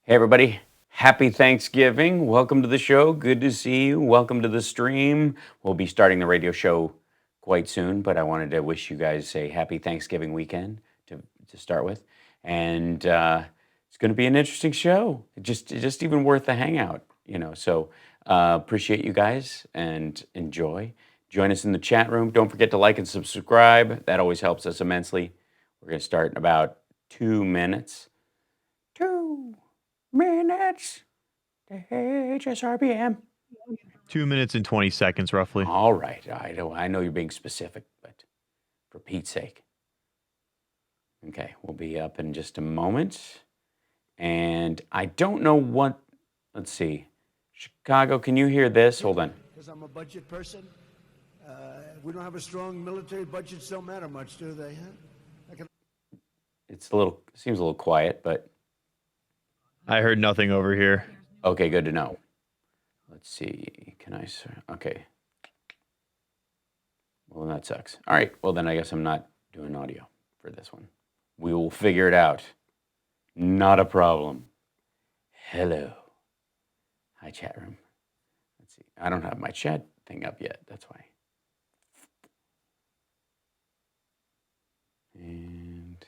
Hey, everybody. Happy Thanksgiving. Welcome to the show. Good to see you. Welcome to the stream. We'll be starting the radio show quite soon, but I wanted to wish you guys a happy Thanksgiving weekend to start with. And it's going to be an interesting show. Just even worth the hangout, So appreciate you guys and enjoy. Join us in the chat room. Don't forget to like and subscribe. That always helps us immensely. We're going to start in about 2 minutes. 2 minutes. The HSRPM. 2 minutes and 20 seconds, roughly. All right. I know you're being specific, but for Pete's sake. Okay, we'll be up in just a moment. And I don't know what, let's see. Chicago, can you hear this? Hold on. Because I'm a budget person. We don't have a strong military. Budgets don't matter much, do they? Seems a little quiet, but. I heard nothing over here. Okay, good to know. Let's see. Okay. Well, that sucks. All right. Well, then I guess I'm not doing audio for this one. We will figure it out. Not a problem. Hello. Hi, chat room. Let's see. I don't have my chat thing up yet. That's why. And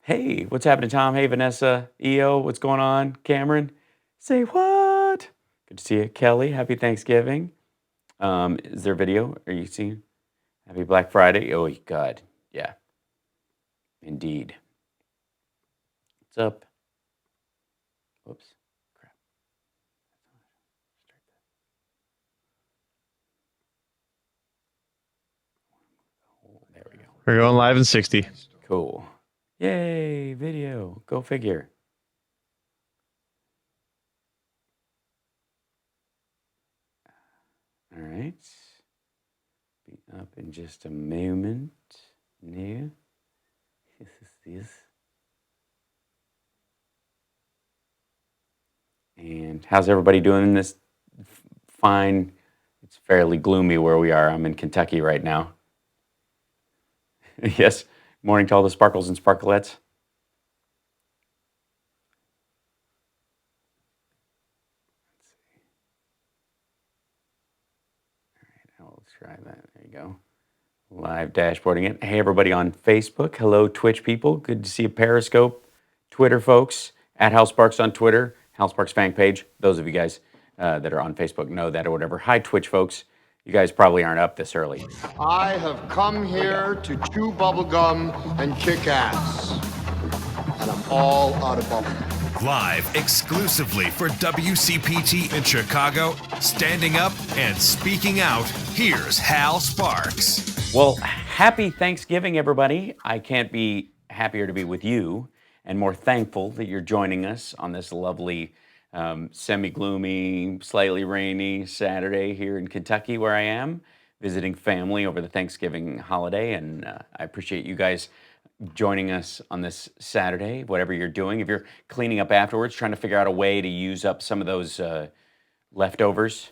hey, what's happening, Tom? Hey, Vanessa, EO, what's going on? Cameron, say what? Good to see you. Kelly, happy Thanksgiving. Is there a video? Are you seeing? Happy Black Friday. Oh, God. Yeah. Indeed. What's up? Whoops. Crap. There we go. We're going live in 60. Cool. Yay, video. Go figure. All right. Be up in just a moment. Now. This. And how's everybody doing this? Fine. It's fairly gloomy where we are. I'm in Kentucky right now. Yes. Morning to all the sparkles and sparklettes. Let's see. All right, let's try that. There you go. Live dashboarding it. Hey, everybody on Facebook. Hello, Twitch people. Good to see you. Periscope, Twitter folks, at Hal Sparks on Twitter, Hal Sparks fan page. Those of you guys that are on Facebook know that or whatever. Hi, Twitch folks. You guys probably aren't up this early. I have come here to chew bubblegum and kick ass. And I'm all out of bubblegum. Live exclusively for WCPT in Chicago, standing up and speaking out, here's Hal Sparks. Well, happy Thanksgiving, everybody. I can't be happier to be with you and more thankful that you're joining us on this lovely semi-gloomy, slightly rainy Saturday here in Kentucky where I am, visiting family over the Thanksgiving holiday. And I appreciate you guys joining us on this Saturday, whatever you're doing. If you're cleaning up afterwards, trying to figure out a way to use up some of those leftovers,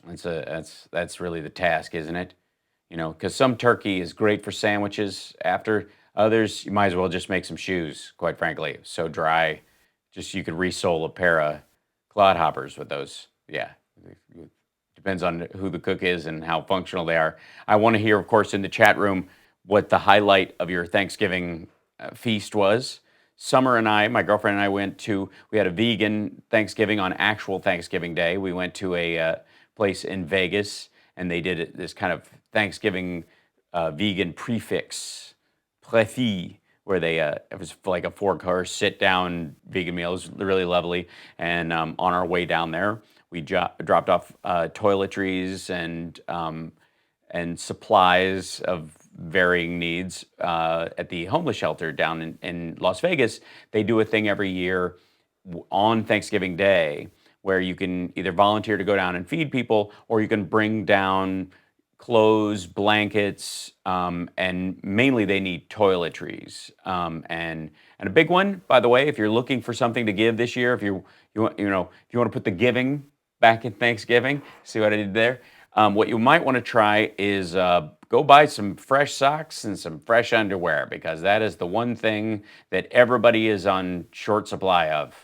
that's really the task, isn't it? Because some turkey is great for sandwiches. After others, you might as well just make some shoes, quite frankly. So dry, just you could resole a pair of clodhoppers with those. Yeah, depends on who the cook is and how functional they are. I want to hear, of course, in the chat room what the highlight of your Thanksgiving feast was. Summer and I, my girlfriend and I we had a vegan Thanksgiving on actual Thanksgiving Day. We went to a place in Vegas and they did this kind of Thanksgiving vegan prefix, where it was like a 4-course sit-down vegan meal. It was really lovely. And on our way down there, we dropped off toiletries and supplies of varying needs at the homeless shelter down in Las Vegas. They do a thing every year on Thanksgiving Day where you can either volunteer to go down and feed people, or you can bring down clothes, blankets, and mainly they need toiletries. And a big one, by the way, if you're looking for something to give this year, if you want to put the giving back in Thanksgiving, see what I did there? what you might want to try is go buy some fresh socks and some fresh underwear, because that is the one thing that everybody is on short supply of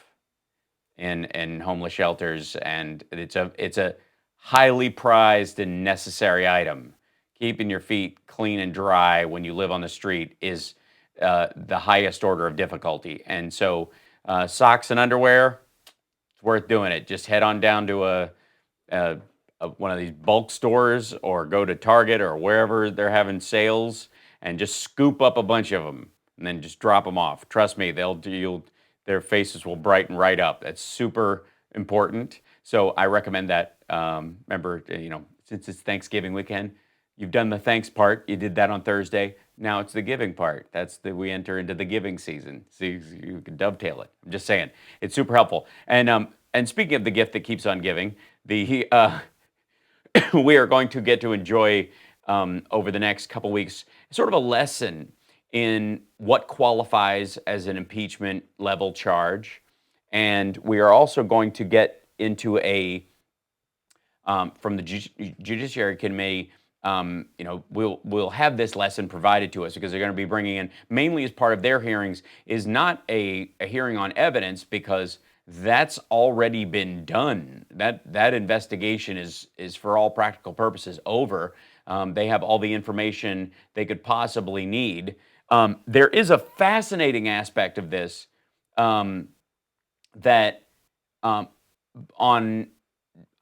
in homeless shelters, and it's a highly prized and necessary item. Keeping your feet clean and dry when you live on the street is the highest order of difficulty. And so, socks and underwear, it's worth doing it. Just head on down to a one of these bulk stores, or go to Target or wherever they're having sales, and just scoop up a bunch of them and then just drop them off. Trust me, their faces will brighten right up. That's super important. So I recommend that. Remember, since it's Thanksgiving weekend, you've done the thanks part. You did that on Thursday. Now it's the giving part. We enter into the giving season. So you can dovetail it. I'm just saying, it's super helpful. And speaking of the gift that keeps on giving, we are going to get to enjoy over the next couple weeks sort of a lesson in what qualifies as an impeachment level charge. And we are also going to get into from the Judiciary Committee, we'll have this lesson provided to us, because they're going to be bringing in, mainly as part of their hearings, is not a hearing on evidence, because that's already been done. That investigation is for all practical purposes over. They have all the information they could possibly need. There is a fascinating aspect of this that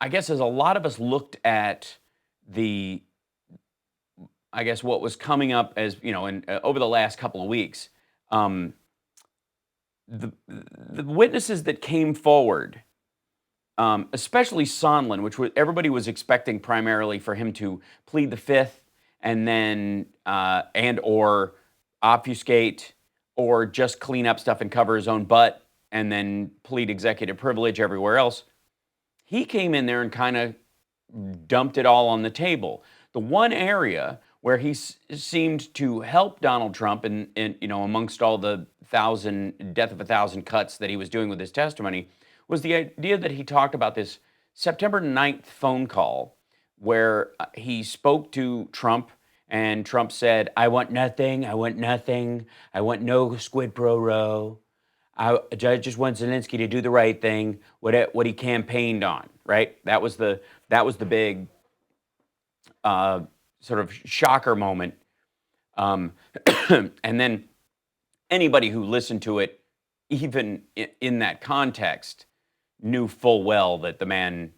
I guess, as a lot of us looked at what was coming up as, over the last couple of weeks, the witnesses that came forward, especially Sondland, which everybody was expecting primarily for him to plead the fifth, and then or obfuscate, or just clean up stuff and cover his own butt, and then plead executive privilege everywhere else. He came in there and kind of dumped it all on the table. The one area where he seemed to help Donald Trump, and amongst all the death of 1,000 cuts that he was doing with his testimony, was the idea that he talked about this September 9th phone call where he spoke to Trump, and Trump said, I want nothing, I want nothing, I want no squid pro row. I just want Zelensky to do the right thing, what he campaigned on, right? That was the big sort of shocker moment. And then anybody who listened to it, even in that context, knew full well that the man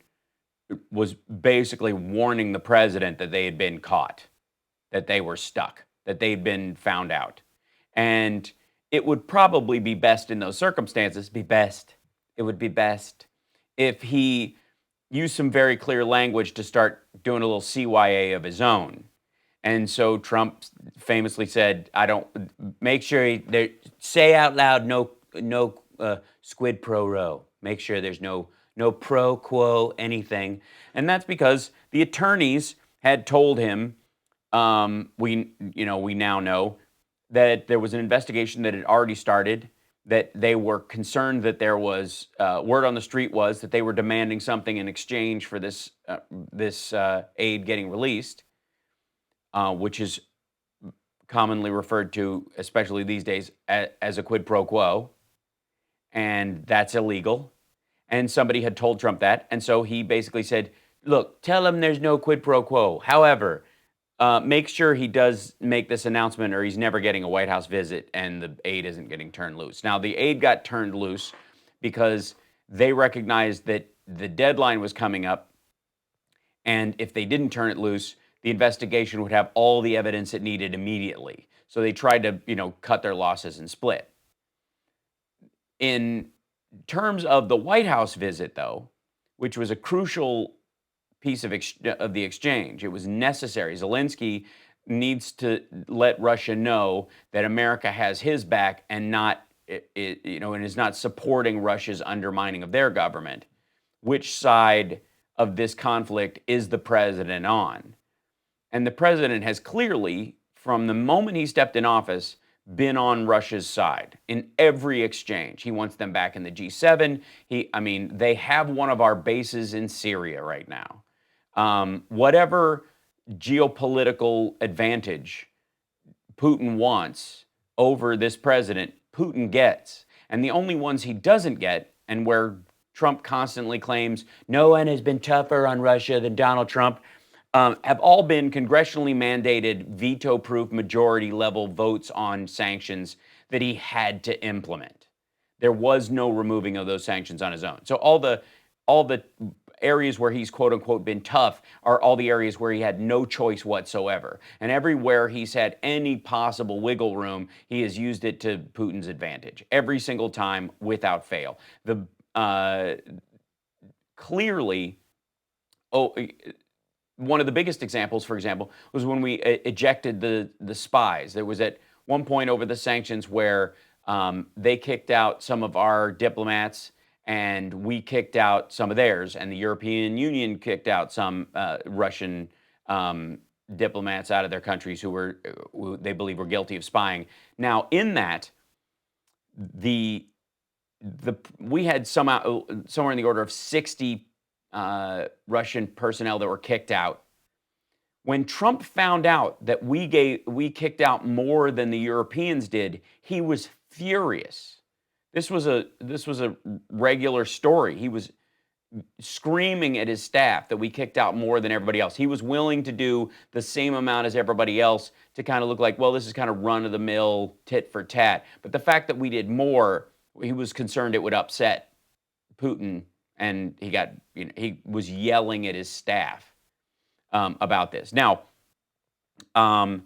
was basically warning the president that they had been caught, that they were stuck, that they'd been found out. And it would probably be best in those circumstances, it would be best if he used some very clear language to start doing a little CYA of his own. And so Trump famously said, make sure say out loud, no squid pro row. Make sure there's no pro quo anything. And that's because the attorneys had told him, we now know that there was an investigation that had already started, that they were concerned that there was, word on the street was that they were demanding something in exchange for this aid getting released, which is commonly referred to, especially these days, as a quid pro quo, and that's illegal. And somebody had told Trump that, and so he basically said, look, tell him there's no quid pro quo. However, make sure he does make this announcement, or he's never getting a White House visit, and the aid isn't getting turned loose. Now, the aid got turned loose because they recognized that the deadline was coming up, and if they didn't turn it loose, the investigation would have all the evidence it needed immediately. So they tried to, cut their losses and split. In terms of the White House visit, though, which was a crucial piece of the exchange, it was necessary. Zelensky needs to let Russia know that America has his back, and and is not supporting Russia's undermining of their government. Which side of this conflict is the president on? And the president has clearly, from the moment he stepped in office, been on Russia's side in every exchange. He wants them back in the G7. They have one of our bases in Syria right now. Whatever geopolitical advantage Putin wants over this president, Putin gets. And the only ones he doesn't get, and where Trump constantly claims no one has been tougher on Russia than Donald Trump, have all been congressionally mandated veto-proof majority-level votes on sanctions that he had to implement. There was no removing of those sanctions on his own. So all the areas where he's quote unquote been tough are all the areas where he had no choice whatsoever. And everywhere he's had any possible wiggle room, he has used it to Putin's advantage every single time without fail. Clearly, one of the biggest examples, for example, was when we ejected the spies. There was at one point over the sanctions where they kicked out some of our diplomats and we kicked out some of theirs, and the European Union kicked out some Russian diplomats out of their countries who they believe were guilty of spying. Now, in that, we had somewhere in the order of 60 Russian personnel that were kicked out. When Trump found out that we kicked out more than the Europeans did, he was furious. This was a regular story. He was screaming at his staff that we kicked out more than everybody else. He was willing to do the same amount as everybody else to kind of look like, well, this is kind of run-of-the-mill tit for tat. But the fact that we did more, he was concerned it would upset Putin, and he was yelling at his staff about this. Now, the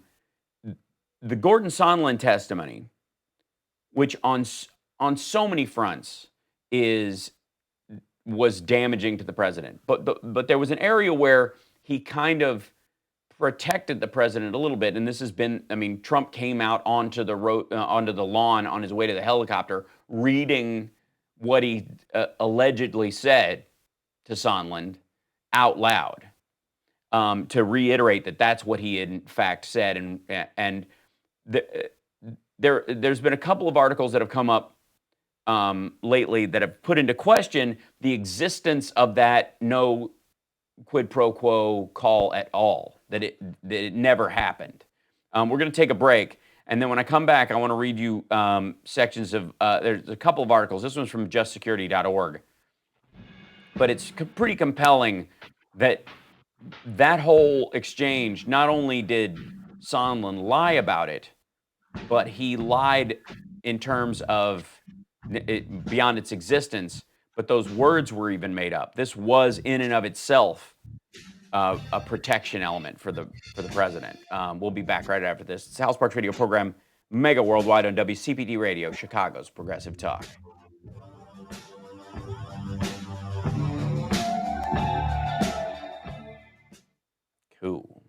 Gordon Sondland testimony, which on so many fronts was damaging to the president, but there was an area where he kind of protected the president a little bit, and this has been, I mean, Trump came out onto the lawn on his way to the helicopter, reading what he allegedly said to Sondland out loud, to reiterate that that's what he had in fact said, and there's been a couple of articles that have come up lately that have put into question the existence of that no quid pro quo call at all, that it never happened. We're going to take a break, and then when I come back, I want to read you sections of, there's a couple of articles. This one's from justsecurity.org, but it's pretty compelling that whole exchange, not only did Sondland lie about it, but he lied in terms of beyond its existence, but those words were even made up. This was in and of itself a protection element for the president. We'll be back right after this. It's the Hal Sparks Radio program, mega worldwide on WCPT Radio, Chicago's Progressive Talk. Cool.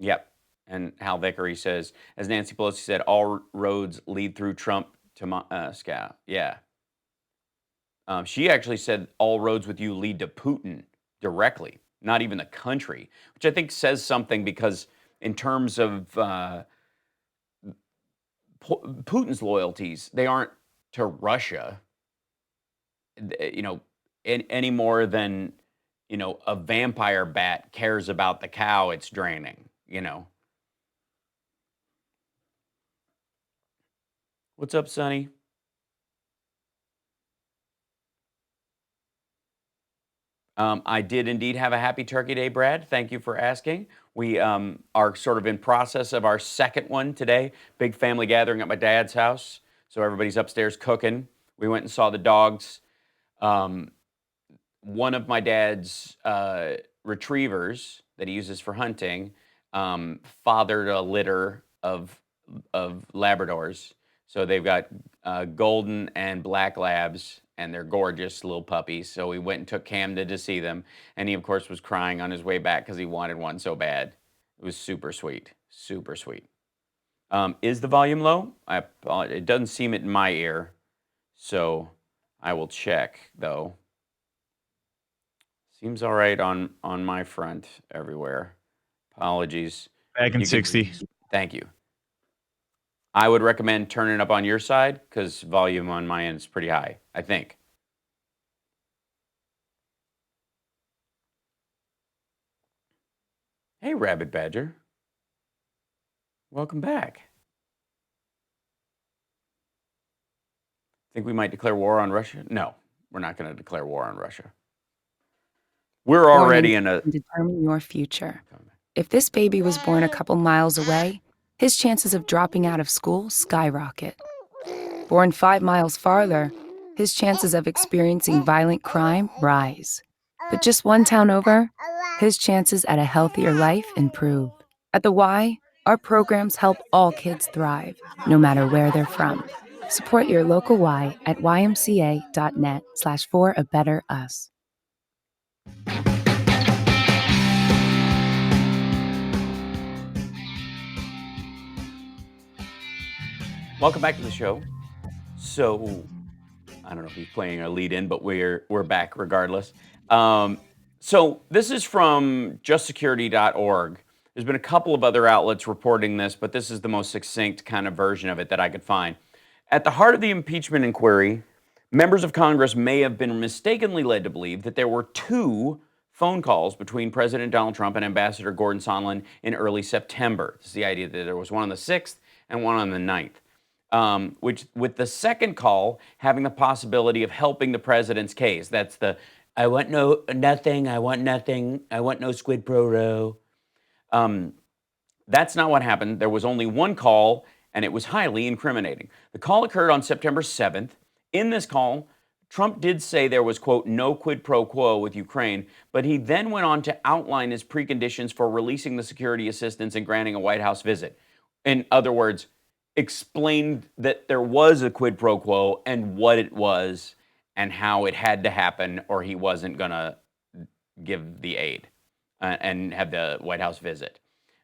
Yep. And Hal Vickery says, as Nancy Pelosi said, all roads lead through Trump to Moscow. Yeah. She actually said all roads with you lead to Putin directly, not even the country, which I think says something, because in terms of Putin's loyalties, they aren't to Russia, any more than, a vampire bat cares about the cow it's draining, What's up, Sonny? I did indeed have a happy Turkey Day, Brad. Thank you for asking. We are sort of in process of our second one today. Big family gathering at my dad's house. So everybody's upstairs cooking. We went and saw the dogs. One of my dad's retrievers that he uses for hunting fathered a litter of Labradors. So they've got golden and black labs, and they're gorgeous little puppies. So we went and took Camden to see them. And he, of course, was crying on his way back because he wanted one so bad. It was super sweet, super sweet. Is the volume low? It doesn't seem it in my ear. So I will check, though. Seems all right on my front everywhere. Apologies. Back in 60. Thank you. I would recommend turning up on your side because volume on my end is pretty high, I think. Hey, Rabbit Badger. Welcome back. Think we might declare war on Russia? No, we're not going to declare war on Russia. We're Warning, already in a... can determine your future. If this baby was born a couple miles away, his chances of dropping out of school skyrocket. Born 5 miles farther, his chances of experiencing violent crime rise. But just one town over, his chances at a healthier life improve. At the Y, our programs help all kids thrive, no matter where they're from. Support your local Y at ymca.net/for-a-better-us. Welcome back to the show. So, I don't know if he's playing a lead in, but we're back regardless. So this is from justsecurity.org. There's been a couple of other outlets reporting this, but this is the most succinct kind of version of it that I could find. At the heart of the impeachment inquiry, members of Congress may have been mistakenly led to believe that there were 2 phone calls between President Donald Trump and Ambassador Gordon Sondland in early September. This is the idea that there was one on the 6th and one on the 9th. Which, with the second call having the possibility of helping the president's case. That's the, I want nothing, I want no squid pro row. That's not what happened. There was only one call, and it was highly incriminating. The call occurred on September 7th. In this call, Trump did say there was, quote, no quid pro quo with Ukraine, but he then went on to outline his preconditions for releasing the security assistance and granting a White House visit. In other words, explained that there was a quid pro quo and what it was and how it had to happen, or he wasn't going to give the aid and have the White House visit.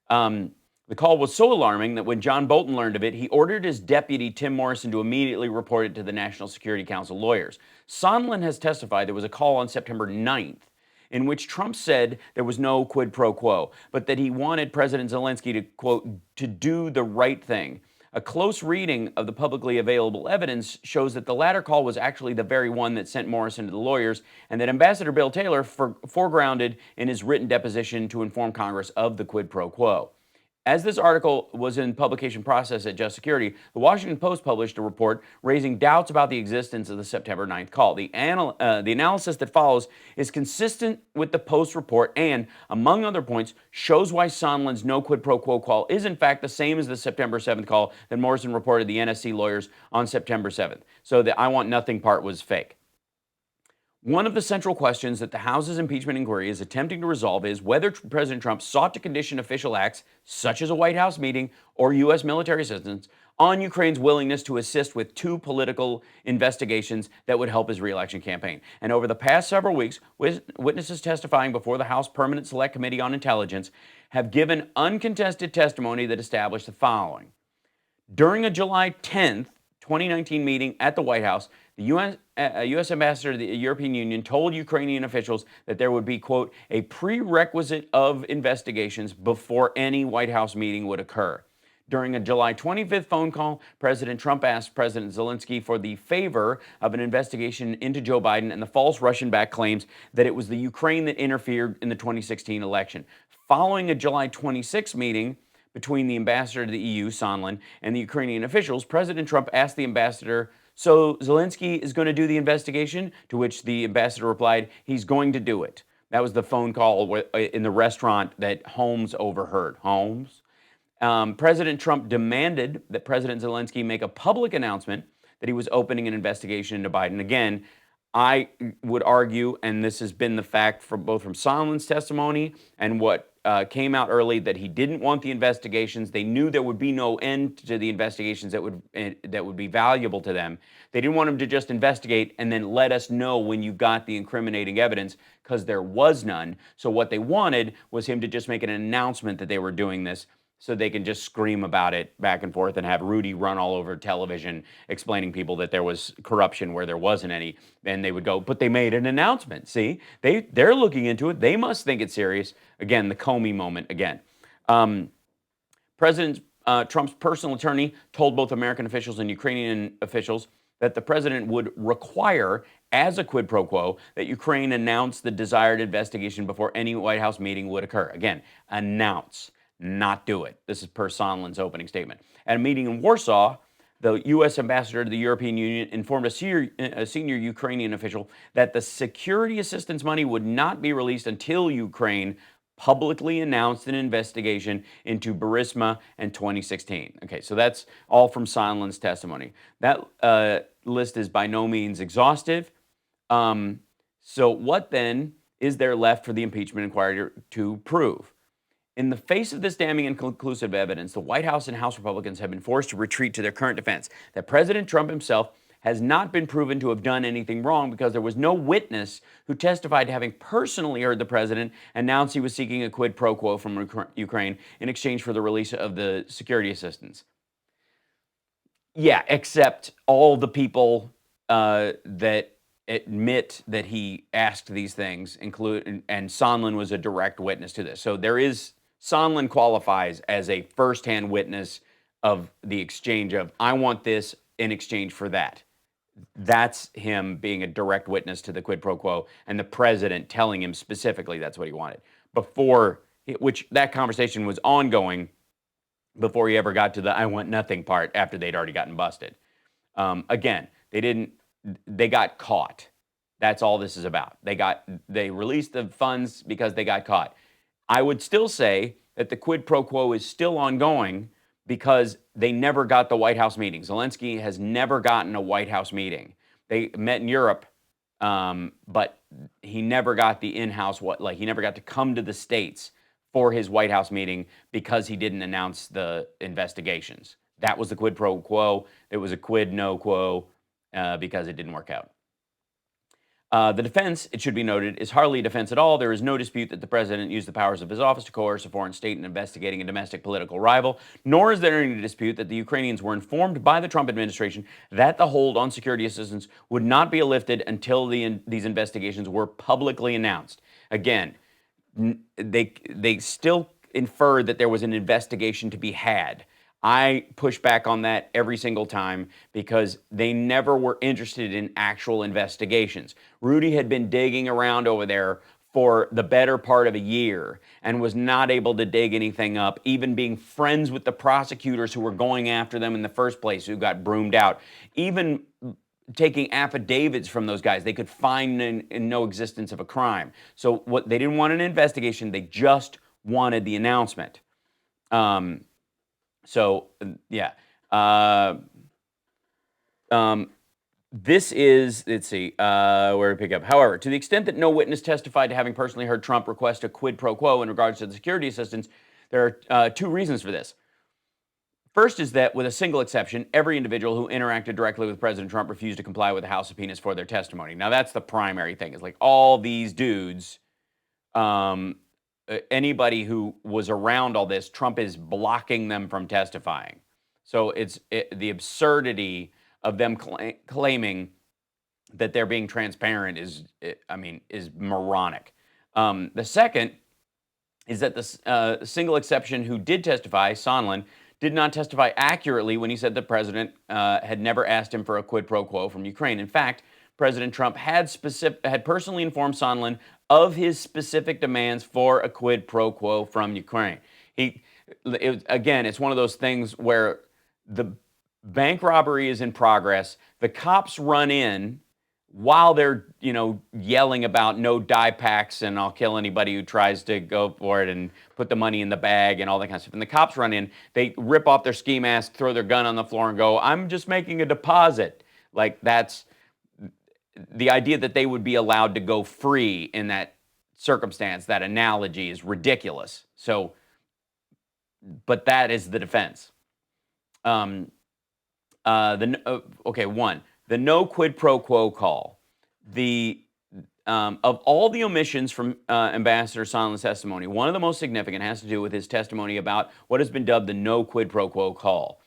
The call was so alarming that when John Bolton learned of it, he ordered his deputy, Tim Morrison, to immediately report it to the National Security Council lawyers. Sondland has testified there was a call on September 9th in which Trump said there was no quid pro quo, but that he wanted President Zelensky to, quote, to do the right thing. A close reading of the publicly available evidence shows that the latter call was actually the very one that sent Morrison to the lawyers, and that Ambassador Bill Taylor foregrounded in his written deposition to inform Congress of the quid pro quo. As this article was in publication process at Just Security, the Washington Post published a report raising doubts about the existence of the September 9th call. The analysis that follows is consistent with the Post report and, among other points, shows why Sondland's no quid pro quo call is in fact the same as the September 7th call that Morrison reported the NSC lawyers on September 7th. So the I want nothing part was fake. One of the central questions that the House's impeachment inquiry is attempting to resolve is whether President Trump sought to condition official acts, such as a White House meeting or U.S. military assistance, on Ukraine's willingness to assist with 2 political investigations that would help his re-election campaign. And over the past several weeks, witnesses testifying before the House Permanent Select Committee on Intelligence have given uncontested testimony that established the following. During a July 10th, 2019 meeting at the White House, the U.S. ambassador to the European Union told Ukrainian officials that there would be, quote, a prerequisite of investigations before any White House meeting would occur. During a July 25th phone call, President Trump asked President Zelensky for the favor of an investigation into Joe Biden and the false Russian-backed claims that it was the Ukraine that interfered in the 2016 election. Following a July 26th meeting between the ambassador to the EU, Sondland, and the Ukrainian officials, President Trump asked the ambassador, so Zelensky is going to do the investigation? To which the ambassador replied, he's going to do it. That was the phone call in the restaurant that Holmes overheard. Holmes? President Trump demanded that President Zelensky make a public announcement that he was opening an investigation into Biden. Again, I would argue, and this has been the fact from both from Sondland's testimony and what came out early, that he didn't want the investigations. They knew there would be no end to the investigations that would be valuable to them. They didn't want him to just investigate and then let us know when you got the incriminating evidence, because there was none. So what they wanted was him to just make an announcement that they were doing this, so they can just scream about it back and forth and have Rudy run all over television explaining people that there was corruption where there wasn't any. And they would go, but they made an announcement. See, they're looking into it. They must think it's serious. Again, the Comey moment again. President Trump's personal attorney told both American officials and Ukrainian officials that the president would require as a quid pro quo that Ukraine announce the desired investigation before any White House meeting would occur. Again, announce, not do it. This is per Sondland's opening statement. At a meeting in Warsaw, the U.S. ambassador to the European Union informed a senior Ukrainian official that the security assistance money would not be released until Ukraine publicly announced an investigation into Burisma in 2016. Okay, so that's all from Sondland's testimony. That list is by no means exhaustive. So what then is there left for the impeachment inquiry to prove? In the face of this damning and conclusive evidence, the White House and House Republicans have been forced to retreat to their current defense that President Trump himself has not been proven to have done anything wrong because there was no witness who testified to having personally heard the president announce he was seeking a quid pro quo from Ukraine in exchange for the release of the security assistance. Yeah, except all the people that admit that he asked these things, and Sondland was a direct witness to this. So Sondland qualifies as a firsthand witness of the exchange of, I want this in exchange for that. That's him being a direct witness to the quid pro quo, and the president telling him specifically that's what he wanted. Which that conversation was ongoing before he ever got to the I want nothing part after they'd already gotten busted. Again, they got caught. That's all this is about. They released the funds because they got caught. I would still say that the quid pro quo is still ongoing because they never got the White House meeting. Zelensky has never gotten a White House meeting. They met in Europe, but he never got the in-house, he never got to come to the States for his White House meeting because he didn't announce the investigations. That was the quid pro quo. It was a quid no quo because it didn't work out. The defense, it should be noted, is hardly a defense at all. There is no dispute that the president used the powers of his office to coerce a foreign state in investigating a domestic political rival, nor is there any dispute that the Ukrainians were informed by the Trump administration that the hold on security assistance would not be lifted until these investigations were publicly announced. Again, they still inferred that there was an investigation to be had. I push back on that every single time because they never were interested in actual investigations. Rudy had been digging around over there for the better part of a year and was not able to dig anything up, even being friends with the prosecutors who were going after them in the first place, who got broomed out. Even taking affidavits from those guys, they could find in no existence of a crime. So they didn't want an investigation, they just wanted the announcement. This is, let's see, where to pick up. However, to the extent that no witness testified to having personally heard Trump request a quid pro quo in regards to the security assistance, there are two reasons for this. First is that, with a single exception, every individual who interacted directly with President Trump refused to comply with the House subpoenas for their testimony. Now, that's the primary thing. It's like all these dudes, anybody who was around all this, Trump is blocking them from testifying. So the absurdity of them claiming that they're being transparent is moronic. The second is that the single exception who did testify, Sondland, did not testify accurately when he said the president had never asked him for a quid pro quo from Ukraine. In fact, President Trump had personally informed Sondland of his specific demands for a quid pro quo from Ukraine. It's one of those things where the bank robbery is in progress. The cops run in while they're, yelling about no die packs and I'll kill anybody who tries to go for it and put the money in the bag and all that kind of stuff. And the cops run in, they rip off their ski mask, throw their gun on the floor and go, I'm just making a deposit. Like, that's the idea that they would be allowed to go free in that circumstance, that analogy is ridiculous. So, but that is the defense. One, the no quid pro quo call. Of all the omissions from Ambassador Sondland's testimony, one of the most significant has to do with his testimony about what has been dubbed the no quid pro quo call.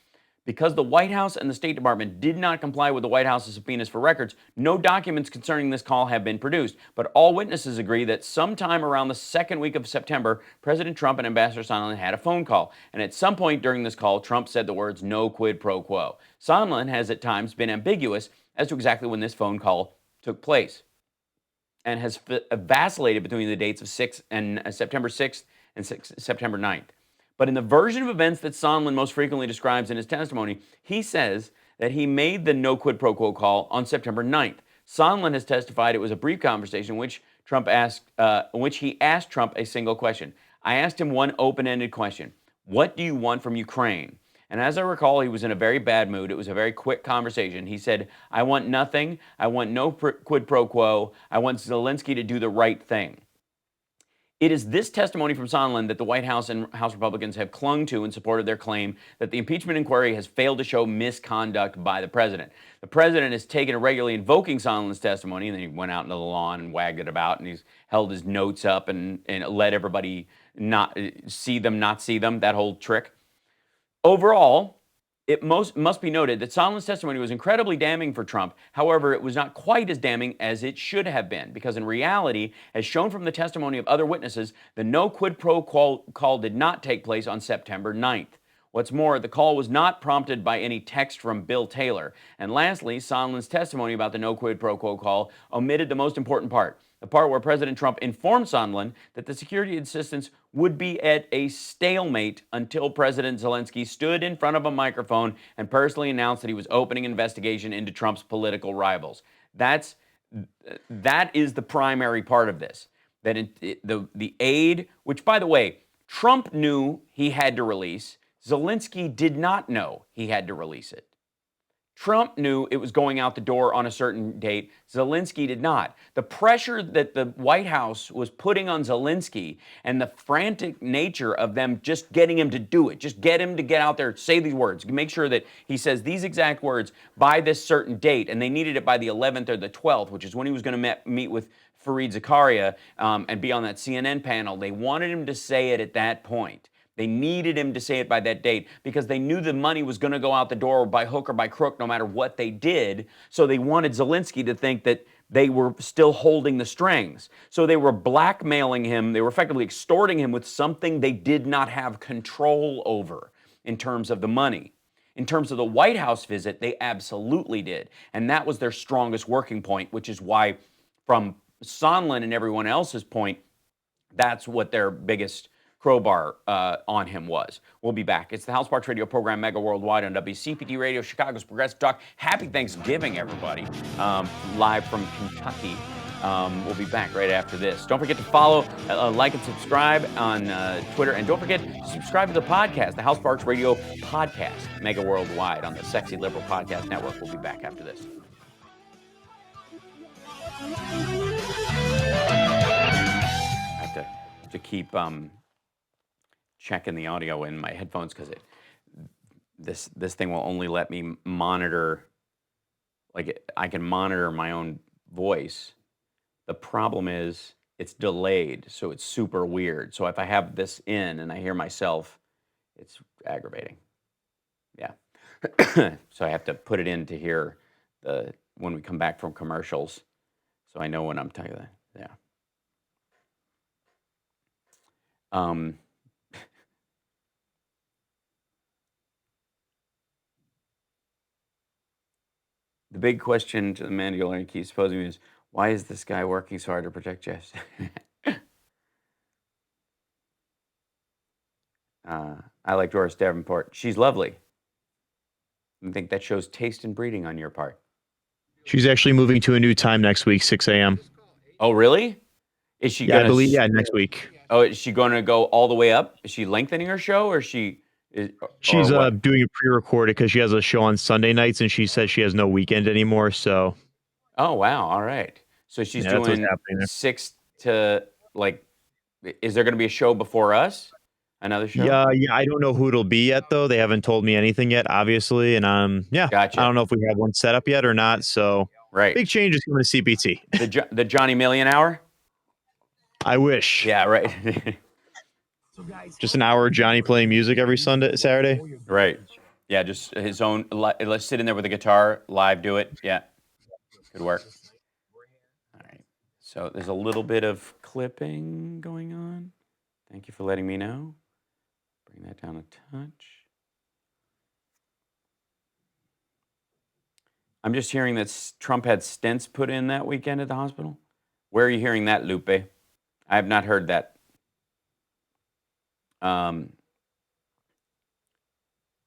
Because the White House and the State Department did not comply with the White House's subpoenas for records, no documents concerning this call have been produced. But all witnesses agree that sometime around the second week of September, President Trump and Ambassador Sondland had a phone call. And at some point during this call, Trump said the words no quid pro quo. Sondland has at times been ambiguous as to exactly when this phone call took place and has vacillated between the dates of September 6th and September 9th. But in the version of events that Sondland most frequently describes in his testimony, he says that he made the no quid pro quo call on September 9th. Sondland has testified it was a brief conversation in which he asked Trump a single question. I asked him one open-ended question. What do you want from Ukraine? And as I recall, he was in a very bad mood. It was a very quick conversation. He said, I want nothing. I want no quid pro quo. I want Zelensky to do the right thing. It is this testimony from Sondland that the White House and House Republicans have clung to in support of their claim that the impeachment inquiry has failed to show misconduct by the president. The president has taken to regularly invoking Sondland's testimony, and then he went out into the lawn and wagged it about, and he's held his notes up and let everybody not see them, that whole trick. Overall, it must be noted that Sondland's testimony was incredibly damning for Trump. However, it was not quite as damning as it should have been, because in reality, as shown from the testimony of other witnesses, the no quid pro call did not take place on September 9th. What's more, the call was not prompted by any text from Bill Taylor. And lastly, Sondland's testimony about the no quid pro quo call omitted the most important part, the part where President Trump informed Sondland that the security assistance would be at a stalemate until President Zelensky stood in front of a microphone and personally announced that he was opening an investigation into Trump's political rivals. That is the primary part of this. That the aid, which, by the way, Trump knew he had to release, Zelensky did not know he had to release it. Trump knew it was going out the door on a certain date. Zelensky did not. The pressure that the White House was putting on Zelensky and the frantic nature of them just getting him to do it, just get him to get out there, say these words, make sure that he says these exact words by this certain date, and they needed it by the 11th or the 12th, which is when he was going to meet with Fareed Zakaria and be on that CNN panel. They wanted him to say it at that point. They needed him to say it by that date because they knew the money was going to go out the door by hook or by crook no matter what they did. So they wanted Zelensky to think that they were still holding the strings. So they were blackmailing him. They were effectively extorting him with something they did not have control over in terms of the money. In terms of the White House visit, they absolutely did. And that was their strongest working point, which is why, from Sondland and everyone else's point, that's what their biggest crowbar on him was. We'll be back. It's the Hal Sparks Radio program, Mega Worldwide on WCPT Radio, Chicago's Progressive Talk. Happy Thanksgiving, everybody. Live from Kentucky. We'll be back right after this. Don't forget to follow, like, and subscribe on Twitter. And don't forget to subscribe to the podcast, the Hal Sparks Radio podcast, Mega Worldwide on the Sexy Liberal Podcast Network. We'll be back after this. I have to keep checking the audio in my headphones because this thing will only let me monitor, like I can monitor my own voice. The problem is it's delayed, so it's super weird. So if I have this in and I hear myself, it's aggravating. Yeah. So I have to put it in to hear when we come back from commercials, so I know when I'm talking. Yeah. The big question to the man who keeps posing is, why is this guy working so hard to protect Jeff? I like Doris Davenport. She's lovely. I think that shows taste and breeding on your part. She's actually moving to a new time next week, 6 a.m. Oh, really? Is she? Yeah, I believe. Yeah, next week. Oh, is she going to go all the way up? Is she lengthening her show, or is she? She's doing a pre-recorded because she has a show on Sunday nights, and she says she has no weekend anymore. So. Oh wow! All right. So she's doing 6 to like. Is there going to be a show before us? Another show? Yeah. I don't know who it'll be yet, though. They haven't told me anything yet, obviously, and yeah. Gotcha. I don't know if we have one set up yet or not. So. Right. Big changes coming to CPT. The Johnny Million Hour. I wish. Yeah. Right. Just an hour of Johnny playing music every Saturday. Right. Yeah, just his own. Let's sit in there with a guitar, live do it. Yeah. Good work. All right. So there's a little bit of clipping going on. Thank you for letting me know. Bring that down a touch. I'm just hearing that Trump had stents put in that weekend at the hospital. Where are you hearing that, Lupe? I have not heard that.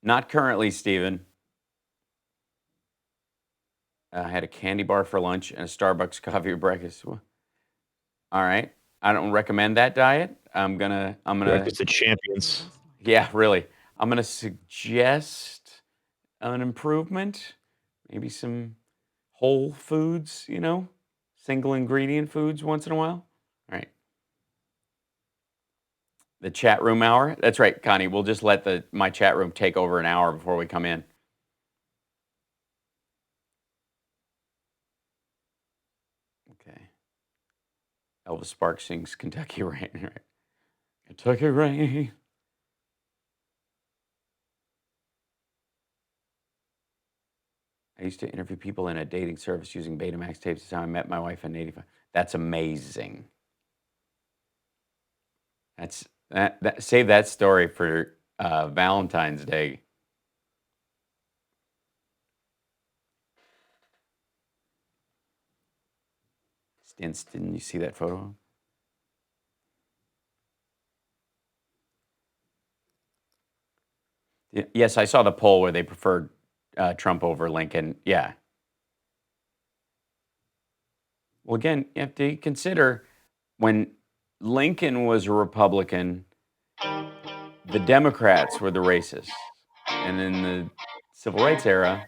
Not currently, Stephen. I had a candy bar for lunch and a Starbucks coffee for breakfast. All right. I don't recommend that diet. I'm gonna. Breakfast of champions. Yeah, really. I'm gonna suggest an improvement. Maybe some whole foods. Single ingredient foods once in a while. All right. The chat room hour. That's right, Connie. We'll just let my chat room take over an hour before we come in. Okay. Elvis Sparks sings Kentucky Rain. Right. Kentucky Rain. I used to interview people in a dating service using Betamax tapes. That's how I met my wife in '85. That's amazing. Save that story for Valentine's Day. Stints, didn't you see that photo? Yes, I saw the poll where they preferred Trump over Lincoln. Yeah. Well, again, you have to consider when Lincoln was a Republican, the Democrats were the racists. And in the civil rights era,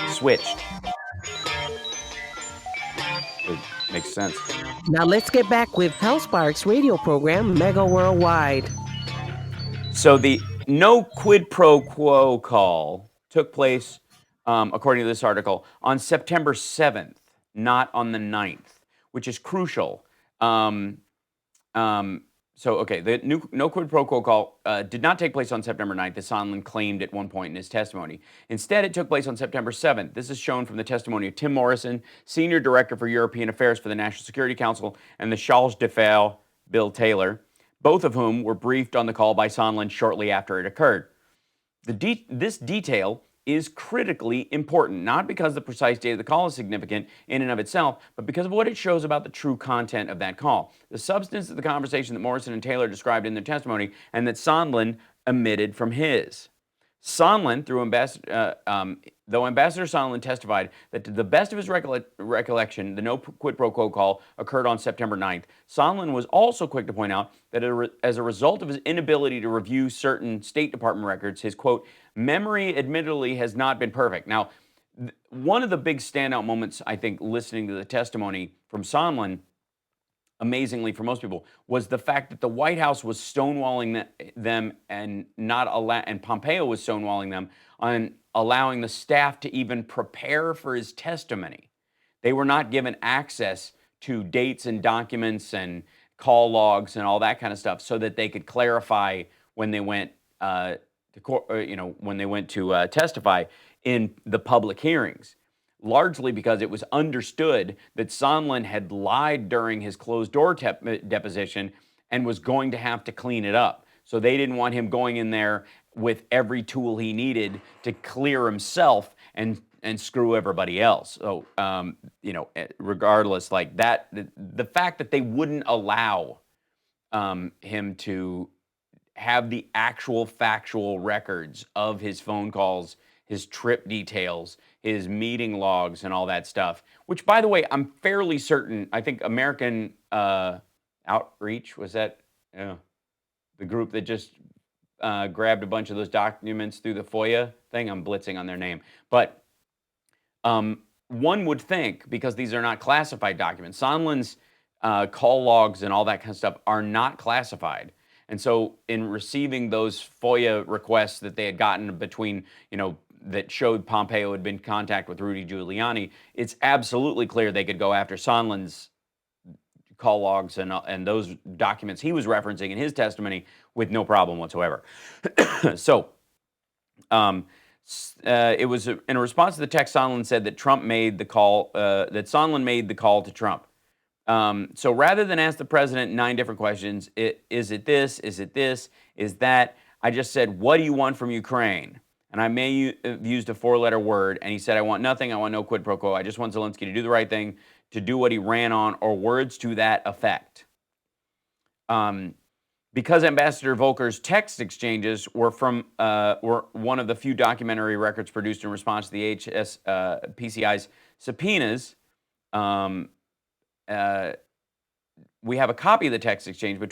switched. It makes sense. Now let's get back with Hal Sparks' radio program, Mega Worldwide. So the no quid pro quo call took place, according to this article, on September 7th, not on the 9th, which is crucial. The no quid pro quo call did not take place on September 9th, as Sondland claimed at one point in his testimony. Instead, it took place on September 7th. This is shown from the testimony of Tim Morrison, Senior Director for European Affairs for the National Security Council, and the Charge d'Affaires, Bill Taylor, both of whom were briefed on the call by Sondland shortly after it occurred. This detail is critically important, not because the precise date of the call is significant in and of itself, but because of what it shows about the true content of that call. The substance of the conversation that Morrison and Taylor described in their testimony and that Sondland omitted from his. Sondland, though Ambassador Sondland testified that to the best of his recollection, the no quid pro quo call occurred on September 9th, Sondland was also quick to point out that as a result of his inability to review certain State Department records, his, quote, memory admittedly has not been perfect. Now, one of the big standout moments, I think, listening to the testimony from Sondland, amazingly for most people, was the fact that the White House was stonewalling them and Pompeo was stonewalling them on allowing the staff to even prepare for his testimony. They were not given access to dates and documents and call logs and all that kind of stuff so that they could clarify when they went to court, when they went to testify in the public hearings. Largely because it was understood that Sondland had lied during his closed-door deposition and was going to have to clean it up. So they didn't want him going in there with every tool he needed to clear himself and screw everybody else. So, regardless, like that, the fact that they wouldn't allow him to have the actual factual records of his phone calls, his trip details, his meeting logs, and all that stuff, which, by the way, I'm fairly certain, I think American Outreach, was that the group that just grabbed a bunch of those documents through the FOIA thing? I'm blitzing on their name. But one would think, because these are not classified documents, Sondland's call logs and all that kind of stuff are not classified. And so in receiving those FOIA requests that they had gotten between, that showed Pompeo had been in contact with Rudy Giuliani, it's absolutely clear they could go after Sondland's call logs and those documents he was referencing in his testimony with no problem whatsoever. So it was in a response to the text, Sondland said that Sondland made the call to Trump. So rather than ask the president 9 different questions, is it this, is it this, is that, I just said, what do you want from Ukraine? and I may have used a 4-letter word, and he said, I want nothing, I want no quid pro quo. I just want Zelensky to do the right thing, to do what he ran on, or words to that effect. Because Ambassador Volker's text exchanges were one of the few documentary records produced in response to the HSPCI's subpoenas, we have a copy of the text exchange that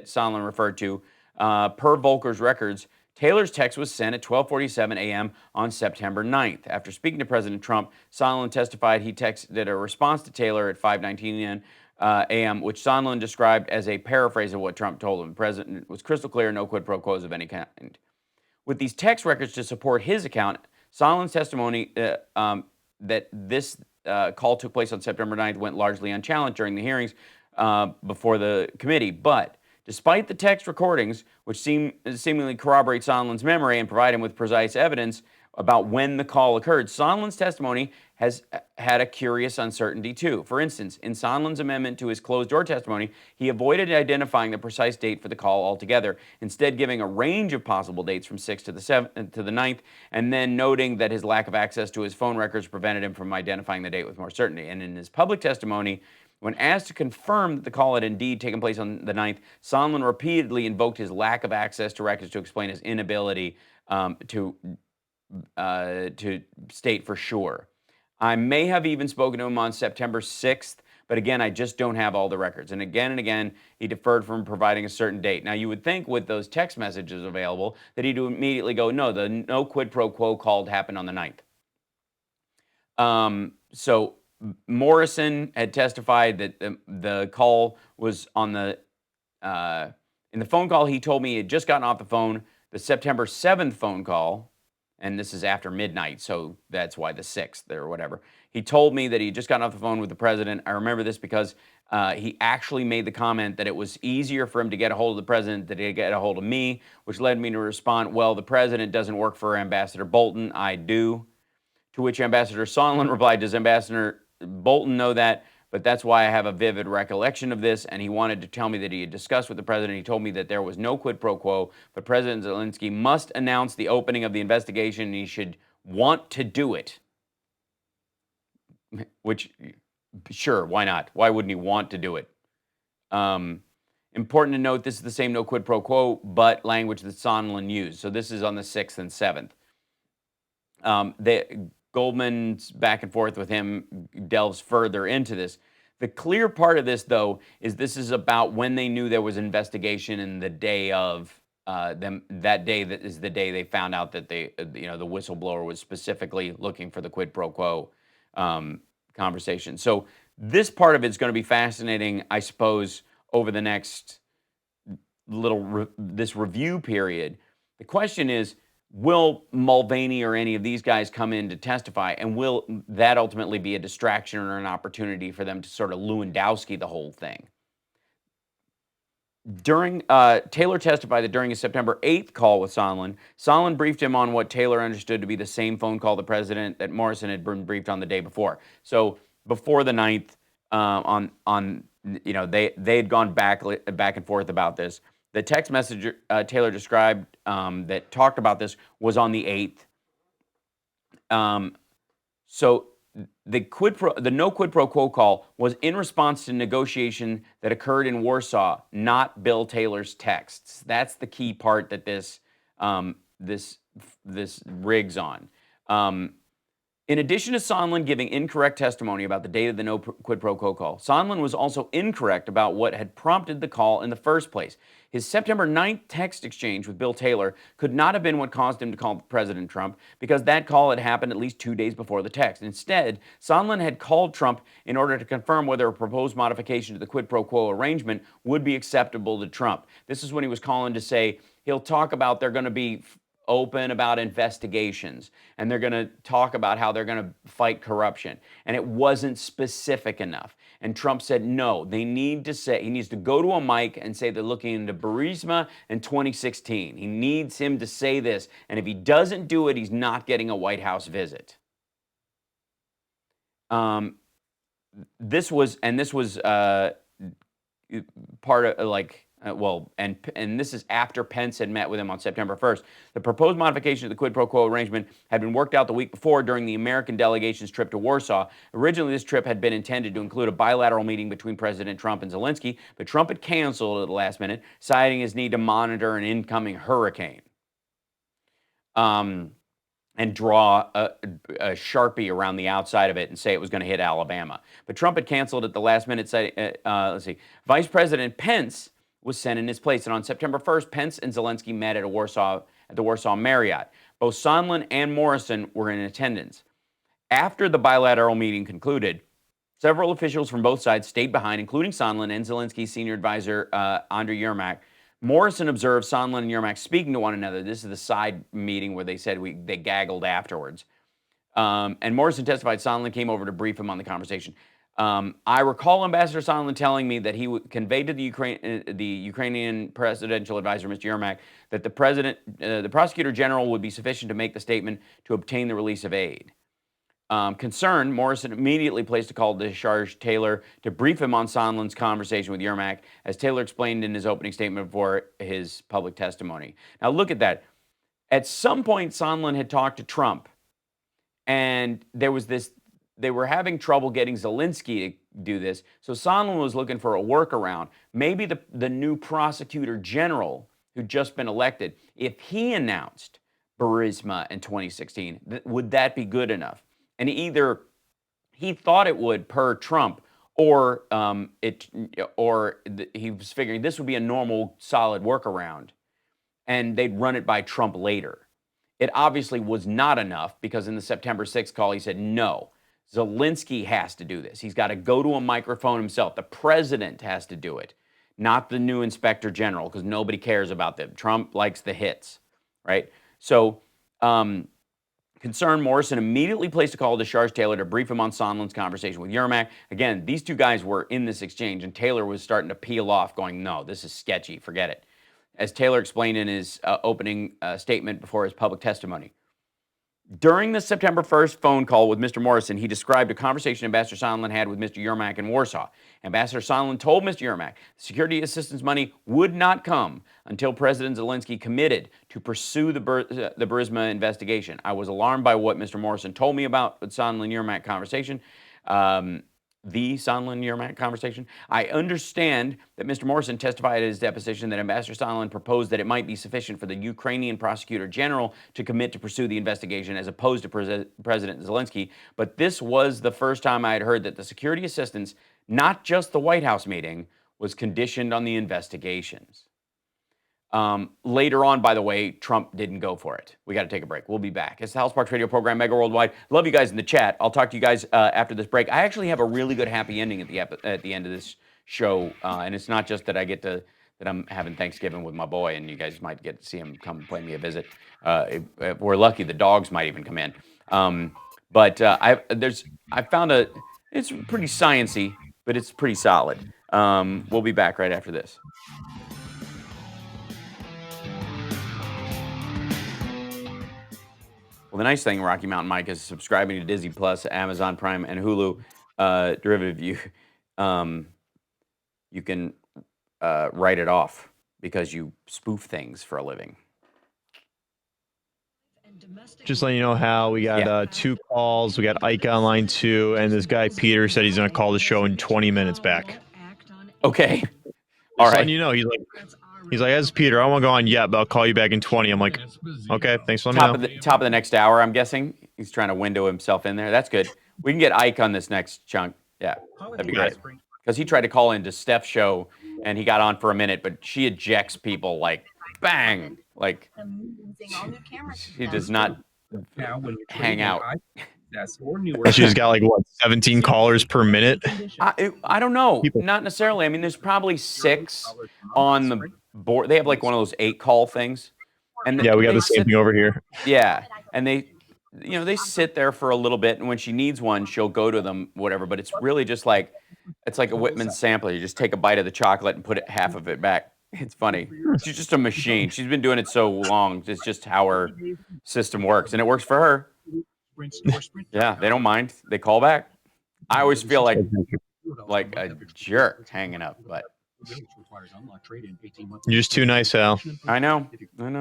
Sondland referred to. Per Volker's records, Taylor's text was sent at 12:47 a.m. on September 9th. After speaking to President Trump, Sondland testified he texted a response to Taylor at 5:19 a.m., which Sondland described as a paraphrase of what Trump told him. The president was crystal clear, no quid pro quos of any kind. With these text records to support his account, Sondland's testimony that this call took place on September 9th went largely unchallenged during the hearings before the committee. But despite the text recordings, which seemingly corroborate Sondland's memory and provide him with precise evidence about when the call occurred, Sondland's testimony has had a curious uncertainty too. For instance, in Sondland's amendment to his closed-door testimony, he avoided identifying the precise date for the call altogether, instead giving a range of possible dates from 6th to the 7th to the 9th, and then noting that his lack of access to his phone records prevented him from identifying the date with more certainty. And in his public testimony, when asked to confirm that the call had indeed taken place on the 9th, Sondland repeatedly invoked his lack of access to records to explain his inability to state for sure. I may have even spoken to him on September 6th, but again, I just don't have all the records. And again, he deferred from providing a certain date. Now, you would think with those text messages available that he'd immediately go, no, the no quid pro quo call happened on the 9th. So Morrison had testified that the call was on in the phone call, he told me he had just gotten off the phone. The September 7th phone call, and this is after midnight, so that's why the 6th or whatever. He told me that he had just gotten off the phone with the president. I remember this because he actually made the comment that it was easier for him to get a hold of the president than to get a hold of me, which led me to respond, well, the president doesn't work for Ambassador Bolton. I do. To which Ambassador Sondland replied, does Ambassador Bolton know that? But that's why I have a vivid recollection of this, and he wanted to tell me that he had discussed with the president. He told me that there was no quid pro quo, but President Zelensky must announce the opening of the investigation, and he should want to do it. Which, sure, why not? Why wouldn't he want to do it? Important to note, this is the same no quid pro quo, but language that Sondland used. So this is on the 6th and 7th. Goldman's back and forth with him delves further into this. The clear part of this, though, is this is about when they knew there was an investigation and the day of that day that is the day they found out that the whistleblower was specifically looking for the quid pro quo conversation. So this part of it's going to be fascinating, I suppose, over the next this review period. The question is, will Mulvaney or any of these guys come in to testify, and will that ultimately be a distraction or an opportunity for them to sort of Lewandowski the whole thing? Taylor testified that during his September 8th call with Sondland briefed him on what Taylor understood to be the same phone call the president that Morrison had been briefed on the day before. So before the 9th, they had gone back and forth about this. The text message Taylor described that talked about this was on the 8th. So the no quid pro quo call was in response to negotiation that occurred in Warsaw, not Bill Taylor's texts. That's the key part that this rigs on. In addition to Sondland giving incorrect testimony about the date of the no quid pro quo call, Sondland was also incorrect about what had prompted the call in the first place. His September 9th text exchange with Bill Taylor could not have been what caused him to call President Trump, because that call had happened at least 2 days before the text. Instead, Sondland had called Trump in order to confirm whether a proposed modification to the quid pro quo arrangement would be acceptable to Trump. This is when he was calling to say he'll talk about they're going to be open about investigations, and they're going to talk about how they're going to fight corruption. And it wasn't specific enough. And Trump said, no, he needs to go to a mic and say they're looking into Burisma in 2016. He needs him to say this. And if he doesn't do it, he's not getting a White House visit. This was part of, And this is after Pence had met with him on September 1st. The proposed modification of the quid pro quo arrangement had been worked out the week before during the American delegation's trip to Warsaw. Originally, this trip had been intended to include a bilateral meeting between President Trump and Zelensky, but Trump had canceled it at the last minute, citing his need to monitor an incoming hurricane. And draw a Sharpie around the outside of it and say it was going to hit Alabama. But Trump had canceled at the last minute. Vice President Pence was sent in his place. And on September 1st, Pence and Zelensky met at the Warsaw Marriott. Both Sondland and Morrison were in attendance. After the bilateral meeting concluded, several officials from both sides stayed behind, including Sondland and Zelensky's senior advisor, Andriy Yermak. Morrison observed Sondland and Yermak speaking to one another. This is the side meeting where they said they gaggled afterwards. And Morrison testified Sondland came over to brief him on the conversation. I recall Ambassador Sondland telling me that he conveyed to the Ukrainian presidential advisor, Mr. Yermak, that the prosecutor general would be sufficient to make the statement to obtain the release of aid. Concerned, Morrison immediately placed a call to Charge Taylor to brief him on Sondland's conversation with Yermak, as Taylor explained in his opening statement before his public testimony. Now look at that. At some point, Sondland had talked to Trump, and they were having trouble getting Zelensky to do this, so Sondland was looking for a workaround. Maybe the new prosecutor general, who'd just been elected, if he announced Burisma in 2016, would that be good enough? And either he thought it would per Trump, or he was figuring this would be a normal, solid workaround, and they'd run it by Trump later. It obviously was not enough, because in the September 6th call, he said, no, Zelensky has to do this. He's got to go to a microphone himself. The president has to do it, not the new inspector general, because nobody cares about them. Trump likes the hits, right? So, concerned, Morrison immediately placed a call to Charge Taylor to brief him on Sondland's conversation with Yermak. Again, these two guys were in this exchange, and Taylor was starting to peel off, going, no, this is sketchy, forget it. As Taylor explained in his opening statement before his public testimony. During the September 1st phone call with Mr. Morrison, he described a conversation Ambassador Sondland had with Mr. Yermak in Warsaw. Ambassador Sondland told Mr. Yermak security assistance money would not come until President Zelensky committed to pursue the Burisma investigation. I was alarmed by what Mr. Morrison told me about the Sondland-Yermak conversation. The Sondland-Yermak conversation. I understand that Mr. Morrison testified at his deposition that Ambassador Sondland proposed that it might be sufficient for the Ukrainian prosecutor general to commit to pursue the investigation as opposed to President Zelensky, but this was the first time I had heard that the security assistance, not just the White House meeting, was conditioned on the investigations. Later on, by the way, Trump didn't go for it. We got to take a break. We'll be back. It's the Hal Sparks Radio program, Mega Worldwide. Love you guys in the chat. I'll talk to you guys after this break. I actually have a really good happy ending at the end of this show, and it's not just that that I'm having Thanksgiving with my boy, and you guys might get to see him come play me a visit. If we're lucky, the dogs might even come in. I found it's pretty sciencey, but it's pretty solid. We'll be back right after this. Well, the nice thing, Rocky Mountain Mike, is subscribing to Disney Plus, Amazon Prime, and Hulu derivative. You can write it off because you spoof things for a living. Just letting you know how we got 2 calls. We got Ike on line 2, and this guy Peter said he's going to call the show in 20 minutes back. Okay. All right. Letting you know, he's like, as Peter, I don't want to go on yet, but I'll call you back in 20. I'm like, okay, thanks for letting me know. Top of the next hour, I'm guessing. He's trying to window himself in there. That's good. We can get Ike on this next chunk. Yeah, that'd be great. Because he tried to call into Steph's show, and he got on for a minute, but she ejects people like, bang. Like, she does not hang out. She's got 17 callers per minute. I don't know. Not necessarily. I mean, there's probably 6 on the board. They have one of those 8 call things. And yeah, we got the same thing over here. Yeah, and they sit there for a little bit, and when she needs one, she'll go to them, whatever. But it's really just it's like a Whitman sampler. You just take a bite of the chocolate and put half of it back. It's funny. She's just a machine. She's been doing it so long. It's just how her system works, and it works for her. Yeah, they don't mind. They call back. I always feel like a jerk hanging up, but You're just too nice, Hal. I know. I've been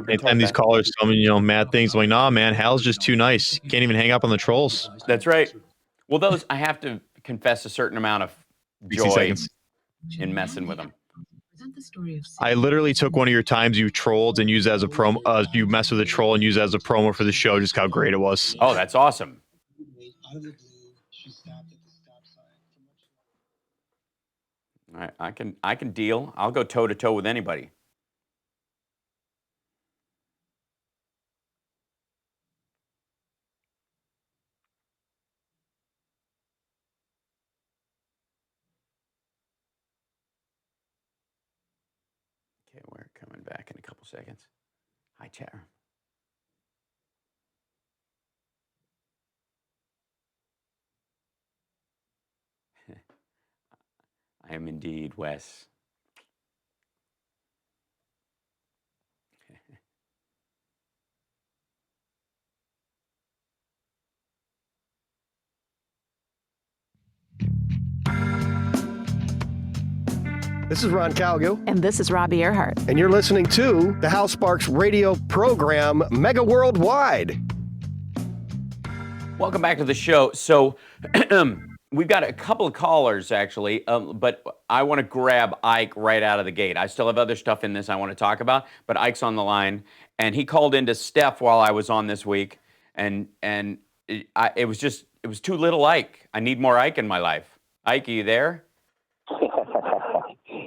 Anytime told these that. callers tell me, mad things, I'm like, nah, man, Hal's just too nice. Can't even hang up on the trolls. That's right. Well, those I have to confess a certain amount of 60 joy seconds. in messing with them. I literally took one of your times you trolled and used it as a promo. You mess with a troll and use it as a promo for the show. Just how great it was. Oh, that's awesome. I can deal. I'll go toe to toe with anybody. Okay, we're coming back in a couple seconds. Hi, chatter. I am indeed Wes. This is Ron Calgo. And this is Robbie Earhart. And you're listening to the Hal Sparks radio program, Mega Worldwide. Welcome back to the show. So we've got a couple of callers, actually, but I want to grab Ike right out of the gate. I still have other stuff in this I want to talk about, but Ike's on the line, and he called into Steph while I was on this week, and it was too little Ike. I need more Ike in my life. Ike, are you there?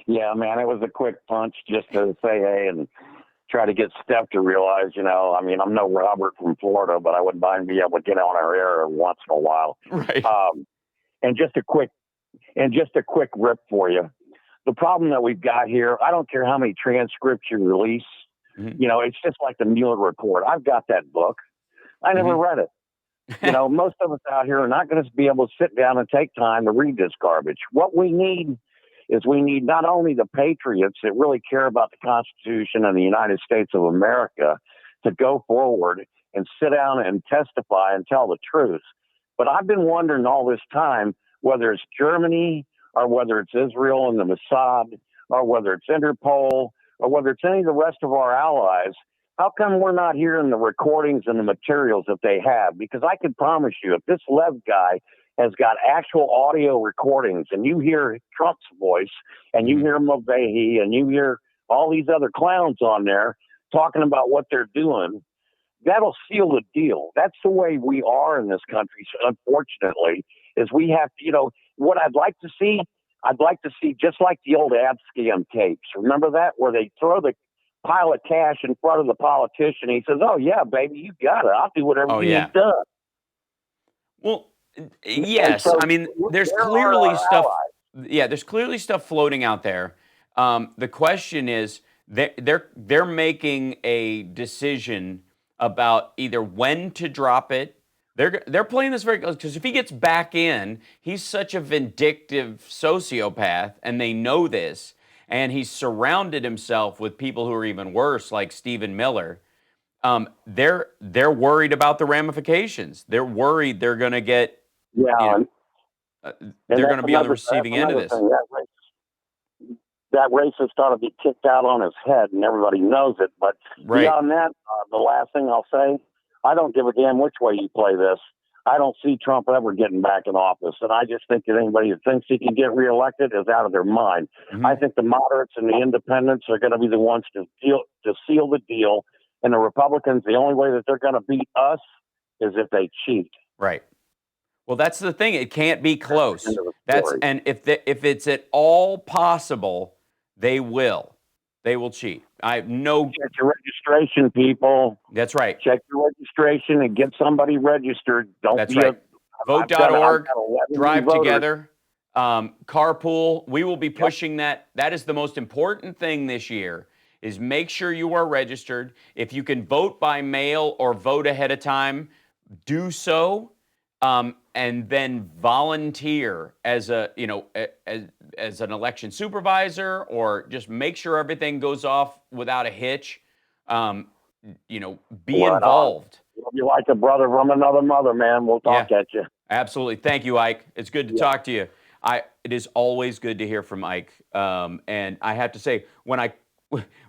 Yeah, man, it was a quick punch just to say hey and try to get Steph to realize, I mean, I'm no Robert from Florida, but I wouldn't mind being able to get on our air once in a while. Right. And just a quick rip for you. The problem that we've got here, I don't care how many transcripts you release. Mm-hmm. It's just like the Mueller report. I've got that book. I never read it. Most of us out here are not going to be able to sit down and take time to read this garbage. What we need is not only the patriots that really care about the Constitution and the United States of America to go forward and sit down and testify and tell the truth. But I've been wondering all this time, whether it's Germany or whether it's Israel and the Mossad or whether it's Interpol or whether it's any of the rest of our allies, how come we're not hearing the recordings and the materials that they have? Because I can promise you, if this Lev guy has got actual audio recordings and you hear Trump's voice and you hear Mulvaney and you hear all these other clowns on there talking about what they're doing, that'll seal the deal. That's the way we are in this country, unfortunately, is we have to, what I'd like to see just like the old ad scam tapes. Remember that? Where they throw the pile of cash in front of the politician. He says, oh, yeah, baby, you got it. I'll do whatever you need done. Well, yes. So, I mean, there's clearly stuff. Yeah, there's clearly stuff floating out there. The question is, they're making a decision about either when to drop it. They're playing this very close because if he gets back in, he's such a vindictive sociopath, and they know this. And he's surrounded himself with people who are even worse, like Stephen Miller. They're worried about the ramifications. They're worried they're going to get. They're going to be on the receiving end of this. That racist ought to be kicked out on his head, and everybody knows it. But beyond that, the last thing I'll say, I don't give a damn which way you play this. I don't see Trump ever getting back in office, and I just think that anybody who thinks he can get reelected is out of their mind. Mm-hmm. I think the moderates and the independents are going to be the ones to seal the deal, and the Republicans, the only way that they're going to beat us is if they cheat. Right. Well, that's the thing. It can't be close. And if it's at all possible, they will cheat. I have no. Check your registration, people. That's right. Check your registration and get somebody registered. That's right. Vote.org. Drive together. Carpool. We will be pushing that. That is the most important thing this year. Is make sure you are registered. If you can vote by mail or vote ahead of time, do so. And then volunteer as as an election supervisor, or just make sure everything goes off without a hitch. Be involved. You're like a brother from another mother, man. We'll talk at you. Absolutely. Thank you, Ike. It's good to talk to you. It is always good to hear from Ike. And I have to say, when I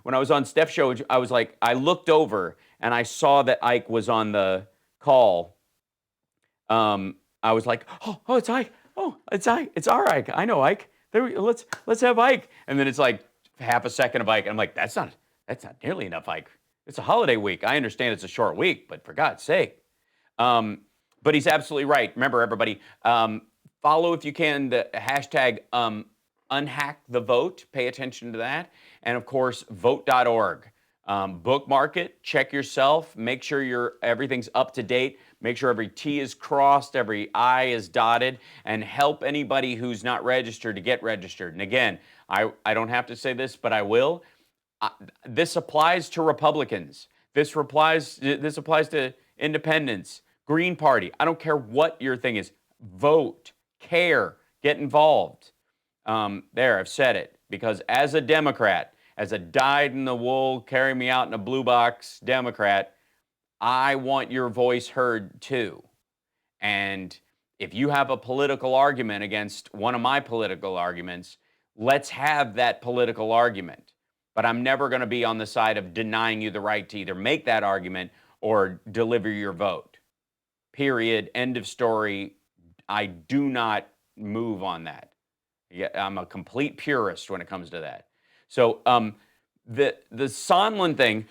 was on Steph's show, I was like, I looked over and I saw that Ike was on the call. I was like, oh, it's Ike. Oh, it's Ike. It's our Ike. I know Ike. Let's have Ike. And then it's like half a second of Ike. And I'm like, that's not nearly enough Ike. It's a holiday week. I understand it's a short week, but for God's sake. But he's absolutely right. Remember, everybody, follow if you can the hashtag unhack the vote. Pay attention to that. And of course, vote.org. Bookmark it, check yourself, make sure everything's up to date, make sure every T is crossed, every I is dotted, and help anybody who's not registered to get registered. And again, I don't have to say this, but I will. This applies to Republicans. This applies to independents, Green Party. I don't care what your thing is. Vote, care, get involved. There, I've said it. Because as a Democrat, as a dyed-in-the-wool, carry-me-out-in-a-blue-box Democrat, I want your voice heard too. And if you have a political argument against one of my political arguments, let's have that political argument. But I'm never going to be on the side of denying you the right to either make that argument or deliver your vote. Period. End of story. I do not move on that. I'm a complete purist when it comes to that. So the Sondland thing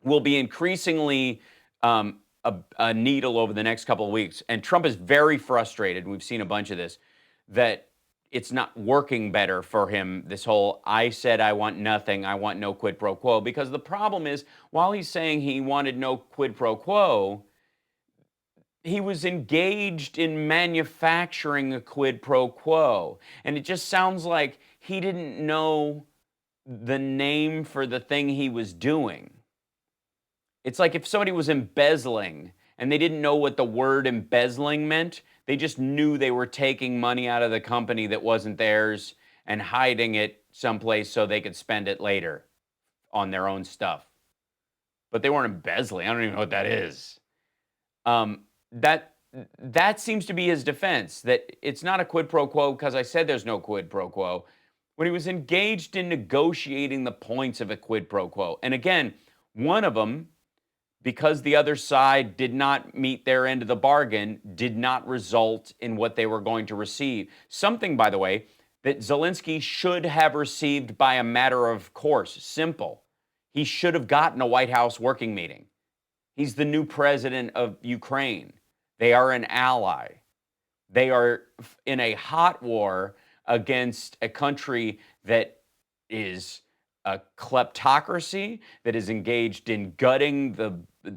will be increasingly a needle over the next couple of weeks. And Trump is very frustrated. We've seen a bunch of this, that it's not working better for him. This whole, I said I want nothing, I want no quid pro quo. Because the problem is, while he's saying he wanted no quid pro quo, he was engaged in manufacturing a quid pro quo. And it just sounds like he didn't know the name for the thing he was doing. It's like if somebody was embezzling and they didn't know what the word embezzling meant, they just knew they were taking money out of the company that wasn't theirs and hiding it someplace so they could spend it later on their own stuff. But they weren't embezzling. I don't even know what that is. That seems to be his defense, that it's not a quid pro quo because I said there's no quid pro quo, when he was engaged in negotiating the points of a quid pro quo. And again, one of them, because the other side did not meet their end of the bargain, did not result in what they were going to receive. Something, by the way, that Zelensky should have received by a matter of course. Simple. He should have gotten a White House working meeting. He's the new president of Ukraine. They are an ally. They are in a hot war against a country that is a kleptocracy, that is engaged in gutting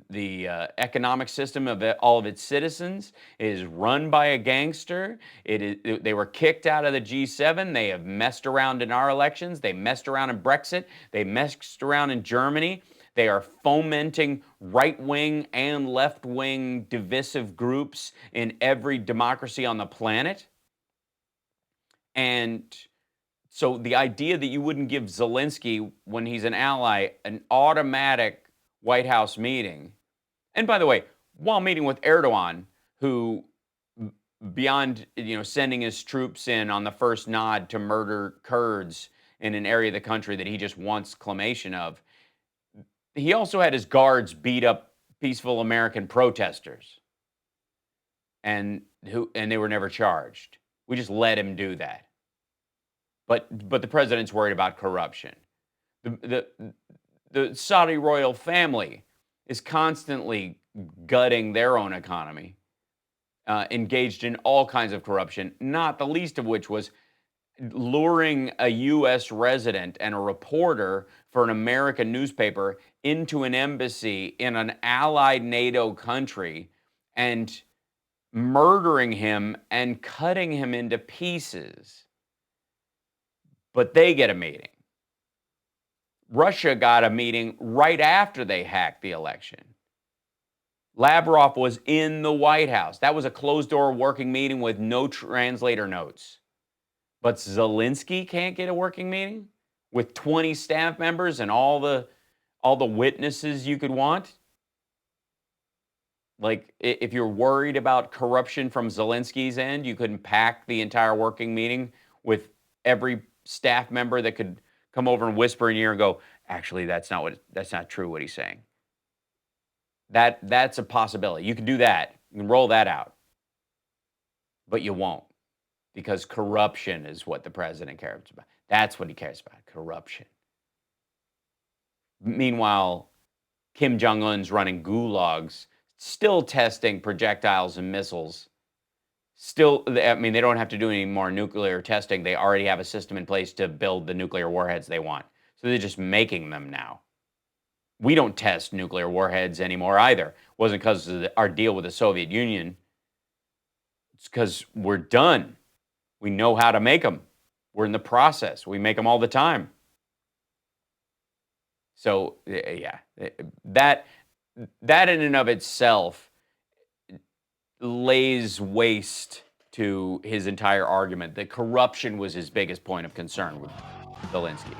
the economic system of all of its citizens. It is run by a gangster. They were kicked out of the G7. They have messed around in our elections. They messed around in Brexit. They messed around in Germany. They are fomenting right-wing and left-wing divisive groups in every democracy on the planet. And so the idea that you wouldn't give Zelensky, when he's an ally, an automatic White House meeting. And by the way, while meeting with Erdogan, who, beyond sending his troops in on the first nod to murder Kurds in an area of the country that he just wants clamation of, he also had his guards beat up peaceful American protesters, and they were never charged. We just let him do that. But the president's worried about corruption. The Saudi royal family is constantly gutting their own economy, engaged in all kinds of corruption, not the least of which was luring a U.S. resident and a reporter for an American newspaper into an embassy in an allied NATO country and murdering him and cutting him into pieces. But they get a meeting. Russia got a meeting right after they hacked the election. Lavrov was in the White House. That was a closed-door working meeting with no translator notes. But Zelensky can't get a working meeting with 20 staff members and all the witnesses you could want? Like, if you're worried about corruption from Zelensky's end, you couldn't pack the entire working meeting with every staff member that could come over and whisper in your ear and go, actually, that's not true what he's saying. That's a possibility. You can do that. You can roll that out. But you won't, because corruption is what the president cares about. That's what he cares about, corruption. Meanwhile, Kim Jong-un's running gulags, still testing projectiles and missiles. Still, I mean, they don't have to do any more nuclear testing. They already have a system in place to build the nuclear warheads they want. So they're just making them now. We don't test nuclear warheads anymore either. It wasn't because of our deal with the Soviet Union. It's because we're done. We know how to make them. We're in the process. We make them all the time. So, yeah, that in and of itself lays waste to his entire argument that corruption was his biggest point of concern with Zelensky.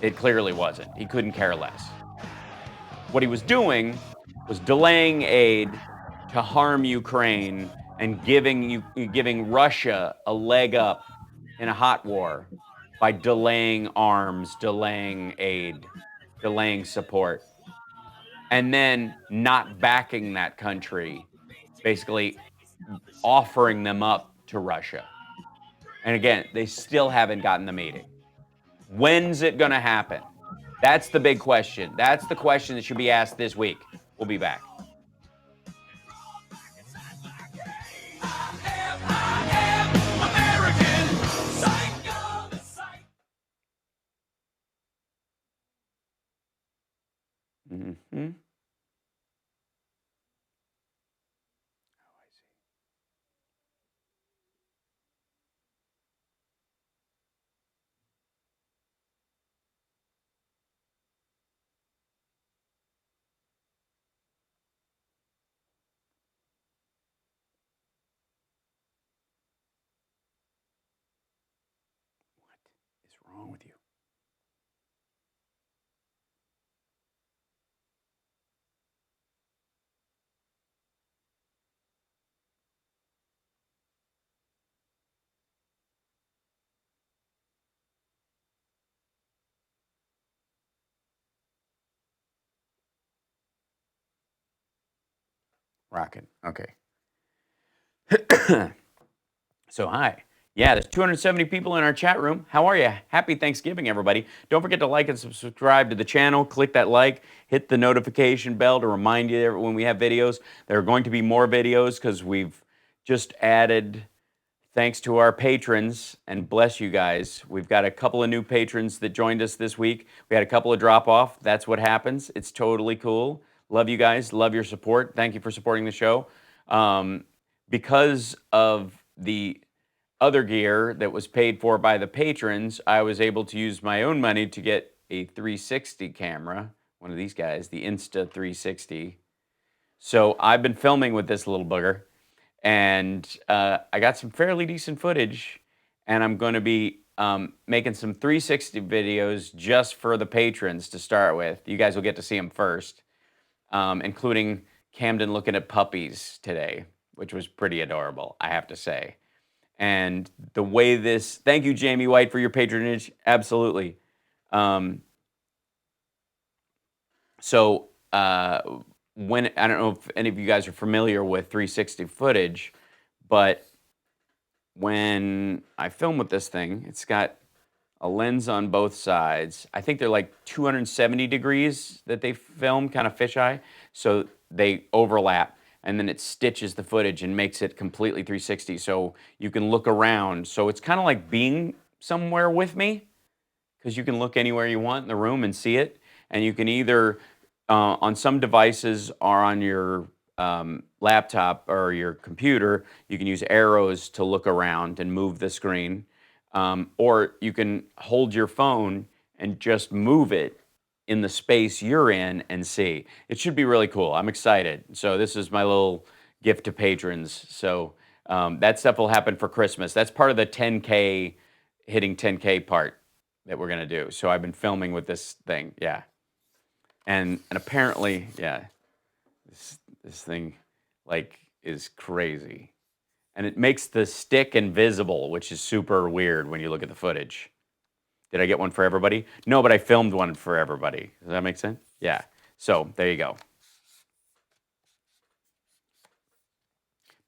It clearly wasn't. He couldn't care less. What he was doing was delaying aid to harm Ukraine and giving Russia a leg up in a hot war by delaying arms, delaying aid, delaying support, and then not backing that country, basically offering them up to Russia. And again, they still haven't gotten the meeting. When's it going to happen? That's the big question. That's the question that should be asked this week. We'll be back. Mm-hmm. What is wrong with you? Rockin'. Okay. So, hi. Yeah, there's 270 people in our chat room. How are you? Happy Thanksgiving, everybody. Don't forget to like and subscribe to the channel. Click that like, hit the notification bell to remind you when we have videos. There are going to be more videos because we've just added, thanks to our patrons, and bless you guys. We've got a couple of new patrons that joined us this week. We had a couple of drop off. That's what happens. It's totally cool. Love you guys. Love your support. Thank you for supporting the show. Because of the other gear that was paid for by the patrons, I was able to use my own money to get a 360 camera, one of these guys, the Insta 360. So I've been filming with this little booger, and I got some fairly decent footage, and I'm going to be making some 360 videos just for the patrons to start with. You guys will get to see them first, including Camden looking at puppies today, which was pretty adorable, I have to say. And the way this, thank you, Jamie White, for your patronage. Absolutely. When, I don't know if any of you guys are familiar with 360 footage, but when I film with this thing, it's got a lens on both sides. I think they're like 270 degrees that they film, kind of fisheye. So they overlap. And then it stitches the footage and makes it completely 360, so you can look around. So it's kind of like being somewhere with me, because you can look anywhere you want in the room and see it. And you can either, on some devices or on your laptop or your computer, you can use arrows to look around and move the screen. Or you can hold your phone and just move it in the space you're in and see. It should be really cool. I'm excited. So this is my little gift to patrons. So that stuff will happen for Christmas. That's part of the 10K, hitting 10K part that we're gonna do. So I've been filming with this thing, yeah. And apparently, yeah, This thing, like, is crazy. And it makes the stick invisible, which is super weird when you look at the footage. Did I get one for everybody? No, but I filmed one for everybody. Does that make sense? Yeah. So there you go.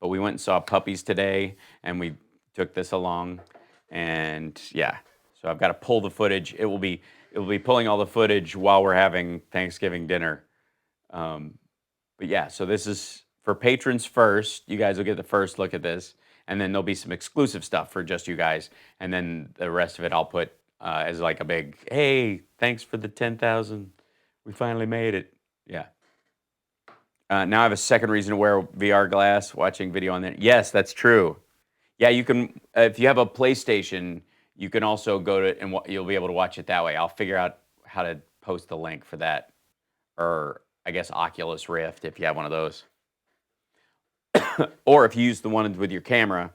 But we went and saw puppies today, and we took this along, and yeah. So I've got to pull the footage. It will be pulling all the footage while we're having Thanksgiving dinner. But yeah, so this is for patrons first. You guys will get the first look at this, and then there'll be some exclusive stuff for just you guys, and then the rest of it I'll put as like a big, hey, thanks for the 10,000. We finally made it. Yeah. Now I have a second reason to wear VR glass, watching video on there. Yes, that's true. Yeah, you can, if you have a PlayStation, you can also go to, and you'll be able to watch it that way. I'll figure out how to post the link for that. Or I guess Oculus Rift, if you have one of those. Or if you use the one with your camera,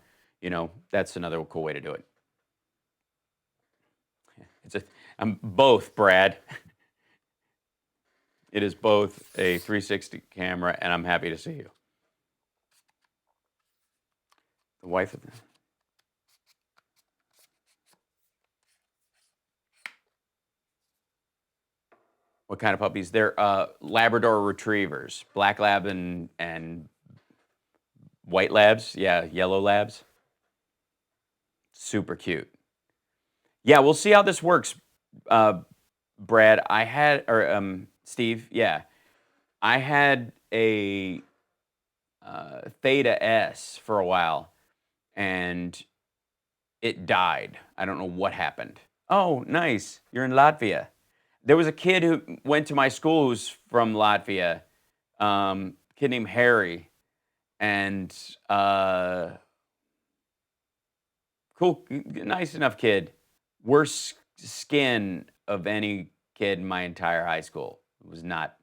that's another cool way to do it. I'm both, Brad. It is both a 360 camera, and I'm happy to see you. The wife of the... What kind of puppies? They're Labrador Retrievers, Black Lab and White Labs. Yeah, Yellow Labs. Super cute. Yeah, we'll see how this works, Brad. Steve. Yeah, I had a Theta S for a while, and it died. I don't know what happened. Oh, nice. You're in Latvia. There was a kid who went to my school who's from Latvia, kid named Harry, and cool, nice enough kid. Worst skin of any kid in my entire high school. It was not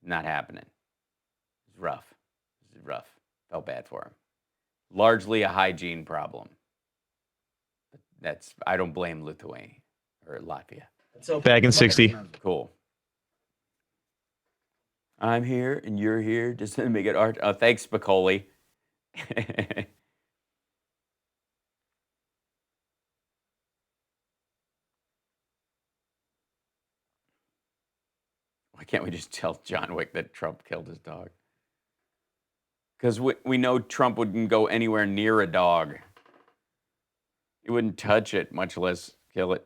happening. It was rough. It was rough. Felt bad for him. Largely a hygiene problem. I don't blame Lithuania or Latvia. So back in 60. Cool. I'm here and you're here. Just to make it art. Oh, thanks, Spicoli. Why can't we just tell John Wick that Trump killed his dog? Because we know Trump wouldn't go anywhere near a dog. He wouldn't touch it, much less kill it.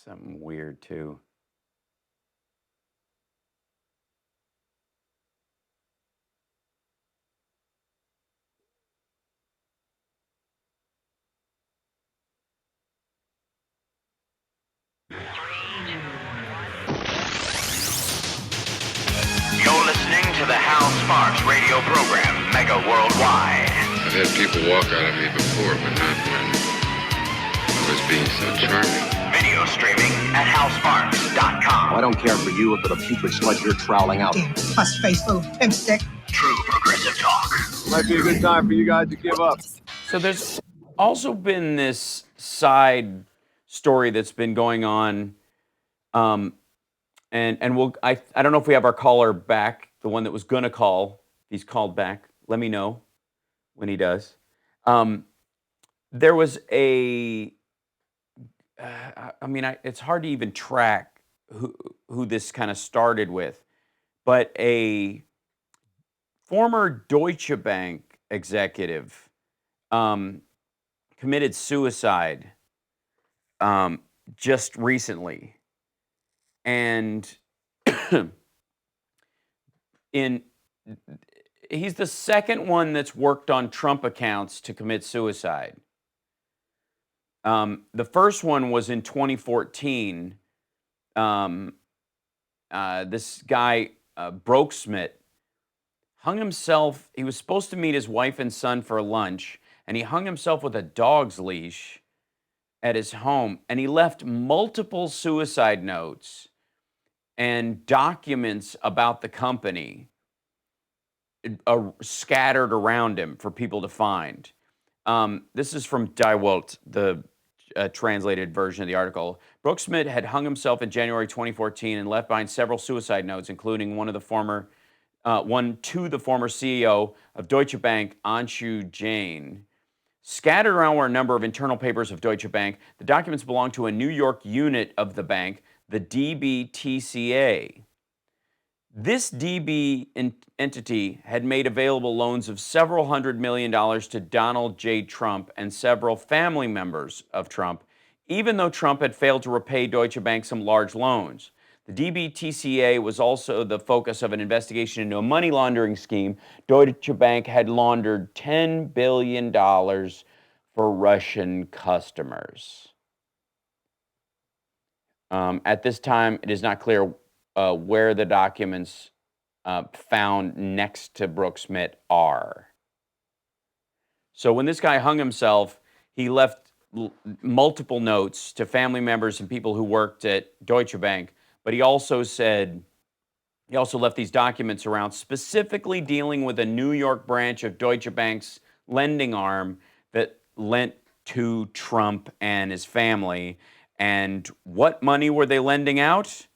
Something weird, too. You're listening to the Hal Sparks radio program, Mega Worldwide. I've had people walk out of me before, but not when I was being so charming. Video streaming at halsparks.com. I don't care for you or for the putrid sludge you're troweling out. Fuss-faced little pimp stick. True progressive talk. Might be a good time for you guys to give up. So there's also been this side story that's been going on, and we'll. I don't know if we have our caller back, the one that was gonna call. He's called back. Let me know when he does. There was a. It's hard to even track who this kind of started with, but a former Deutsche Bank executive committed suicide just recently, and he's the second one that's worked on Trump accounts to commit suicide. The first one was in 2014. This guy, Brokesmith, hung himself. He was supposed to meet his wife and son for lunch, and he hung himself with a dog's leash at his home, and he left multiple suicide notes and documents about the company scattered around him for people to find. This is from Die Welt, the translated version of the article. Brooks Schmidt had hung himself in January 2014 and left behind several suicide notes, including one to the former CEO of Deutsche Bank, Anshu Jain. Scattered around were a number of internal papers of Deutsche Bank. The documents belong to a New York unit of the bank, the DBTCA. This DB entity had made available loans of several $100 million to Donald J. Trump and several family members of Trump, even though Trump had failed to repay Deutsche Bank some large loans. The DBTCA was also the focus of an investigation into a money laundering scheme. Deutsche Bank had laundered $10 billion for Russian customers. At this time, it is not clear where the documents found next to Brooks Schmidt are. So when this guy hung himself, he left multiple notes to family members and people who worked at Deutsche Bank, but he also left these documents around specifically dealing with a New York branch of Deutsche Bank's lending arm that lent to Trump and his family. And what money were they lending out?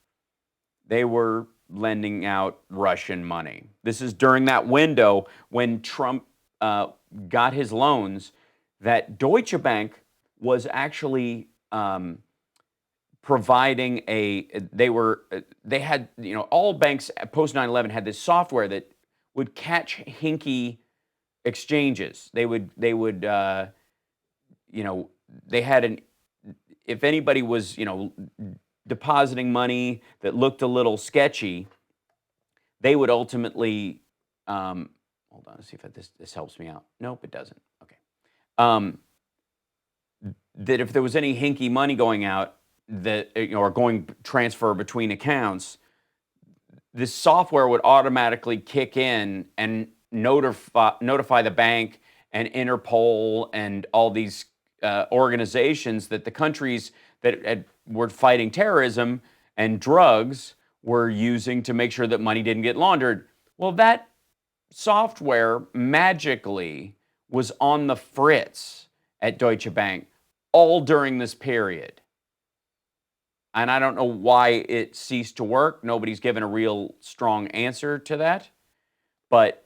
They were lending out Russian money. This is during that window when Trump got his loans, that Deutsche Bank was actually providing they had, all banks post 9/11 had this software that would catch hinky exchanges. They had if anybody was, depositing money that looked a little sketchy, they would ultimately, hold on, let's see if this helps me out. Nope, it doesn't. Okay. That if there was any hinky money going out or going transfer between accounts, this software would automatically kick in and notify the bank and Interpol and all these organizations that the countries that were fighting terrorism and drugs were using to make sure that money didn't get laundered. Well, that software magically was on the fritz at Deutsche Bank all during this period. And I don't know why it ceased to work. Nobody's given a real strong answer to that. But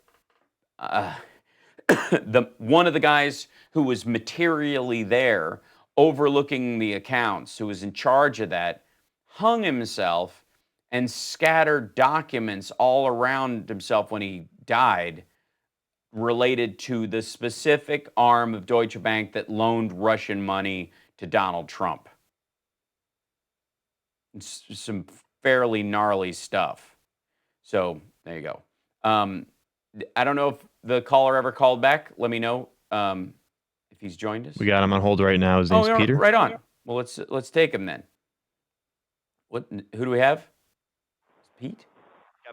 one of the guys who was materially there overlooking the accounts, who was in charge of that, hung himself and scattered documents all around himself when he died related to the specific arm of Deutsche Bank that loaned Russian money to Donald Trump. It's some fairly gnarly stuff. So there you go. I don't know if the caller ever called back. Let me know if he's joined us. We got him on hold right now. His name's Peter. Right on. Well, let's take him then. Who do we have? Pete?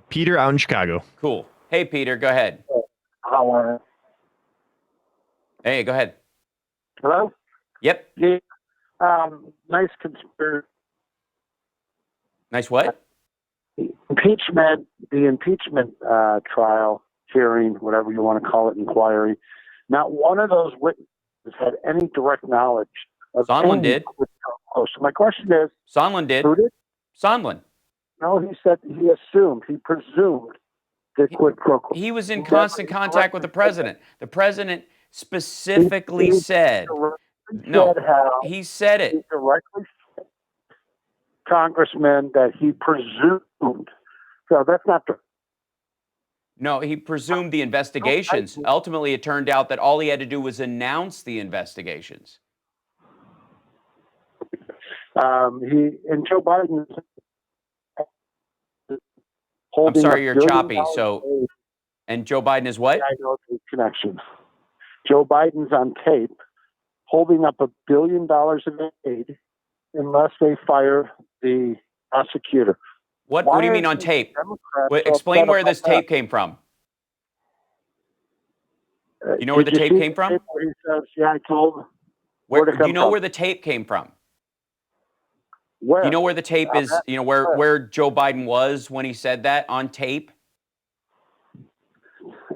Peter out in Chicago. Cool. Hey, Peter, go ahead. How Hey, go ahead. Hello? Yep. Yeah. Nice conspiracy. Nice what? The impeachment trial, hearing, whatever you want to call it, inquiry. Not one of those witnesses had any direct knowledge of Sondland did. So my question is... Sondland did. Who did? Sondland. No, he said he assumed, he presumed that quid pro quo. He was in constant contact with the president. The president specifically said, he said it. He directly said, Congressman, that he presumed. So that's not true. No, he presumed the investigations. Ultimately, it turned out that all he had to do was announce the investigations. And Joe Biden... I'm sorry, you're choppy. So, and Joe Biden is what? I know the connection. Joe Biden's on tape holding up $1 billion of aid unless they fire the prosecutor. What do you mean on tape? Explain where this tape came from. You know where the tape came from? He says, yeah, I told. Do you know where the tape came from? Where? Do you know where the tape is? You know where Joe Biden was when he said that on tape?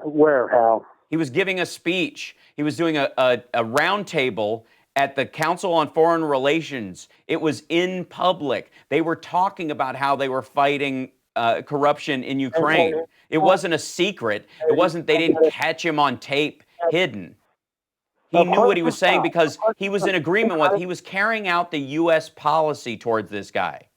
Where, Hal? He was giving a speech. He was doing a round table at the Council on Foreign Relations. It was in public. They were talking about how they were fighting corruption in Ukraine. It wasn't a secret. It wasn't, they didn't catch him on tape hidden. He knew what he was saying because he was in agreement with, he was carrying out the U.S. policy towards this guy.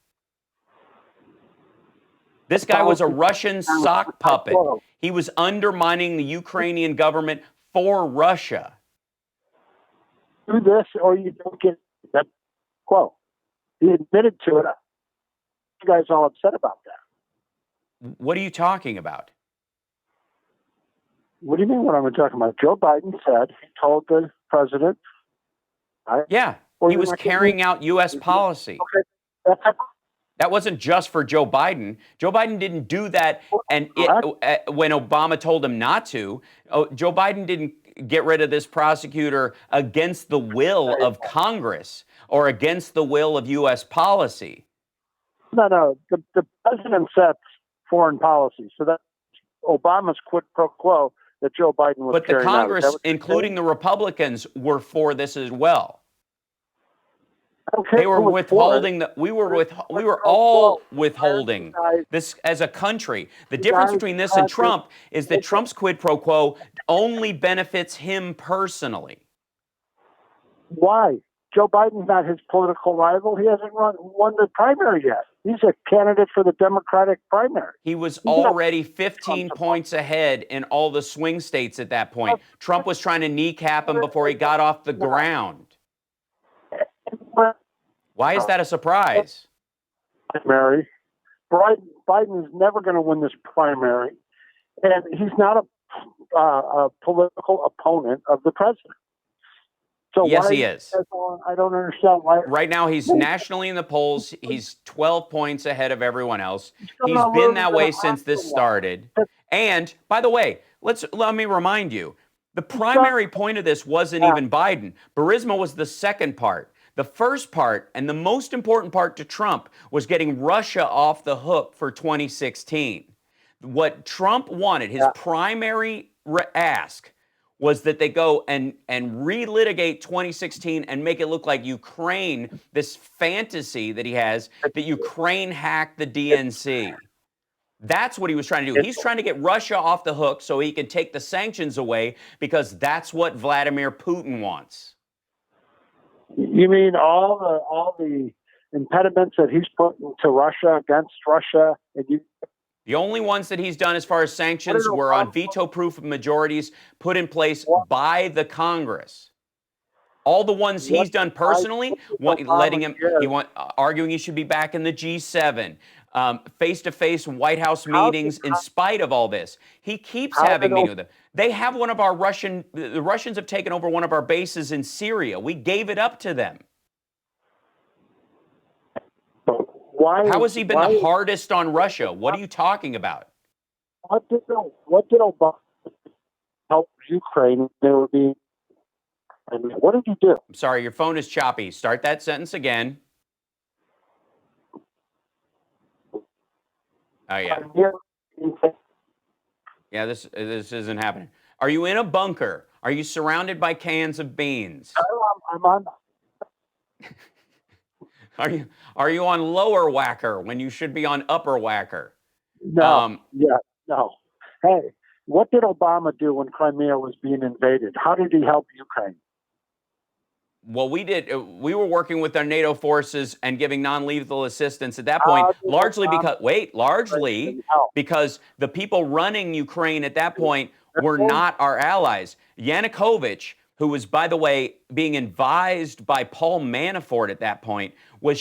This guy was a Russian sock puppet. He was undermining the Ukrainian government for Russia. Do this or you don't get that quote. He admitted to it. You guys all upset about that. What are you talking about? What do you mean what I'm talking about? Joe Biden said he told the president. Yeah, he was carrying out U.S. policy. Okay. That wasn't just for Joe Biden. Joe Biden didn't do that, and when Obama told him not to, Joe Biden didn't get rid of this prosecutor against the will of Congress or against the will of U.S. policy. No. The president sets foreign policy, so that Obama's quid pro quo that Joe Biden was But the carrying Congress, out. including the Republicans, were for this as well. Okay, they were withholding we were all withholding this as a country. The difference between this and Trump is that Trump's quid pro quo only benefits him personally. Why? Joe Biden's not his political rival. He hasn't won the primary yet. He's a candidate for the Democratic primary. He was already 15 points ahead in all the swing states at that point. Trump was trying to kneecap him before he got off the ground. Why is that a surprise? Primary. Biden is never going to win this primary, and he's not a political opponent of the president. So yes, he is. I don't understand why. Right now, he's nationally in the polls. He's 12 points ahead of everyone else. He's been that way since this started. And by the way, let me remind you, the primary point of this wasn't even Biden. Burisma was the second part. The first part, and the most important part to Trump, was getting Russia off the hook for 2016. What Trump wanted, his primary ask, was that they go and relitigate 2016 and make it look like Ukraine, this fantasy that he has, that Ukraine hacked the DNC. That's what he was trying to do. He's trying to get Russia off the hook so he can take the sanctions away because that's what Vladimir Putin wants. You mean all the impediments that he's putting to Russia against Russia? The only ones that he's done as far as sanctions were on veto-proof majorities put in place by the Congress. All the ones he's done personally, arguing he should be back in the G7, face-to-face White House meetings in spite of all this. He keeps having meetings with them. They have the Russians have taken over one of our bases in Syria. We gave it up to them. How has he been the hardest on Russia? What are you talking about? What did Obama help Ukraine? What did he do? I'm sorry, your phone is choppy. Start that sentence again. Oh, yeah. Yeah, this isn't happening. Are you in a bunker? Are you surrounded by cans of beans? I'm on. Are you on lower whacker when you should be on upper whacker? No. No. Hey, what did Obama do when Crimea was being invaded? How did he help Ukraine? Well, we were working with our NATO forces and giving non-lethal assistance at that point, largely because the people running Ukraine at that point were not our allies. Yanukovych, who was, by the way, being advised by Paul Manafort at that point, was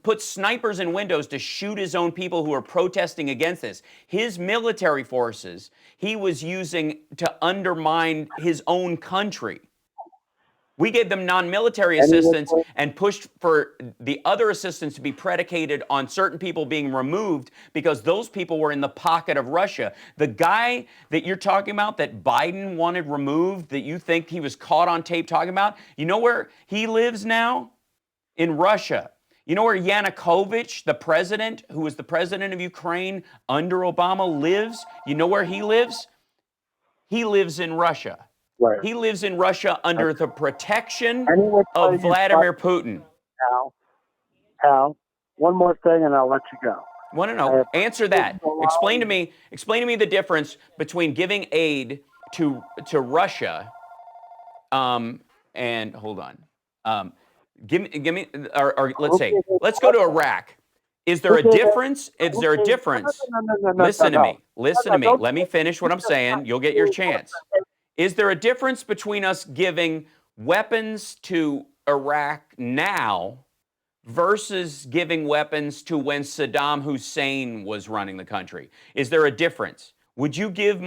put snipers in windows to shoot his own people who were protesting against this. His military forces, he was using to undermine his own country. We gave them non-military assistance and pushed for the other assistance to be predicated on certain people being removed because those people were in the pocket of Russia. The guy that you're talking about that Biden wanted removed, that you think he was caught on tape talking about, you know where he lives now? In Russia. You know where Yanukovych, the president, who was the president of Ukraine under Obama, lives? You know where he lives? He lives in Russia. Right. He lives in Russia under the protection Anyway, of Vladimir Putin. Hal, one more thing and I'll let you go. No. Answer that. Explain to me the difference between giving aid to Russia, and hold on. Give me, or let's go to Iraq. Is there a difference? Is there a difference? Listen to me. Listen to me. Let me finish what I'm saying. You'll get your chance. Is there a difference between us giving weapons to Iraq now versus giving weapons to when Saddam Hussein was running the country? Is there a difference? Would you give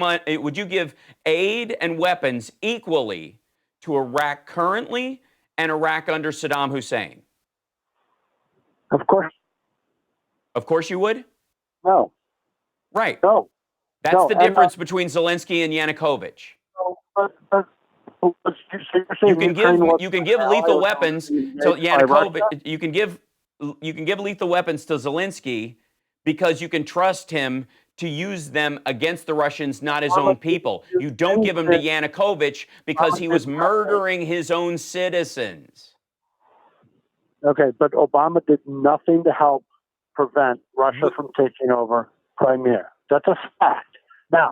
aid and weapons equally to Iraq currently and Iraq under Saddam Hussein? Of course. Of course you would? No. Right. No. That's the difference between Zelensky and Yanukovych. You can give lethal weapons to Yanukovych. You can give lethal weapons to Zelensky because you can trust him to use them against the Russians, not his own people. You don't give them to Yanukovych because he was murdering his own citizens. Okay, but Obama did nothing to help prevent Russia from taking over Crimea. That's a fact. Now,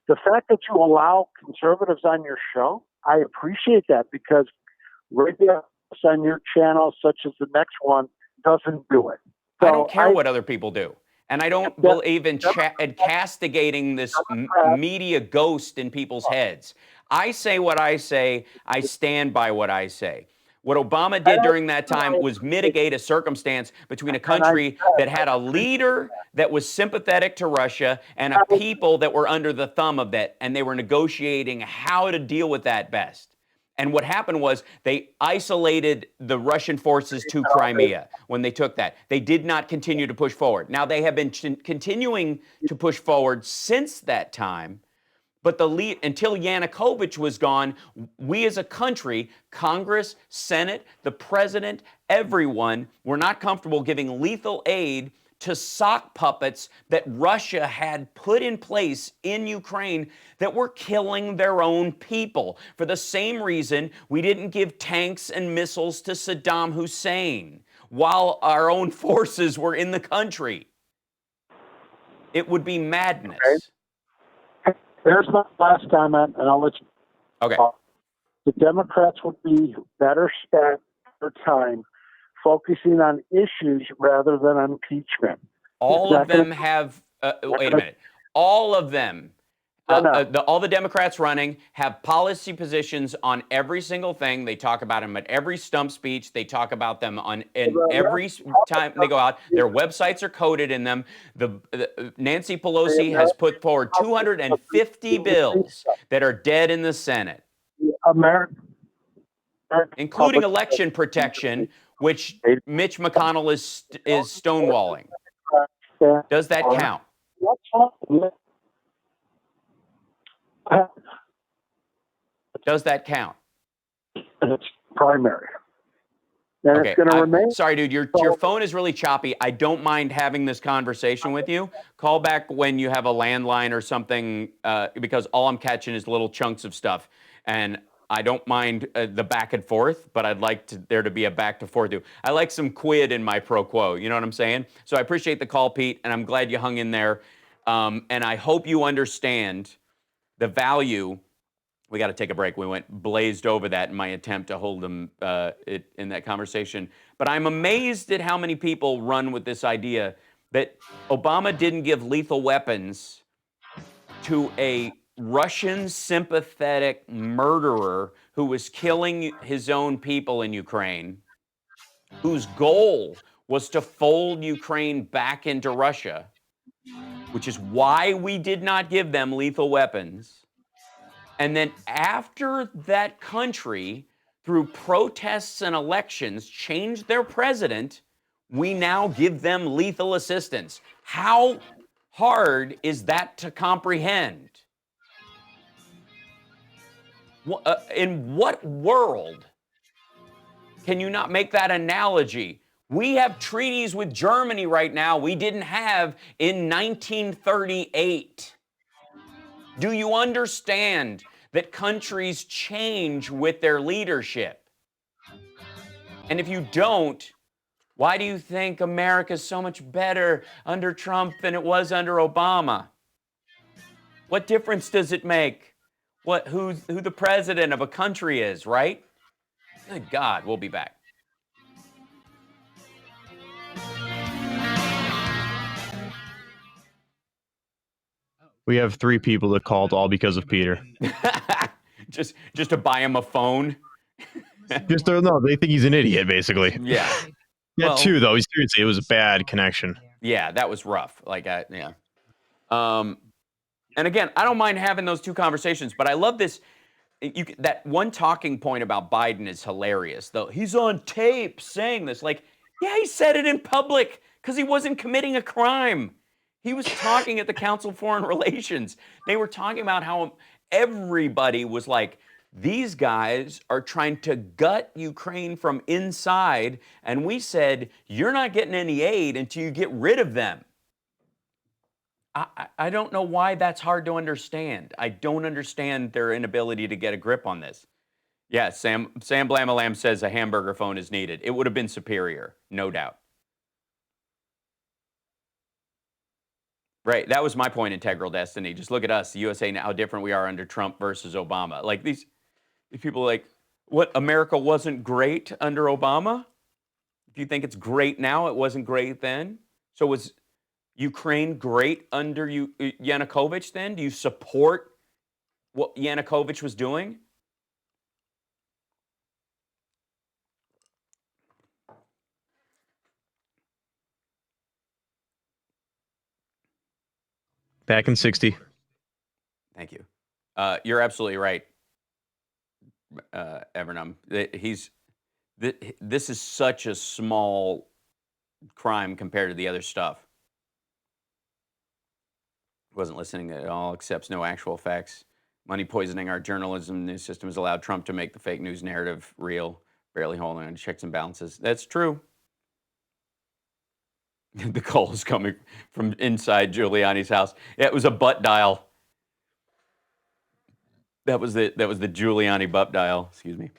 the fact that you allow conservatives on your show, I appreciate that because radio on your channel, such as the next one, doesn't do it. So I don't care what other people do. And I don't believe in castigating this media ghost in people's heads. I say what I say. I stand by what I say. What Obama did during that time was mitigate a circumstance between a country that had a leader that was sympathetic to Russia and a people that were under the thumb of that, and they were negotiating how to deal with that best. And what happened was they isolated the Russian forces to Crimea when they took that. They did not continue to push forward. Now, they have been continuing to push forward since that time. But until Yanukovych was gone, we as a country, Congress, Senate, the president, everyone, were not comfortable giving lethal aid to sock puppets that Russia had put in place in Ukraine that were killing their own people. For the same reason, we didn't give tanks and missiles to Saddam Hussein while our own forces were in the country. It would be madness. Okay. There's my last comment, and I'll let you. Okay. The Democrats would be better spent their time focusing on issues rather than on impeachment. All of them have. Wait a minute. All of them. All the Democrats running have policy positions on every single thing. They talk about them at every stump speech. They talk about them every time they go out. Their websites are coded in them. Nancy Pelosi has put forward 250 bills that are dead in the Senate, including election protection, which Mitch McConnell is stonewalling. Does that count? Does that count? It's primary. And okay. It's going to remain. Sorry, dude. Your phone is really choppy. I don't mind having this conversation with you. Call back when you have a landline or something, because all I'm catching is little chunks of stuff. And I don't mind the back and forth, but I'd like there to be a back to forth. I like some quid in my pro quo. You know what I'm saying? So I appreciate the call, Pete, and I'm glad you hung in there. And I hope you understand the value. We got to take a break. We went blazed over that in my attempt to hold them in that conversation. But I'm amazed at how many people run with this idea that Obama didn't give lethal weapons to a Russian sympathetic murderer who was killing his own people in Ukraine, whose goal was to fold Ukraine back into Russia, which is why we did not give them lethal weapons. And then after that country, through protests and elections, changed their president, we now give them lethal assistance. How hard is that to comprehend? In what world can you not make that analogy We have treaties with Germany right now we didn't have in 1938. Do you understand that countries change with their leadership? And if you don't, why do you think America's so much better under Trump than it was under Obama? What difference does it make who the president of a country is, right? Good God, we'll be back. We have 3 people that called all because of Peter. just to buy him a phone. No, they think he's an idiot, basically. Yeah. Yeah, well, 2 though. Seriously, it was a bad connection. Yeah, that was rough. Yeah. And again, I don't mind having those 2 conversations, but I love this. That one talking point about Biden is hilarious, though. He's on tape saying this. Like, yeah, he said it in public because he wasn't committing a crime. He was talking at the Council of Foreign Relations. They were talking about how everybody was like, these guys are trying to gut Ukraine from inside, and we said, you're not getting any aid until you get rid of them. I don't know why that's hard to understand. I don't understand their inability to get a grip on this. Yeah, Sam Blamalam says a hamburger phone is needed. It would have been superior, no doubt. Right, that was my point, Integral Destiny. Just look at us, the USA, how different we are under Trump versus Obama. Like these people are like, what, America wasn't great under Obama? If you think it's great now, it wasn't great then? So was Ukraine great under Yanukovych then? Do you support what Yanukovych was doing? Back in 60. Thank you. You're absolutely right, Evernum. This is such a small crime compared to the other stuff. Wasn't listening at all, accepts no actual facts. Money poisoning our journalism news system has allowed Trump to make the fake news narrative real, barely holding on to checks and balances. That's true. The call is coming from inside Giuliani's house. Yeah, it was a butt dial. That was the Giuliani butt dial. Excuse me.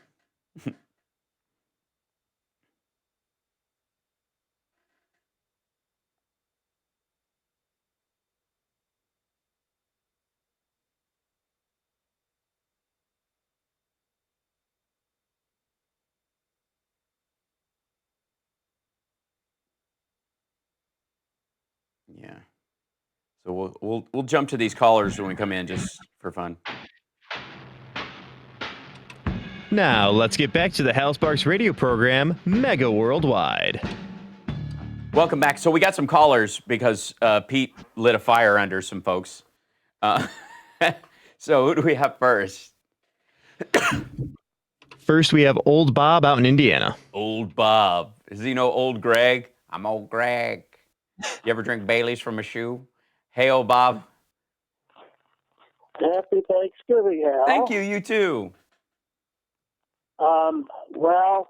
Yeah. So we'll jump to these callers when we come in, just for fun. Now let's get back to the Hal Sparks radio program, Mega Worldwide. Welcome back. So we got some callers because Pete lit a fire under some folks. So who do we have first? First, we have Old Bob out in Indiana. Old Bob. Does he know Old Greg? I'm Old Greg. You ever drink Bailey's from a shoe? Hey, old Bob. Happy Thanksgiving, Al. Thank you. You too. Well,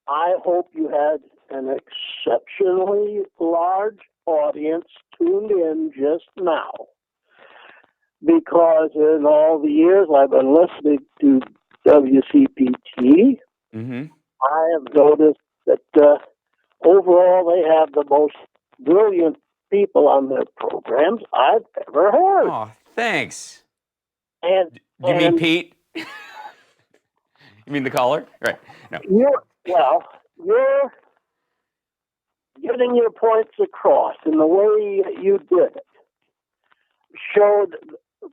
I hope you had an exceptionally large audience tuned in just now, because in all the years I've been listening to WCPT, I have noticed that overall they have the most brilliant people on their programs I've ever heard. Oh, thanks. And you mean Pete? You mean the caller? Right. No. You're getting your points across, and the way you did it showed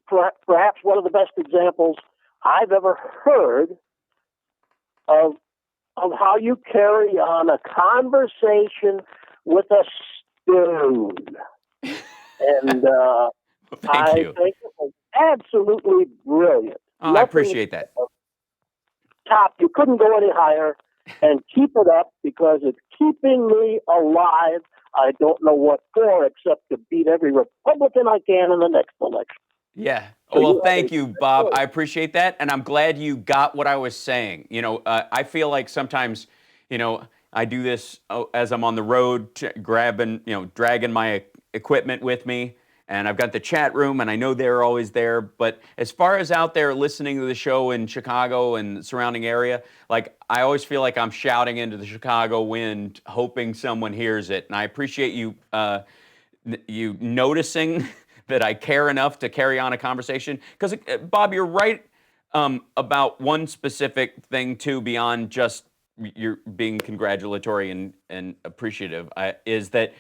perhaps one of the best examples I've ever heard of how you carry on a conversation with a spoon. And I think it was absolutely brilliant. Oh, I appreciate that. Top, you couldn't go any higher, and keep it up, because it's keeping me alive. I don't know what for, except to beat every Republican I can in the next election. Yeah. Well, thank you, Bob. I appreciate that, and I'm glad you got what I was saying. You know, I feel like sometimes, you know, I do this as I'm on the road, dragging my equipment with me. And I've got the chat room, and I know they're always there. But as far as out there listening to the show in Chicago and the surrounding area, like I always feel like I'm shouting into the Chicago wind, hoping someone hears it. And I appreciate you noticing that I care enough to carry on a conversation. Because Bob, you're right about one specific thing too, beyond just you're being congratulatory and appreciative, is that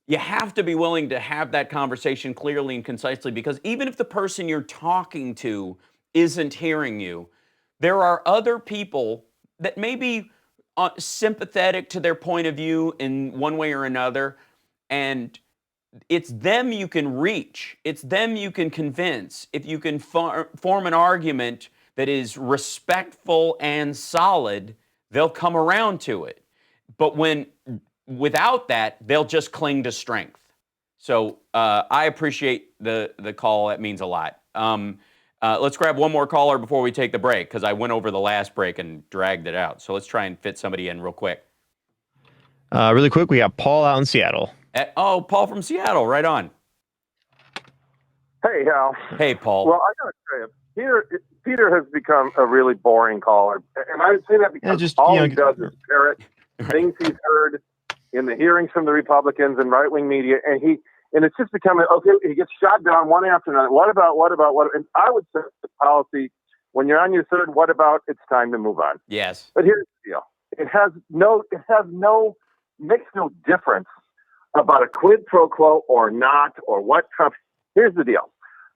you have to be willing to have that conversation clearly and concisely, because even if the person you're talking to isn't hearing you, there are other people that may be sympathetic to their point of view in one way or another, and it's them you can reach. It's them you can convince. If you can form an argument that is respectful and solid, they'll come around to it. But without that, they'll just cling to strength. So I appreciate the call. That means a lot. Let's grab one more caller before we take the break, because I went over the last break and dragged it out. So let's try and fit somebody in real quick. Really quick, we got Paul out in Seattle. Paul from Seattle, right on. Hey, Hal. Hey, Paul. Well, I got to tell you, Peter has become a really boring caller. And I would say that because he does is parrot things he's heard in the hearings from the Republicans and right-wing media, and it's just becoming, okay, he gets shot down one after another. What about? And I would say the policy, when you're on your third what about, it's time to move on. Yes. But here's the deal. Makes no difference about a quid pro quo or not, or what Trump. Here's the deal.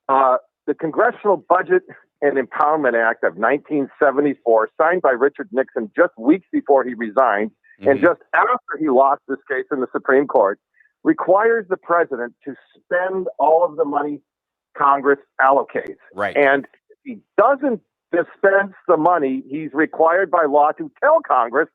The Congressional Budget and Empowerment Act of 1974, signed by Richard Nixon just weeks before he resigned, and just after he lost this case in the Supreme Court, requires the president to spend all of the money Congress allocates. Right. And if he doesn't dispense the money, he's required by law to tell Congress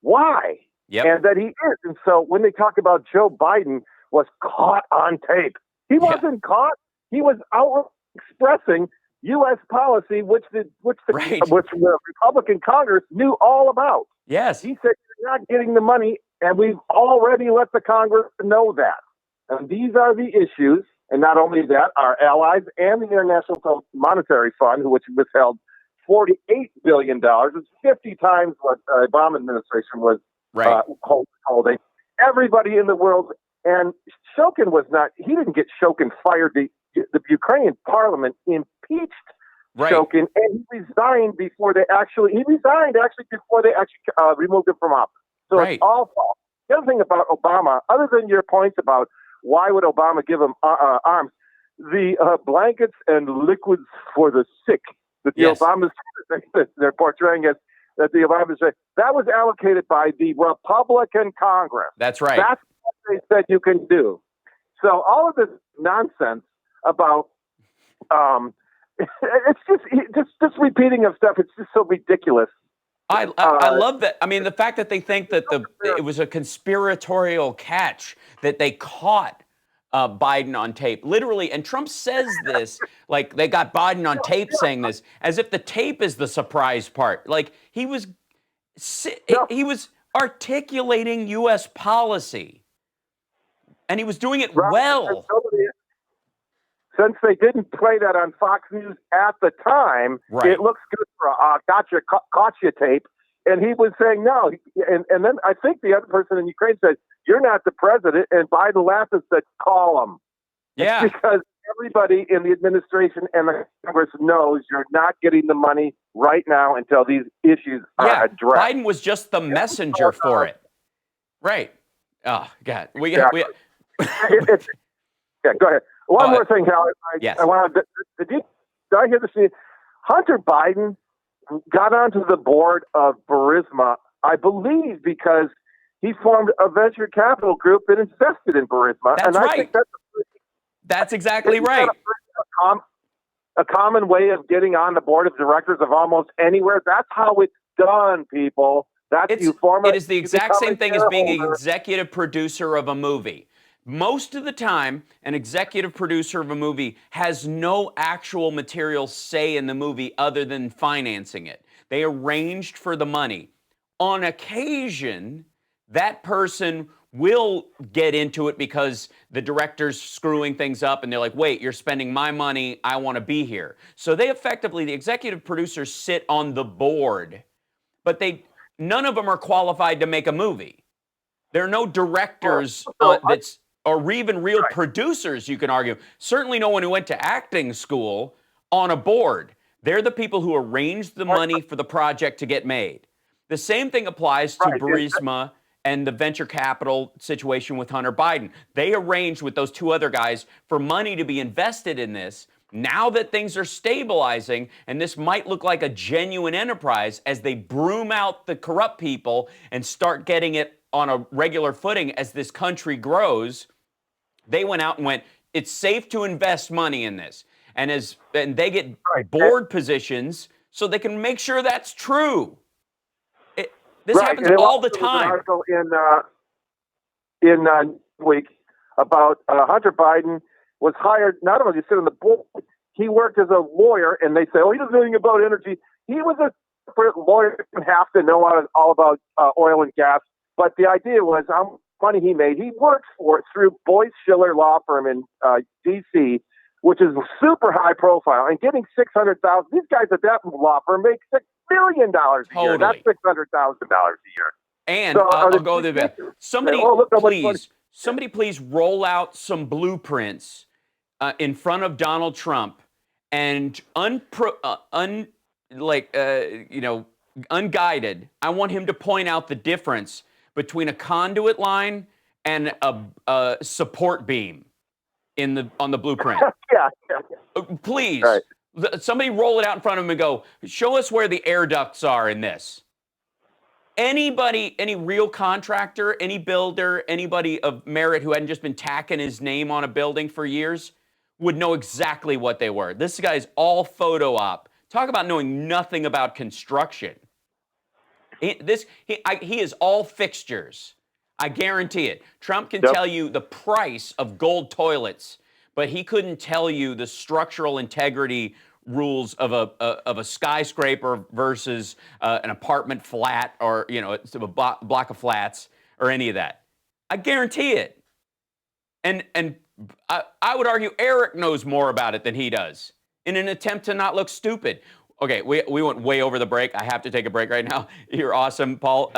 why. Yep. And that he is. And so when they talk about Joe Biden was caught on tape, he wasn't caught. He was out expressing U.S. policy, which the Republican Congress knew all about. Yes. He said, you're not getting the money, and we've already let the Congress know that. And these are the issues. And not only that, our allies and the International Monetary Fund, which withheld $48 billion, it's 50 times what the Obama administration was holding. Everybody in the world, and Shokin he didn't get Shokin fired. The Ukrainian parliament impeached Shokin, and he resigned before they actually removed him from office. So it's all false. The other thing about Obama, other than your points about why would Obama give him arms, the blankets and liquids for the sick that the Obamas they're portraying as, that the Obamas say, that was allocated by the Republican Congress. That's right. That's what they said you can do. So all of this nonsense about it's just repeating of stuff. It's just so ridiculous. I love that. I mean, the fact that they think that it was a conspiratorial catch that they caught Biden on tape, literally. And Trump says this like they got Biden on tape saying this, as if the tape is the surprise part. Like he was articulating U.S. policy, and he was doing it well. Since they didn't play that on Fox News at the time, it looks good for a gotcha tape. And he was saying no. And then I think the other person in Ukraine said, you're not the president. And Biden laughed and said, call him. Yeah. Because everybody in the administration and the Congress knows you're not getting the money right now until these issues are addressed. Biden was just the messenger for it. Right. Oh, God. Yeah, go ahead. One more thing, Hal. I wanted. Did I hear this? Hunter Biden got onto the board of Burisma, I believe, because he formed a venture capital group that invested in Burisma. That's and I think that's exactly right. A common way of getting on the board of directors of almost anywhere. That's how it's done, people. It is the exact same thing as being an executive producer of a movie. Most of the time, an executive producer of a movie has no actual material say in the movie other than financing it. They arranged for the money. On occasion, that person will get into it because the director's screwing things up and they're like, wait, you're spending my money, I want to be here. So they effectively, the executive producers sit on the board, but none of them are qualified to make a movie. There are no directors or even real producers, you can argue. Certainly no one who went to acting school on a board. They're the people who arranged the money for the project to get made. The same thing applies to Burisma and the venture capital situation with Hunter Biden. They arranged with those two other guys for money to be invested in this. Now that things are stabilizing, and this might look like a genuine enterprise as they broom out the corrupt people and start getting it on a regular footing as this country grows, they went out and went, it's safe to invest money in this. And they get board positions so they can make sure that's true. This happens all the time. There was an article in week about Hunter Biden was hired not only to sit on the board, he worked as a lawyer, and they say, oh, he doesn't know anything about energy. He was a lawyer, didn't have to know all about oil and gas. But the idea was how much money he made. He worked through Boyce Schiller Law Firm in D.C., which is super high profile, and getting $600,000. These guys at that law firm make $6 million a year, not $600,000 a year. And so, I'll go to the somebody please roll out some blueprints in front of Donald Trump and unguided. I want him to point out the difference between a conduit line and a support beam on the blueprint. Yeah. Please, somebody roll it out in front of him and go, show us where the air ducts are in this. Anybody, any real contractor, any builder, anybody of merit who hadn't just been tacking his name on a building for years would know exactly what they were. This guy's all photo op. Talk about knowing nothing about construction. He is all fixtures. I guarantee it. Trump can tell you the price of gold toilets, but he couldn't tell you the structural integrity rules of a skyscraper versus an apartment flat or a block of flats or any of that. I guarantee it. And I would argue Eric knows more about it than he does in an attempt to not look stupid. Okay, we went way over the break. I have to take a break right now. You're awesome, Paul.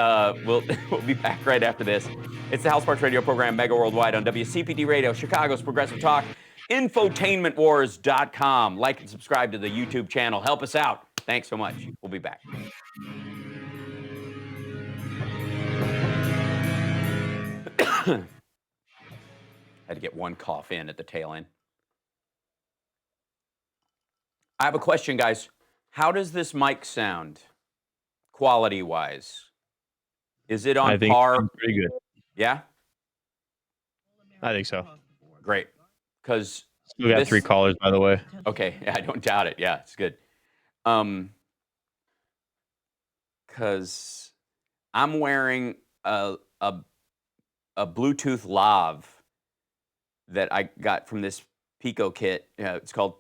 We'll be back right after this. It's the Hal Sparks Radio program, Mega Worldwide on WCPT Radio, Chicago's Progressive Talk, infotainmentwars.com. Like and subscribe to the YouTube channel. Help us out. Thanks so much. We'll be back. Had to get one cough in at the tail end. I have a question, guys. How does this mic sound, quality-wise? Is it on par? I think it's pretty good. Yeah? I think so. Great. Because we got 3 callers, by the way. Okay, yeah, I don't doubt it. Yeah, it's good. Because I'm wearing a Bluetooth lav that I got from this Pico kit. It's called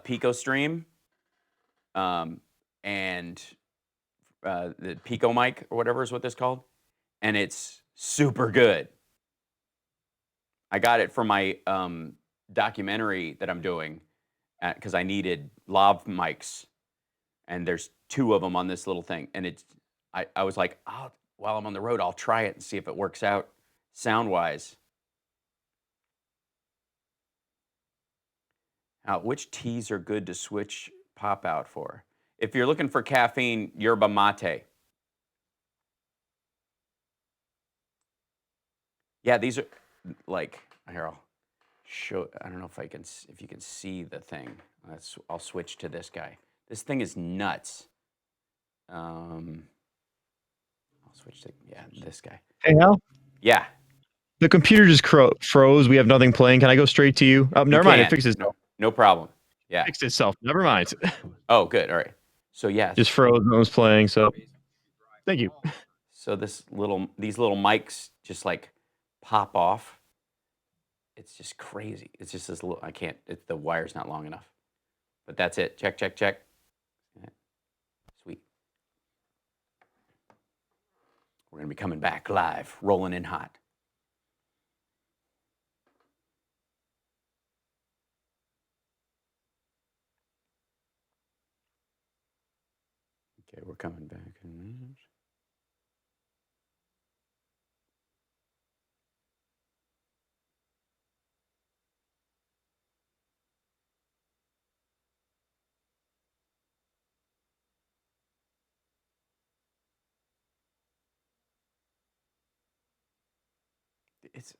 Pico Stream. And the Pico mic or whatever is what this called. And it's super good. I got it for my documentary that I'm doing because I needed lav mics. And there's 2 of them on this little thing. And I was like, while I'm on the road, I'll try it and see if it works out sound-wise. Which teas are good to switch pop out for? If you're looking for caffeine, yerba mate. Yeah, these are like, here, I'll show, I don't know if you can see the thing. I'll switch to this guy. This thing is nuts. I'll switch to, this guy. Hey, Hal? Yeah. The computer just froze. We have nothing playing. Can I go straight to you? Never mind. It fixed itself. No problem. Yeah. It fixed itself. Never mind. Oh, good. All right. So, yeah. Just froze. No one's playing. So, thank you. So these little mics just like pop off. It's just crazy. It's just this little, the wire's not long enough. But that's it. Check. Yeah. Sweet. We're going to be coming back live, rolling in hot. Okay, we're coming back in a minute. It's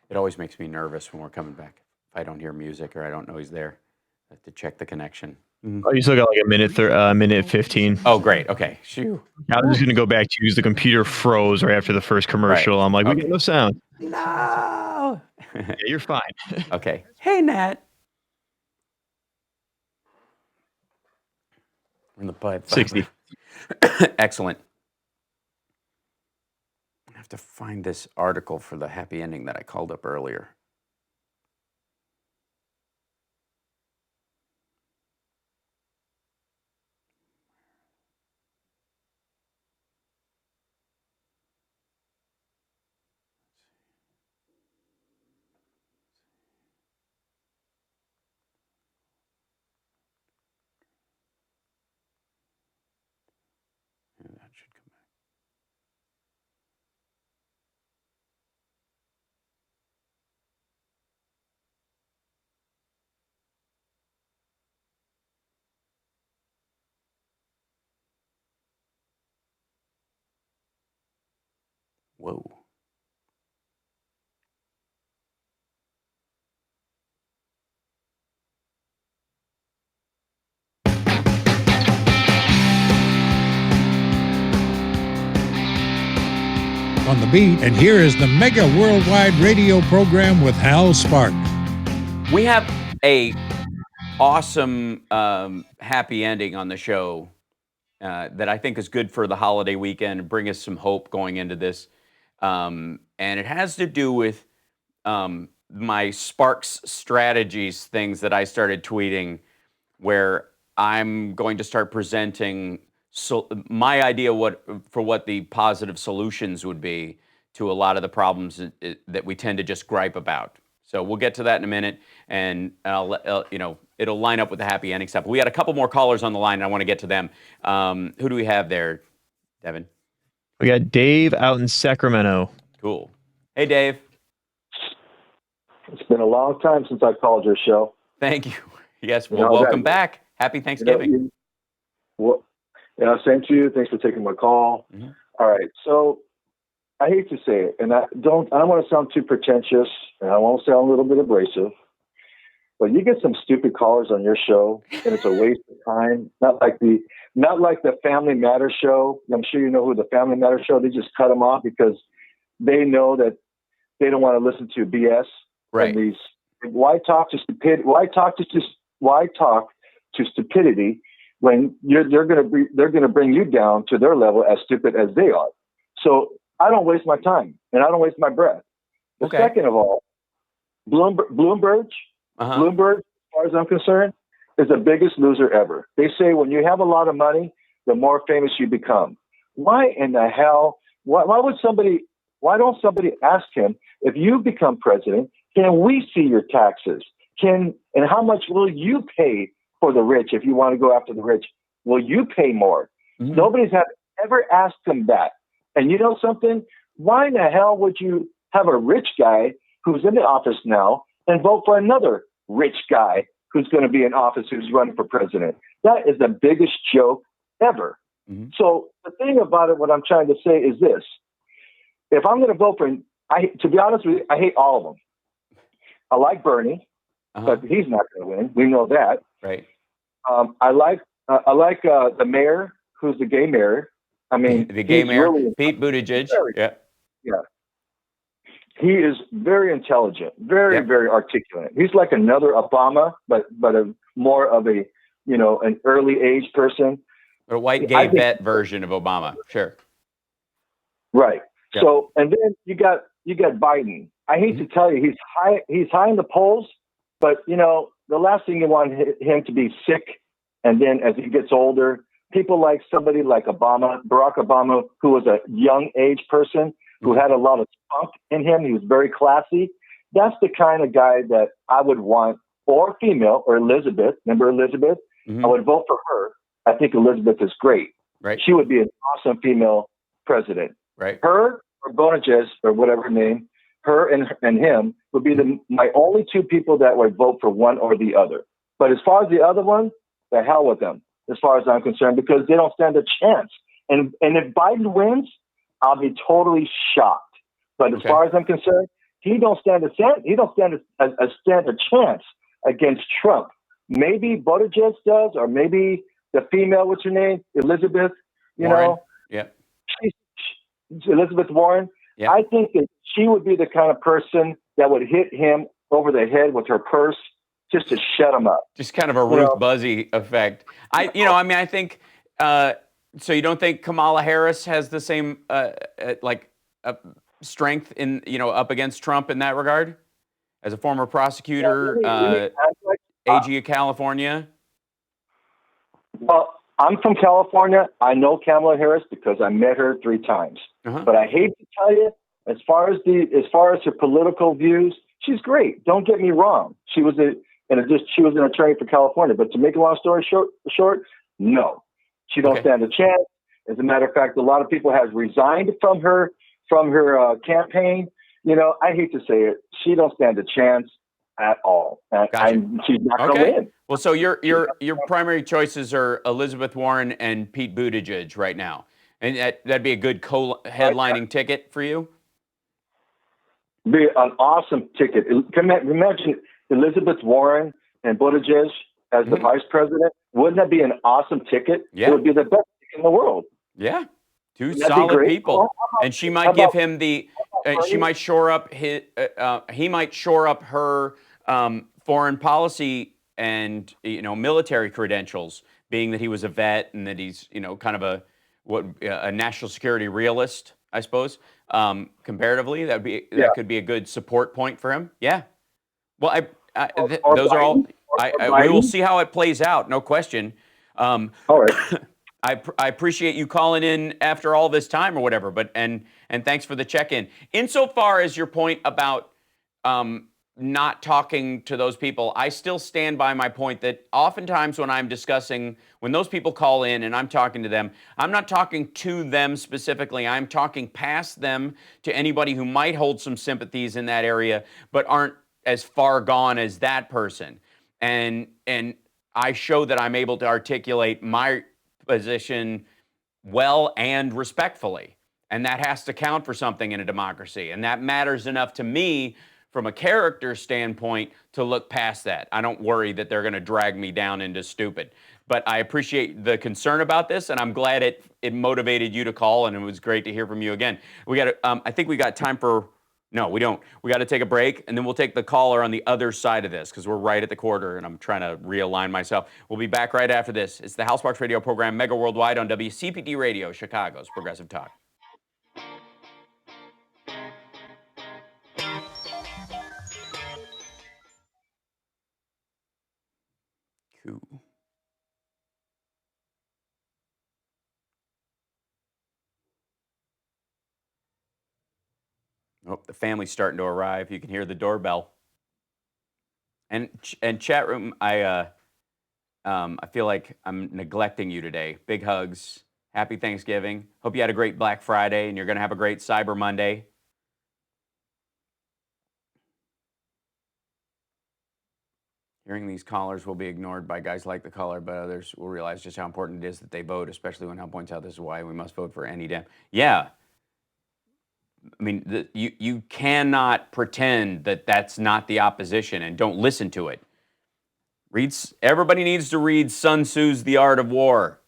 it always makes me nervous when we're coming back. If I don't hear music or I don't know he's there, I have to check the connection. Oh, you still got like minute 15. Oh, great. Okay. Shoo. I was just going to go back to use the computer froze right after the first commercial. Right. I'm like, we Okay. got no sound. No. Yeah, you're fine. Okay. Hey, Nat. We're in the bud. 60. Excellent. I have to find this article for the happy ending that I called up earlier. Yeah, that should come back. Whoa. On the beat, and here is the Mega Worldwide Radio program with Hal Spark. We have a awesome happy ending on the show that I think is good for the holiday weekend, bring us some hope going into this. And it has to do with my Sparks strategies things that I started tweeting, where I'm going to start presenting my idea for what the positive solutions would be to a lot of the problems that we tend to just gripe about. So we'll get to that in a minute, and it'll line up with the happy ending stuff. We got a couple more callers on the line, and I want to get to them. Who do we have there, Devin? We got Dave out in Sacramento. Cool. Hey, Dave. It's been a long time since I called your show. Thank you. Yes, well, welcome back. Happy Thanksgiving. Same to you. Thanks for taking my call. Mm-hmm. All right. So I hate to say it, and I don't want to sound too pretentious, and I won't sound a little bit abrasive, but you get some stupid callers on your show, and it's a waste of time. Not like the Family Matters show. I'm sure you know who the Family Matters show. They just cut them off because they know that they don't want to listen to BS. Right. And why talk to stupidity? Why talk to stupidity when they're going to bring you down to their level as stupid as they are? So I don't waste my time and I don't waste my breath. Okay. Second of all, Bloomberg, as far as I'm concerned, is the biggest loser ever. They say when you have a lot of money, the more famous you become. Why in the hell? Why don't somebody ask him, if you become president, can we see your taxes? And how much will you pay for the rich if you want to go after the rich? Will you pay more? Mm-hmm. Nobody's ever asked him that. And you know something? Why in the hell would you have a rich guy who's in the office now and vote for another rich guy who's going to be in office who's running for president? That is the biggest joke ever. Mm-hmm. So the thing about it, what I'm trying to say is this. If I'm going to vote for him, to be honest with you, I hate all of them. I like Bernie, but he's not going to win. We know that. Right. I like the mayor, who's the gay mayor. I mean, the gay mayor, really Pete Buttigieg. Yeah. He is very intelligent, very articulate. He's like another Obama, but more of a an early age person. A white gay vet version of Obama. Sure. Right. Yep. So, and then you got Biden. I hate to tell you, he's high in the polls, but you know, the last thing you want him to be sick, and then as he gets older, people like somebody like Barack Obama, who was a young age person who had a lot of spunk in him. He was very classy. That's the kind of guy that I would want, or female, or Elizabeth. Remember Elizabeth? I would vote for her. I think Elizabeth is great. Right. She would be an awesome female president. Right. Her or Buttigieg or whatever her name, her and him would be my only two people that would vote for one or the other. But as far as the other one, the hell with them, as far as I'm concerned, because they don't stand a chance. And if Biden wins, I'll be totally shocked. But as far as I'm concerned, he don't stand a chance. He don't stand a chance against Trump. Maybe Buttigieg does, or maybe the female, what's her name, Elizabeth. You Warren. know, Yeah. Elizabeth Warren. Yep. I think that she would be the kind of person that would hit him over the head with her purse just to shut him up. Just kind of a Ruth Buzzy effect. I think. So you don't think Kamala Harris has the same strength in up against Trump in that regard, as a former prosecutor, AG of California? Well, I'm from California. I know Kamala Harris because I met her 3 times. But I hate to tell you, as far as her political views, she's great. Don't get me wrong. She was an attorney for California. But to make a long story short, no, she don't stand a chance. As a matter of fact, a lot of people have resigned from her campaign. You know, I hate to say it, she don't stand a chance at all. She's not going to win. Well, so your primary choices are Elizabeth Warren and Pete Buttigieg right now, and that'd be a good headlining ticket for you. Be an awesome ticket. Imagine Elizabeth Warren and Buttigieg as the vice president. Wouldn't that be an awesome ticket? Yeah. It would be the best ticket in the world. Yeah, 2 Wouldn't that be solid great? people, Well, and she might give him the. She might shore up his. He might shore up her foreign policy and military credentials, being that he was a vet and that he's kind of a national security realist, I suppose. Comparatively, that could be a good support point for him. Yeah. Well, those are all. We will see how it plays out. No question. All right. I appreciate you calling in after all this time or whatever, but and thanks for the check-in. Insofar as your point about not talking to those people, I still stand by my point that oftentimes when those people call in and I'm talking to them, I'm not talking to them specifically. I'm talking past them to anybody who might hold some sympathies in that area, but aren't as far gone as that person. And I show that I'm able to articulate my position well and respectfully. And that has to count for something in a democracy. And that matters enough to me from a character standpoint to look past that. I don't worry that they're going to drag me down into stupid. But I appreciate the concern about this, and I'm glad it motivated you to call, and it was great to hear from you again. I think we got time for. No, we don't. We got to take a break, and then we'll take the caller on the other side of this because we're right at the quarter, and I'm trying to realign myself. We'll be back right after this. It's the Hal Sparks Radio program, Mega Worldwide on WCPT Radio, Chicago's Progressive Talk. Cool. Oh, the family's starting to arrive. You can hear the doorbell. And chat room, I feel like I'm neglecting you today. Big hugs. Happy Thanksgiving. Hope you had a great Black Friday and you're going to have a great Cyber Monday. Hearing these callers will be ignored by guys like the caller, but others will realize just how important it is that they vote, especially when Hal points out this is why we must vote for any damn. Yeah. I mean, you cannot pretend that that's not the opposition and don't listen to it. Everybody needs to read Sun Tzu's The Art of War.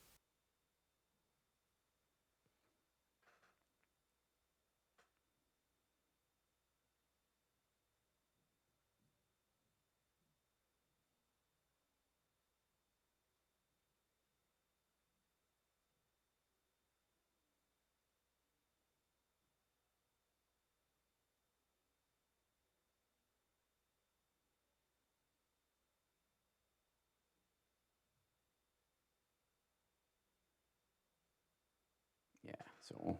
So,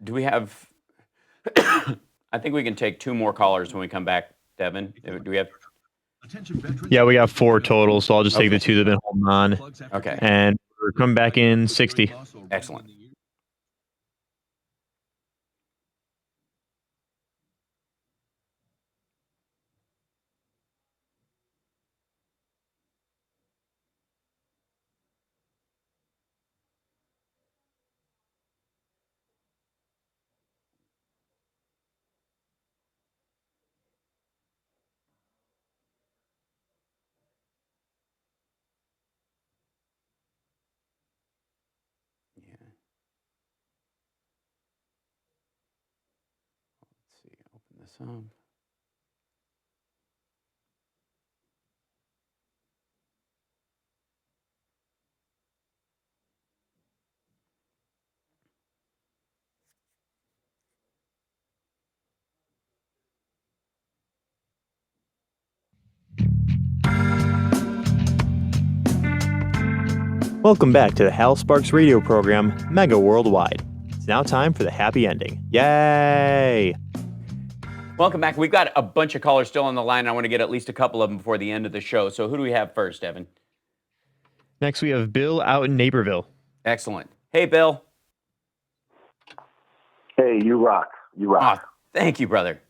do we have? I think we can take 2 more callers when we come back, Devin. Do we have? Yeah, we got 4 total, so I'll just take the 2 that have been holding on. Okay. And we're coming back in 60. Excellent. Let's see. Open this up. Welcome back to the Hal Sparks radio program, Mega Worldwide. It's now time for the happy ending. Yay! Welcome back. We've got a bunch of callers still on the line. I want to get at least a couple of them before the end of the show. So who do we have first, Evan? Next, we have Bill out in Naperville. Excellent. Hey, Bill. Hey, you rock. You rock. Oh, thank you, brother.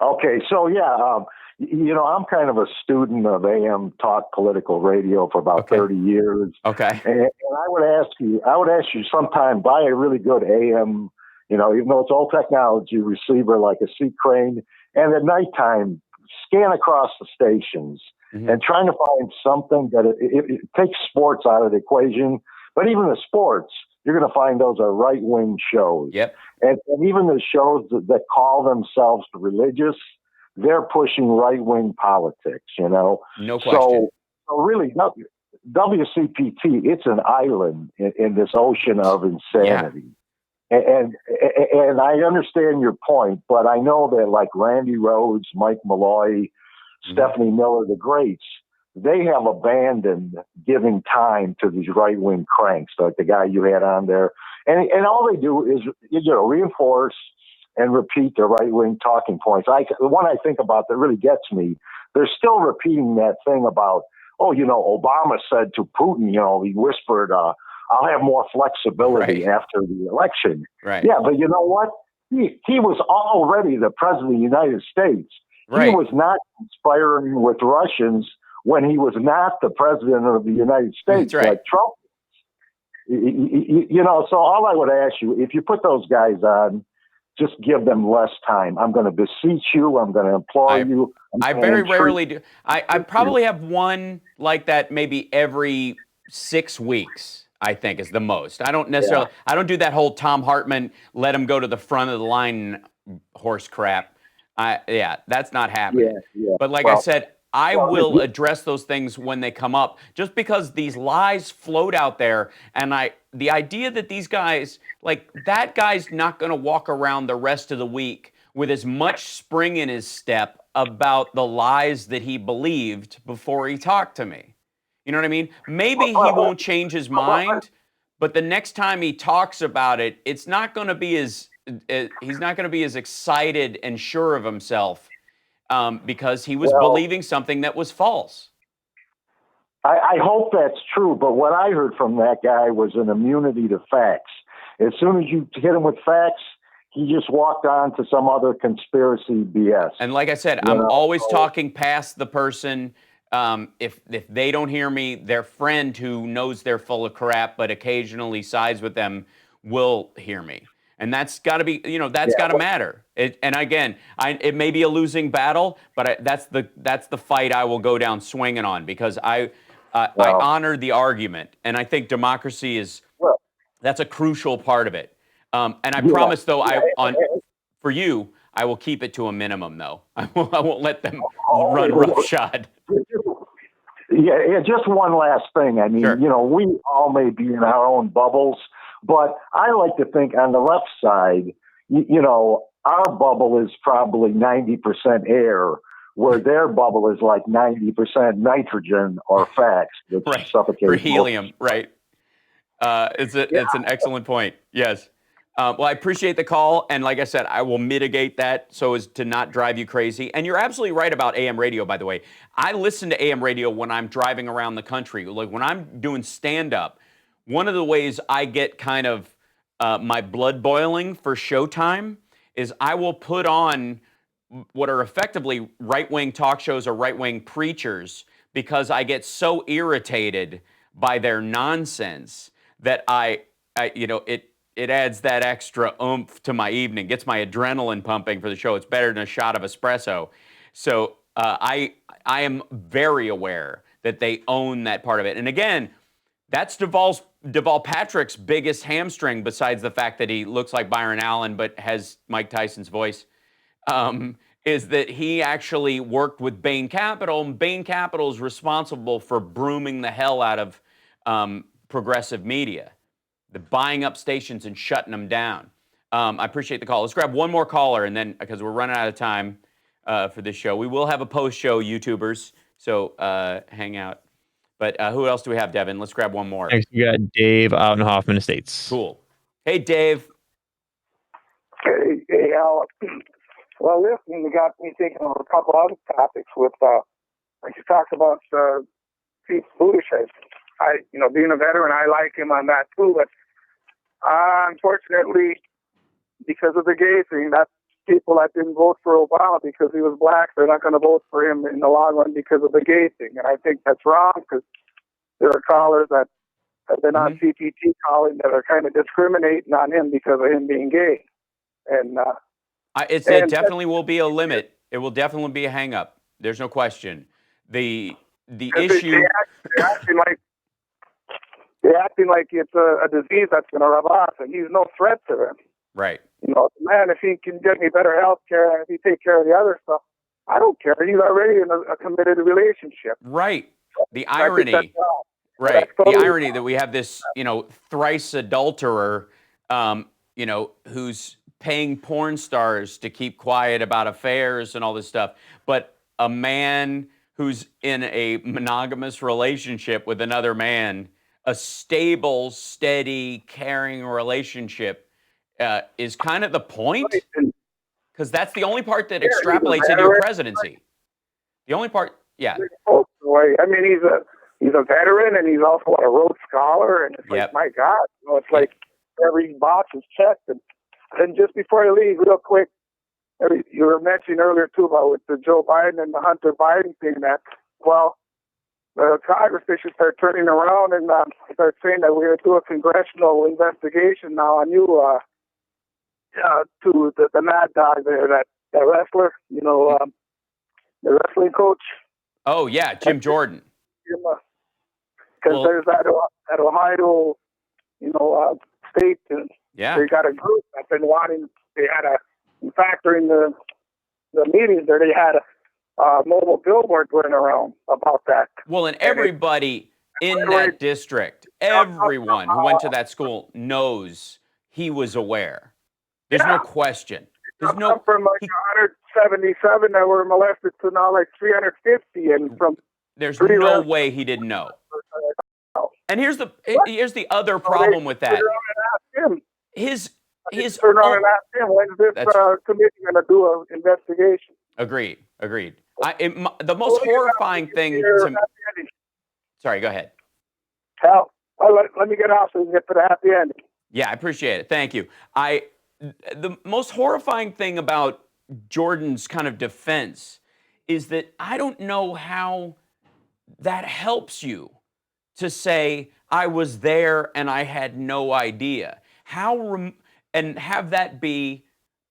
Okay, so yeah, I'm kind of a student of AM talk political radio for about 30 years. Okay. And I would ask you sometime, buy a really good AM, even though it's old technology, receiver like a Sea Crane, and at nighttime, scan across the stations and trying to find something that it takes sports out of the equation. But even the sports, you're going to find those are right-wing shows. Yep. And even the shows that call themselves religious, they're pushing right-wing politics, No question. So really, WCPT, it's an island in this ocean of insanity. Yeah. And I understand your point, but I know that like Randy Rhoads, Mike Malloy, Stephanie Miller, the greats, they have abandoned giving time to these right-wing cranks, like the guy you had on there. And all they do is, reinforce and repeat the right-wing talking points. The one I think about that really gets me, they're still repeating that thing about, Obama said to Putin, he whispered, I'll have more flexibility after the election. Right. Yeah, but you know what? He was already the president of the United States. Right. He was not conspiring with Russians when he was not the president of the United States, like Trump. So all I would ask you, if you put those guys on, just give them less time. I'm going to beseech you. I'm going to implore you. I very rarely do. I probably have one like that maybe every 6 weeks, I think, is the most. I don't necessarily, I don't do that whole Tom Hartman, let him go to the front of the line horse crap. That's not happening. But like I said, I will address those things when they come up, just because these lies float out there. And the idea that these guys, like that guy's not going to walk around the rest of the week with as much spring in his step about the lies that he believed before he talked to me. You know what I mean? Maybe he won't change his mind, but the next time he talks about it, it's not going to be he's not going to be as excited and sure of himself because he was believing something that was false. I hope that's true, but what I heard from that guy was an immunity to facts. As soon as you hit him with facts, he just walked on to some other conspiracy BS. And like I said, I'm always talking past the person. If they don't hear me, their friend who knows they're full of crap but occasionally sides with them will hear me. And that's got to be, that's got to matter. And again, it may be a losing battle, but that's the fight I will go down swinging on, because I honor the argument, and I think democracy that's a crucial part of it. And I promise, though, for you, I will keep it to a minimum, though. I won't let them run roughshod. Yeah, just one last thing. I mean, we all may be in our own bubbles, but I like to think on the left side, our bubble is probably 90% air, where their bubble is like 90% nitrogen or facts, which suffocates. Or helium, right? It's an excellent point. Yes. Well, I appreciate the call, and like I said, I will mitigate that so as to not drive you crazy. And you're absolutely right about AM radio, by the way. I listen to AM radio when I'm driving around the country. Like when I'm doing stand-up, one of the ways I get kind of my blood boiling for showtime is I will put on what are effectively right-wing talk shows or right-wing preachers because I get so irritated by their nonsense that it adds that extra oomph to my evening, gets my adrenaline pumping for the show. It's better than a shot of espresso. So I am very aware that they own that part of it. And again, that's Deval Patrick's biggest hamstring, besides the fact that he looks like Byron Allen but has Mike Tyson's voice, is that he actually worked with Bain Capital, and Bain Capital is responsible for brooming the hell out of progressive media. The buying up stations and shutting them down. I appreciate the call. Let's grab one more caller, and then, because we're running out of time for this show, we will have a post-show YouTubers, so hang out. But who else do we have, Devin? Let's grab one more. Next, we got Dave out in Hoffman Estates. Cool. Hey, Dave. Hey, Al. Well, listening got me thinking of a couple other topics with, like you talked about Pete Buttigieg. Being a veteran, I like him on that too, but unfortunately, because of the gay thing, that's people that didn't vote for Obama because he was black. They're not going to vote for him in the long run because of the gay thing. And I think that's wrong because there are callers that have been on CPT calling that are kind of discriminating on him because of him being gay. And it definitely will be a limit. It will definitely be a hang-up. There's no question. The issue... They're acting like it's a disease that's going to rub off, and he's no threat to them. Right. Man, if he can get me better health care and if he take care of the other stuff, I don't care. He's already in a committed relationship. Right. The irony. Right. Totally the irony that we have this, thrice adulterer, who's paying porn stars to keep quiet about affairs and all this stuff, but a man who's in a monogamous relationship with another man, a stable, steady, caring relationship is kind of the point, because that's the only part that extrapolates into your presidency. The only part, yeah. I mean, he's a veteran, and he's also a Rhodes Scholar, and it's like, my God, it's like every box is checked. And just before I leave, real quick, you were mentioning earlier too about with the Joe Biden and the Hunter Biden thing. That the Congress, they should start turning around and start saying that we're going to do a congressional investigation now on you to the Mad Dog there, that wrestler, the wrestling coach. Oh, yeah, Jim Jordan. Because there's that Ohio, state, and they got a group that's been wanting, they had in fact, during the meetings there, they had a mobile billboard going around about that. Well, and everybody in that district, everyone who went to that school knows he was aware. There's no question. There's no from like 177 that were molested to now like 350, and from there's no way he didn't know. And here's the other problem with that. His turn around and ask him, when's this committee going to do an investigation? Agreed. The most horrifying thing to me... Sorry, go ahead. Hal, let me get off so we can get to the happy ending. Yeah, I appreciate it. Thank you. The most horrifying thing about Jordan's kind of defense is that I don't know how that helps you to say, I was there and I had no idea. And have that be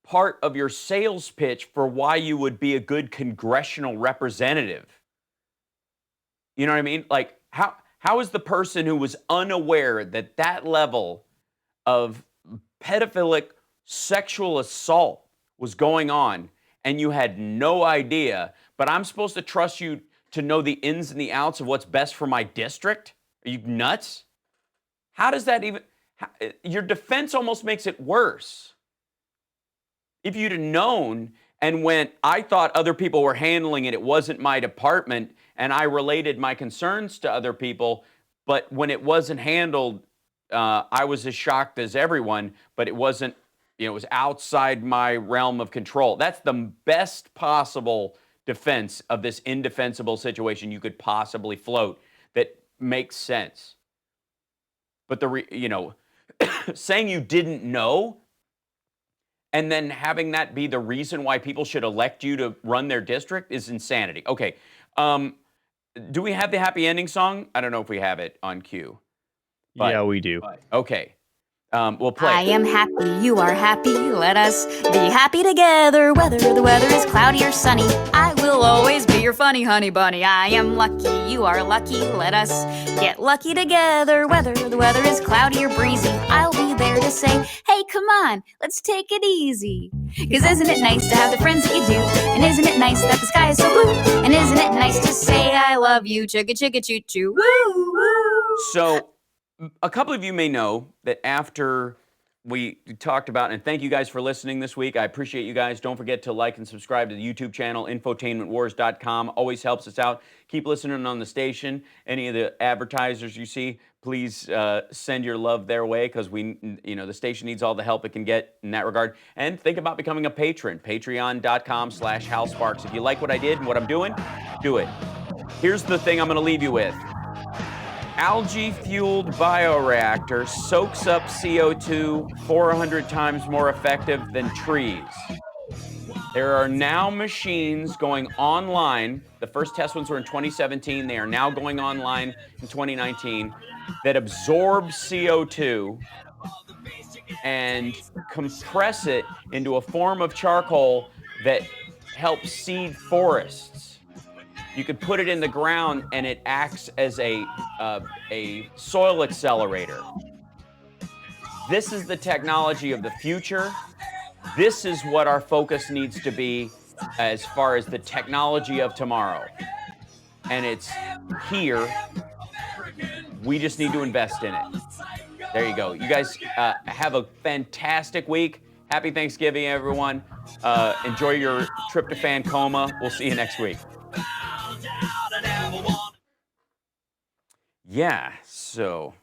part of your sales pitch for why you would be a good congressional representative. You know what I mean? Like, how is the person who was unaware that that level of pedophilic sexual assault was going on and you had no idea, but I'm supposed to trust you to know the ins and the outs of what's best for my district? Are you nuts? How does that even... Your defense almost makes it worse. If you'd have known and went, I thought other people were handling it, it wasn't my department, and I related my concerns to other people, but when it wasn't handled, I was as shocked as everyone, but it wasn't, it was outside my realm of control. That's the best possible defense of this indefensible situation you could possibly float that makes sense. But saying you didn't know and then having that be the reason why people should elect you to run their district is insanity. Okay. Do we have the happy ending song? I don't know if we have it on cue. Yeah, we do. Okay. We'll play I it. am happy, you are happy, let us be happy together. Whether the weather is cloudy or sunny, I will always be your funny honey bunny. I am lucky, you are lucky, let us get lucky together. Whether the weather is cloudy or breezy, I'll be there to say, hey, come on, let's take it easy. 'Cause isn't it nice to have the friends that you do? And isn't it nice that the sky is so blue? And isn't it nice to say I love you, chugga chugga choo choo, woo woo. So, a couple of you may know that after we talked about, and thank you guys for listening this week. I appreciate you guys. Don't forget to like and subscribe to the YouTube channel, infotainmentwars.com. Always helps us out. Keep listening on the station. Any of the advertisers you see, please send your love their way, because the station needs all the help it can get in that regard. And think about becoming a patron, patreon.com/Hal Sparks. If you like what I did and what I'm doing, do it. Here's the thing I'm going to leave you with. Algae-fueled bioreactor soaks up CO2 400 times more effective than trees. There are now machines going online. The first test ones were in 2017. They are now going online in 2019 that absorb CO2 and compress it into a form of charcoal that helps seed forests. You could put it in the ground and it acts as a soil accelerator. This is the technology of the future. This is what our focus needs to be as far as the technology of tomorrow. And it's here. We just need to invest in it. There you go. You guys have a fantastic week. Happy Thanksgiving, everyone. Enjoy your trip to Fancoma. We'll see you next week. Yeah, so.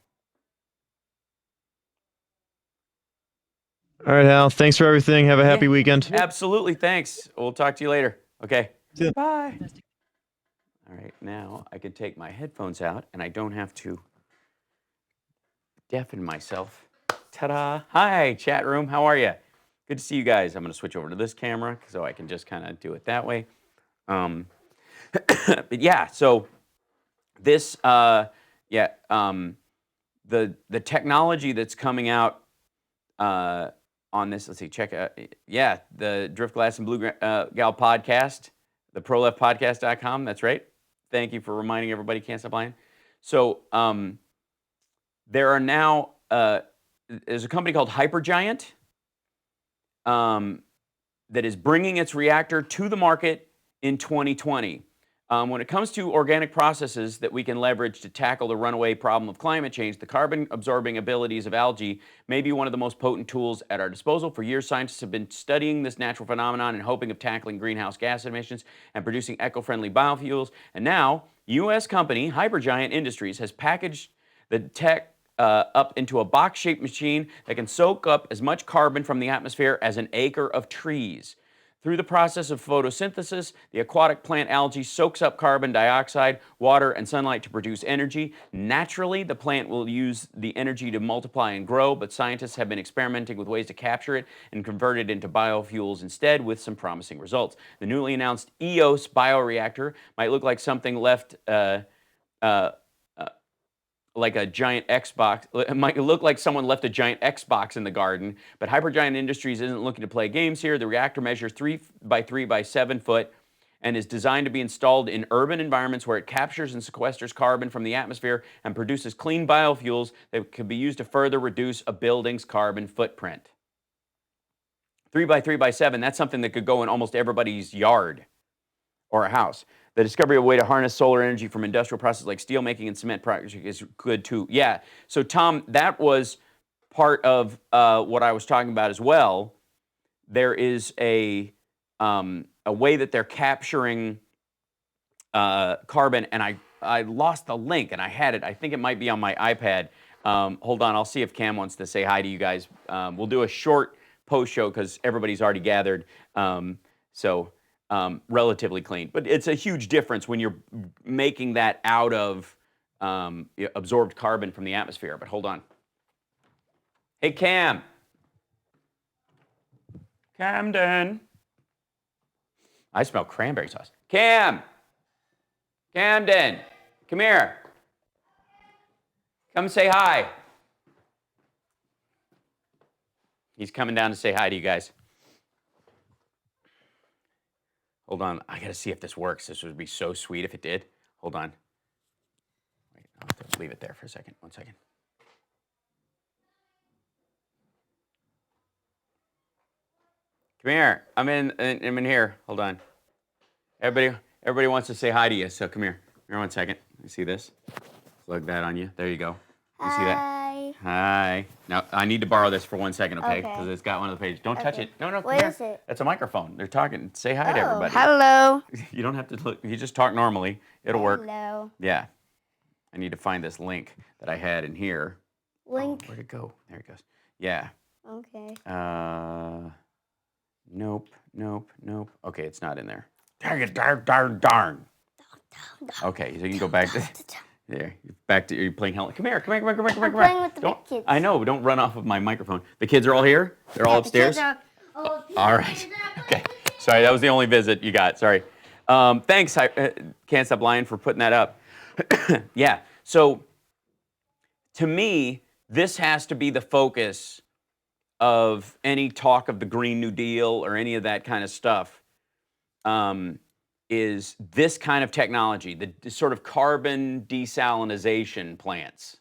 All right, Hal. Thanks for everything. Have a happy weekend. Absolutely. Thanks. We'll talk to you later. Okay. Bye. All right. Now I can take my headphones out and I don't have to deafen myself. Ta-da. Hi, chat room. How are you? Good to see you guys. I'm going to switch over to this camera so I can just kind of do it that way. But yeah, so this, the technology that's coming out on this, let's see, check out, the Drift Glass and Blue Gal podcast, the proleftpodcast.com, that's right. Thank you for reminding everybody, can't stop lying. So there are now, there's a company called Hypergiant that is bringing its reactor to the market in 2020. When it comes to organic processes that we can leverage to tackle the runaway problem of climate change, the carbon-absorbing abilities of algae may be one of the most potent tools at our disposal. For years, scientists have been studying this natural phenomenon and hoping of tackling greenhouse gas emissions and producing eco-friendly biofuels. And now, U.S. company Hypergiant Industries has packaged the tech up into a box-shaped machine that can soak up as much carbon from the atmosphere as an acre of trees. Through the process of photosynthesis, the aquatic plant algae soaks up carbon dioxide, water, and sunlight to produce energy. Naturally, the plant will use the energy to multiply and grow, but scientists have been experimenting with ways to capture it and convert it into biofuels instead, with some promising results. The newly announced EOS bioreactor might look like something left like a giant Xbox. It might look like someone left a giant Xbox in the garden, but Hypergiant Industries isn't looking to play games here. The reactor measures 3 by 3 by 7 foot and is designed to be installed in urban environments where it captures and sequesters carbon from the atmosphere and produces clean biofuels that can be used to further reduce a building's carbon footprint. 3 by 3 by 7, that's something that could go in almost everybody's yard or a house. The discovery of a way to harness solar energy from industrial processes like steel making and cement project is good too. Yeah, so Tom, that was part of what I was talking about as well. There is a way that they're capturing carbon, and I lost the link, and I had it. I think it might be on my iPad. Hold on, I'll see if Cam wants to say hi to you guys. We'll do a short post show because everybody's already gathered. So relatively clean. But it's a huge difference when you're making that out of absorbed carbon from the atmosphere. But hold on. Hey, Cam. Camden. I smell cranberry sauce. Camden, come here. Come say hi. He's coming down to say hi to you guys. Hold on, I gotta see if this works. This would be so sweet if it did. Hold on. Wait, I'll have to leave it there for a second. 1 second. Come here. I'm in here. Hold on. Everybody wants to say hi to you, so come here. Here 1 second. You see this? Plug that on you. There you go. You see that? Hi. Now, I need to borrow this for 1 second, okay? Because it's got one of the pages. Don't touch it. No, come What here. is it? That's a microphone. They're talking. Say hi to everybody. Hello. You don't have to look. You just talk normally. It'll work. Hello. Yeah. I need to find this link that I had in here. Link. Oh, where'd it go? There it goes. Yeah. Okay. Nope. Okay, it's not in there. Dang it, darn. Okay, so you can go back to there. Back to you're playing Helen. Come here. Playing with the big kids. I know, but don't run off of my microphone. The kids are all here? They're all upstairs? All right. Okay. Sorry, that was the only visit you got. Sorry. Thanks, Can't Stop Lying, for putting that up. Yeah. So, to me, this has to be the focus of any talk of the Green New Deal or any of that kind of stuff, is this kind of technology, the sort of carbon desalinization plants,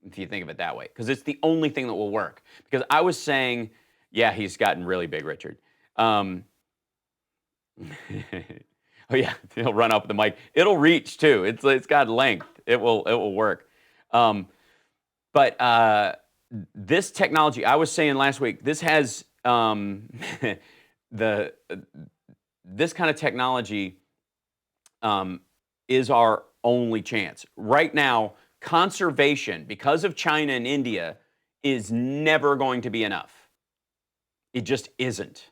if you think of it that way, because it's the only thing that will work. Because I was saying, yeah, he's gotten really big, Richard. Oh yeah, he'll run up with the mic. It'll reach too. It's got length. It will work. But this technology, I was saying last week, this has this kind of technology is our only chance. Right now, conservation, because of China and India, is never going to be enough. It just isn't.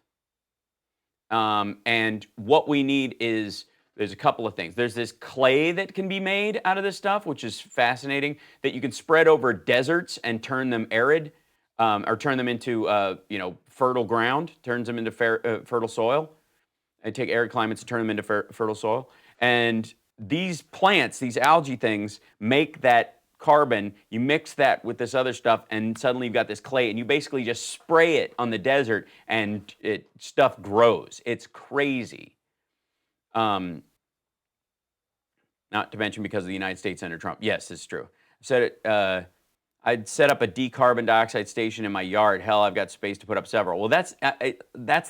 And what we need is, there's a couple of things. There's this clay that can be made out of this stuff, which is fascinating, that you can spread over deserts and turn them arid, or turn them into fertile ground, turns them into fertile soil, and take arid climates and turn them into fertile soil. And these plants, these algae things, make that carbon. You mix that with this other stuff, and suddenly you've got this clay, and you basically just spray it on the desert, and stuff grows. It's crazy. Not to mention because of the United States under Trump. Yes, it's true. I'd set up a carbon dioxide station in my yard. Hell, I've got space to put up several. Well, that's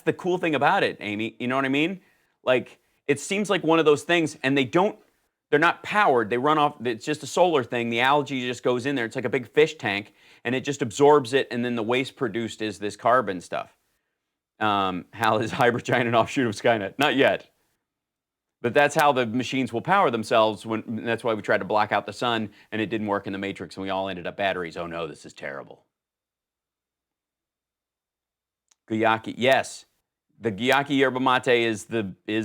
the cool thing about it, Amy. You know what I mean? Like, it seems like one of those things, and they're not powered. They run off, it's just a solar thing. The algae just goes in there. It's like a big fish tank, and it just absorbs it, and then the waste produced is this carbon stuff. Hal is Hybrid Giant an offshoot of Skynet? Not yet. But that's how the machines will power themselves. That's why we tried to block out the sun, and it didn't work in the Matrix, and we all ended up batteries. Oh no, this is terrible. Guayaki, yes, the Guayaki yerba mate is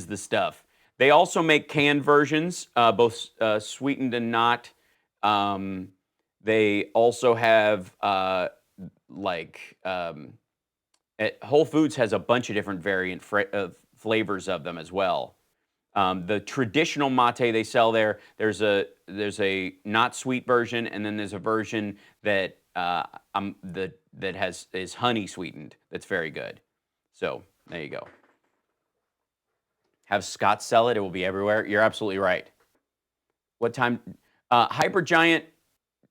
the stuff. They also make canned versions, both sweetened and not. They also have Whole Foods has a bunch of different variant flavors of them as well. The traditional mate they sell there's a not sweet version, and then there's a version that is honey sweetened. That's very good. So there you go. Have Scott sell it. It will be everywhere. You're absolutely right. What time? Hyper Giant.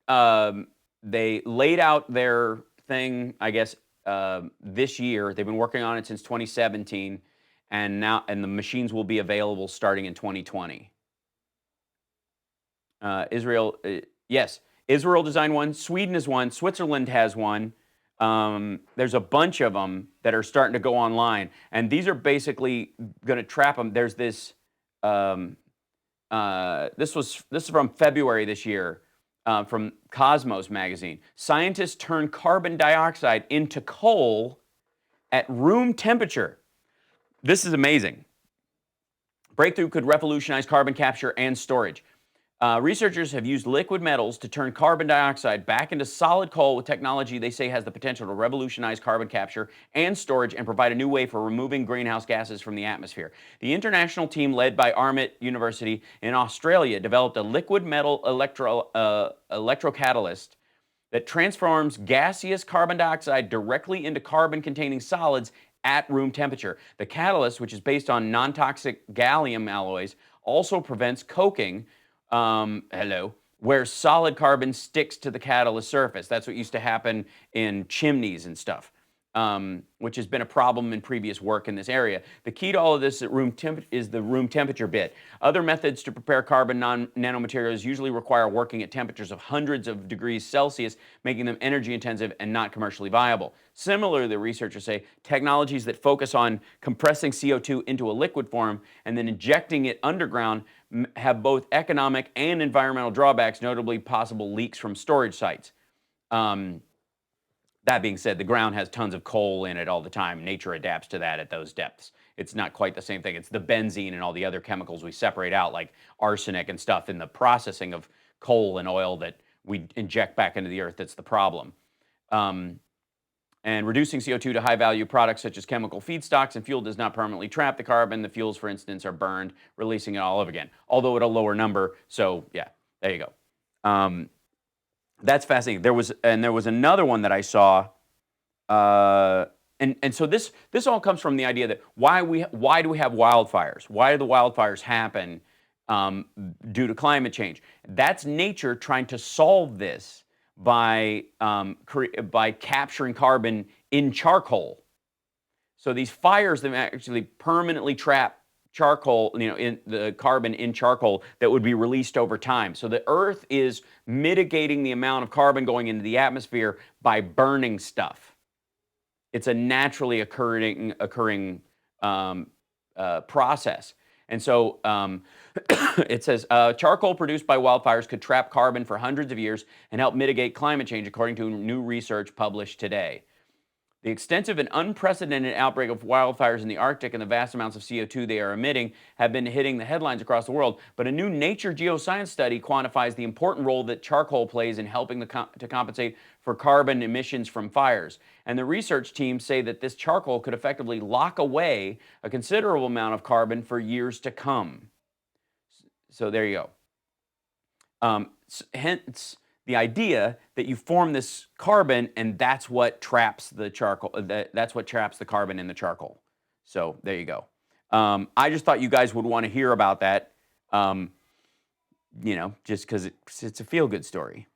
They laid out their thing, I guess, this year. They've been working on it since 2017. And the machines will be available starting in 2020. Israel, yes, Israel designed one. Sweden has one. Switzerland has one. There's a bunch of them that are starting to go online, and these are basically going to trap them. There's this. This is from February this year. from Cosmos magazine. Scientists turn carbon dioxide into coal at room temperature. This is amazing. Breakthrough could revolutionize carbon capture and storage. Researchers have used liquid metals to turn carbon dioxide back into solid coal with technology they say has the potential to revolutionize carbon capture and storage and provide a new way for removing greenhouse gases from the atmosphere. The international team led by Armit University in Australia developed a liquid metal electrocatalyst that transforms gaseous carbon dioxide directly into carbon-containing solids at room temperature. The catalyst, which is based on non-toxic gallium alloys, also prevents coking, where solid carbon sticks to the catalyst surface. That's what used to happen in chimneys and stuff, which has been a problem in previous work in this area. The key to all of this is the room temperature bit. Other methods to prepare carbon nanomaterials usually require working at temperatures of hundreds of degrees Celsius, making them energy intensive and not commercially viable. Similarly, the researchers say technologies that focus on compressing CO2 into a liquid form and then injecting it underground have both economic and environmental drawbacks, notably possible leaks from storage sites. That being said, the ground has tons of coal in it all the time. Nature adapts to that at those depths. It's not quite the same thing. It's the benzene and all the other chemicals we separate out, like arsenic and stuff, in the processing of coal and oil that we inject back into the earth that's the problem. And reducing CO2 to high-value products such as chemical feedstocks and fuel does not permanently trap the carbon. The fuels, for instance, are burned, releasing it all over again, although at a lower number. So, yeah, there you go. That's fascinating. There was another one that I saw, and so this all comes from the idea that why do we have wildfires? Why do the wildfires happen due to climate change? That's nature trying to solve this by capturing carbon in charcoal. So these fires that actually permanently trap charcoal, in the carbon in charcoal that would be released over time. So the Earth is mitigating the amount of carbon going into the atmosphere by burning stuff. It's a naturally occurring process. And so it says charcoal produced by wildfires could trap carbon for hundreds of years and help mitigate climate change, according to new research published today. The extensive and unprecedented outbreak of wildfires in the Arctic and the vast amounts of CO2 they are emitting have been hitting the headlines across the world. But a new Nature Geoscience study quantifies the important role that charcoal plays in helping to compensate for carbon emissions from fires. And the research teams say that this charcoal could effectively lock away a considerable amount of carbon for years to come. So there you go. Hence the idea that you form this carbon and that's what traps the charcoal. That's what traps the carbon in the charcoal. So there you go. I just thought you guys would want to hear about that, just because it's a feel-good story.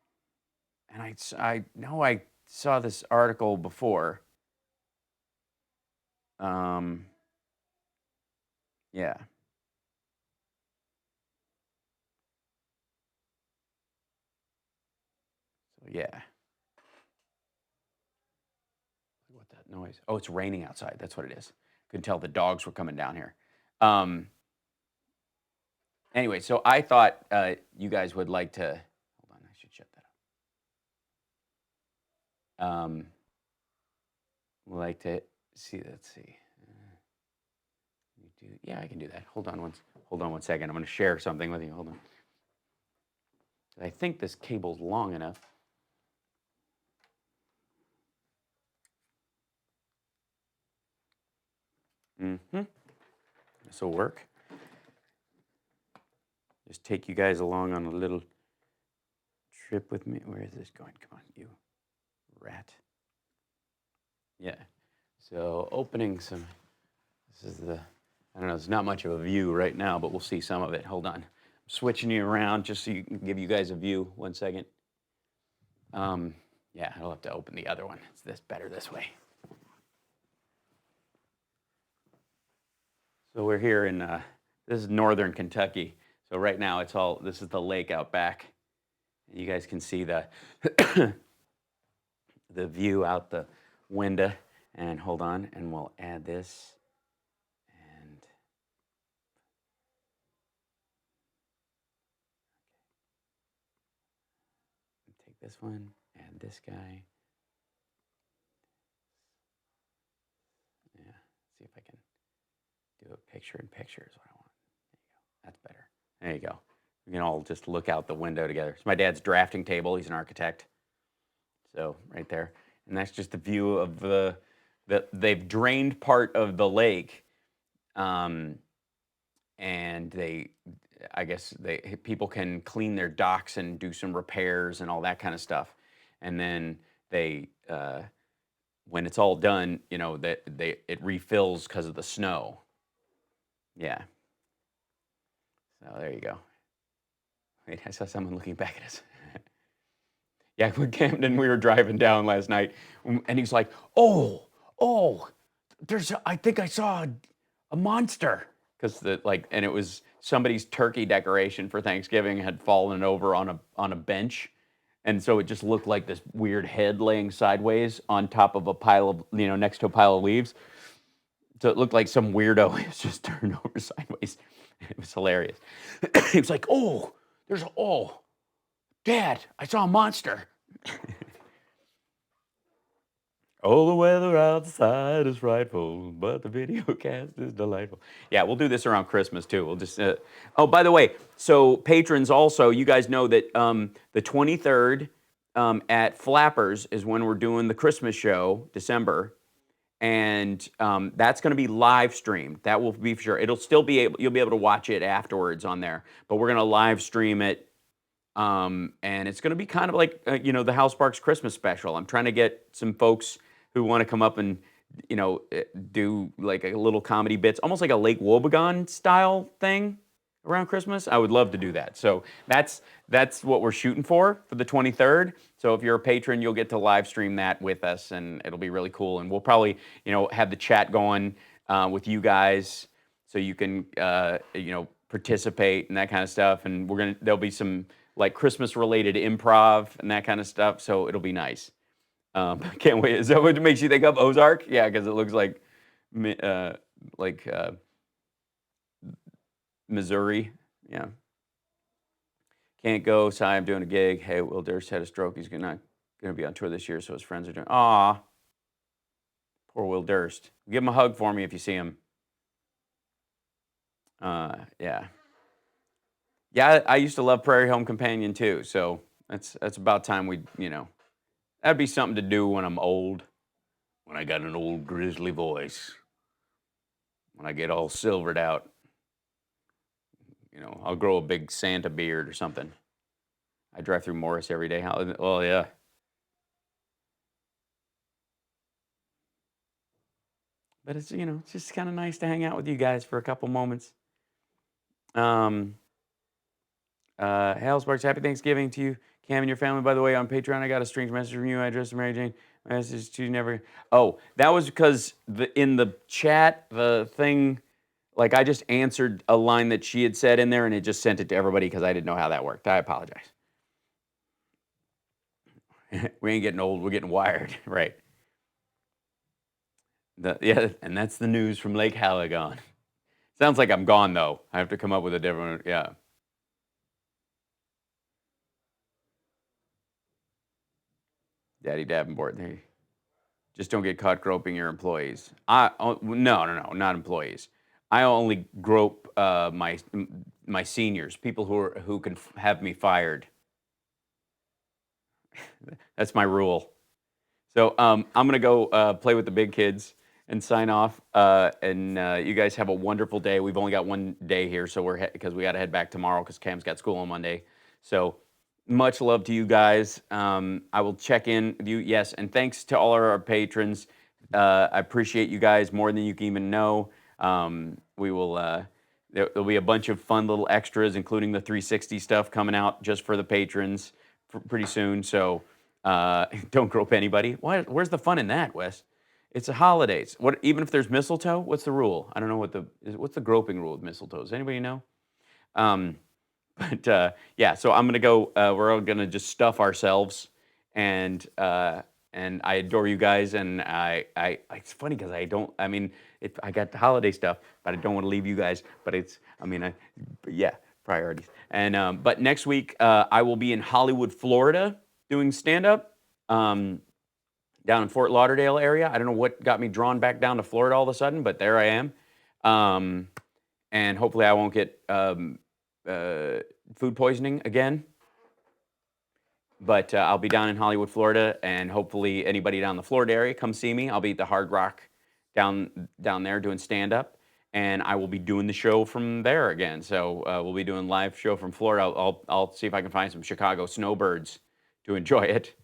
And I know I saw this article before. Yeah. So yeah. What that noise? Oh, it's raining outside. That's what it is. Couldn't tell the dogs were coming down here. Anyway, so I thought you guys would like to. Hold on, I should shut that up. Like to see. Let's see. Yeah, I can do that. Hold on one second. I'm going to share something with you. Hold on. I think this cable's long enough. This will work. Just take you guys along on a little trip with me. Where is this going? Come on, you rat. Yeah. So opening some. This is the. I don't know. It's not much of a view right now, but we'll see some of it. Hold on. I'm switching you around just so you can give you guys a view. 1 second. Yeah, I'll have to open the other one. It's this better this way. So we're here in, this is northern Kentucky. So right now this is the lake out back. And you guys can see the, the view out the window. And hold on, and we'll add this. And this one, and this guy. Yeah, see if I can do a picture-in-picture is what I want. There you go. That's better. There you go. We can all just look out the window together. It's my dad's drafting table. He's an architect. So right there. And that's just the view of they've drained part of the lake. And I guess people can clean their docks and do some repairs and all that kind of stuff. And then when it's all done, it refills because of the snow. Yeah. So there you go. Wait, I saw someone looking back at us. Yeah, with Camden, we were driving down last night, and he's like, "Oh, I think I saw a monster," because and it was somebody's turkey decoration for Thanksgiving had fallen over on a bench, and so it just looked like this weird head laying sideways on top of a pile of next to a pile of leaves. So it looked like some weirdo was just turned over sideways. It was hilarious. He was like, Dad, I saw a monster. Oh, the weather outside is frightful, but the video cast is delightful. Yeah, we'll do this around Christmas too. We'll just. Oh, by the way, so patrons also, you guys know that the 23rd at Flappers is when we're doing the Christmas show, December, and that's going to be live streamed. That will be for sure. It'll still be you'll be able to watch it afterwards on there, but we're going to live stream it. And it's going to be kind of like, the Hal Sparks Christmas special. I'm trying to get some folks who want to come up and, do like a little comedy bits, almost like a Lake Wobegon style thing around Christmas. I would love to do that. So that's what we're shooting for the 23rd. So if you're a patron, you'll get to live stream that with us, and it'll be really cool. And we'll probably, have the chat going with you guys, so you can, participate and that kind of stuff. And there'll be some like Christmas-related improv and that kind of stuff, so it'll be nice. Can't wait. Is that what makes you think of Ozark? Yeah, because it looks like Missouri. Yeah. Can't go. Sorry, I'm doing a gig. Hey, Will Durst had a stroke. He's not going to be on tour this year, so his friends are doing. Aw, poor Will Durst. Give him a hug for me if you see him. Yeah. Yeah, I used to love Prairie Home Companion too, so that's about time that'd be something to do when I'm old, when I got an old grizzly voice, when I get all silvered out. I'll grow a big Santa beard or something. I drive through Morris every day. Well, yeah. But it's just kind of nice to hang out with you guys for a couple moments. Hal Sparks, happy Thanksgiving to you, Cam, and your family. By the way, on Patreon, I got a strange message from you. I addressed to Mary Jane. Message to never. Oh, that was because in the chat, the thing, like I just answered a line that she had said in there, and it just sent it to everybody because I didn't know how that worked. I apologize. We ain't getting old. We're getting wired, right? And that's the news from Lake Halagon. Sounds like I'm gone though. I have to come up with a different. Yeah. Daddy Davenport, just don't get caught groping your employees. No, not employees. I only grope my seniors, people who can have me fired. That's my rule. So I'm gonna go play with the big kids and sign off. And you guys have a wonderful day. We've only got one day here, so because we got to head back tomorrow because Cam's got school on Monday. So. Much love to you guys. I will check in with you. Yes, and thanks to all of our patrons. I appreciate you guys more than you can even know. We will. There'll be a bunch of fun little extras, including the 360 stuff coming out just for the patrons pretty soon. So don't grope anybody. Where's the fun in that, Wes? It's the holidays. Even if there's mistletoe, what's the rule? I don't know what's the groping rule with mistletoe. Does anybody know? But yeah, so I'm gonna go. We're all gonna just stuff ourselves, and I adore you guys. And it's funny because I got the holiday stuff, but I don't want to leave you guys. But yeah, priorities. And but next week I will be in Hollywood, Florida, doing stand-up down in Fort Lauderdale area. I don't know what got me drawn back down to Florida all of a sudden, but there I am. And hopefully I won't get food poisoning again. But I'll be down in Hollywood, Florida, and hopefully anybody down in the Florida area, come see me. I'll be at the Hard Rock down there doing stand-up, and I will be doing the show from there again. So we'll be doing live show from Florida. I'll see if I can find some Chicago snowbirds to enjoy it.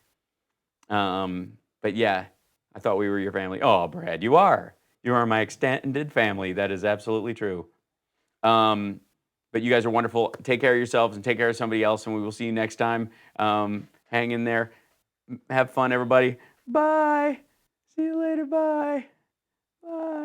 But yeah, I thought we were your family. Oh, Brad, you are. You are my extended family. That is absolutely true. But you guys are wonderful. Take care of yourselves and take care of somebody else, and we will see you next time. Hang in there. Have fun, everybody. Bye. See you later. Bye. Bye.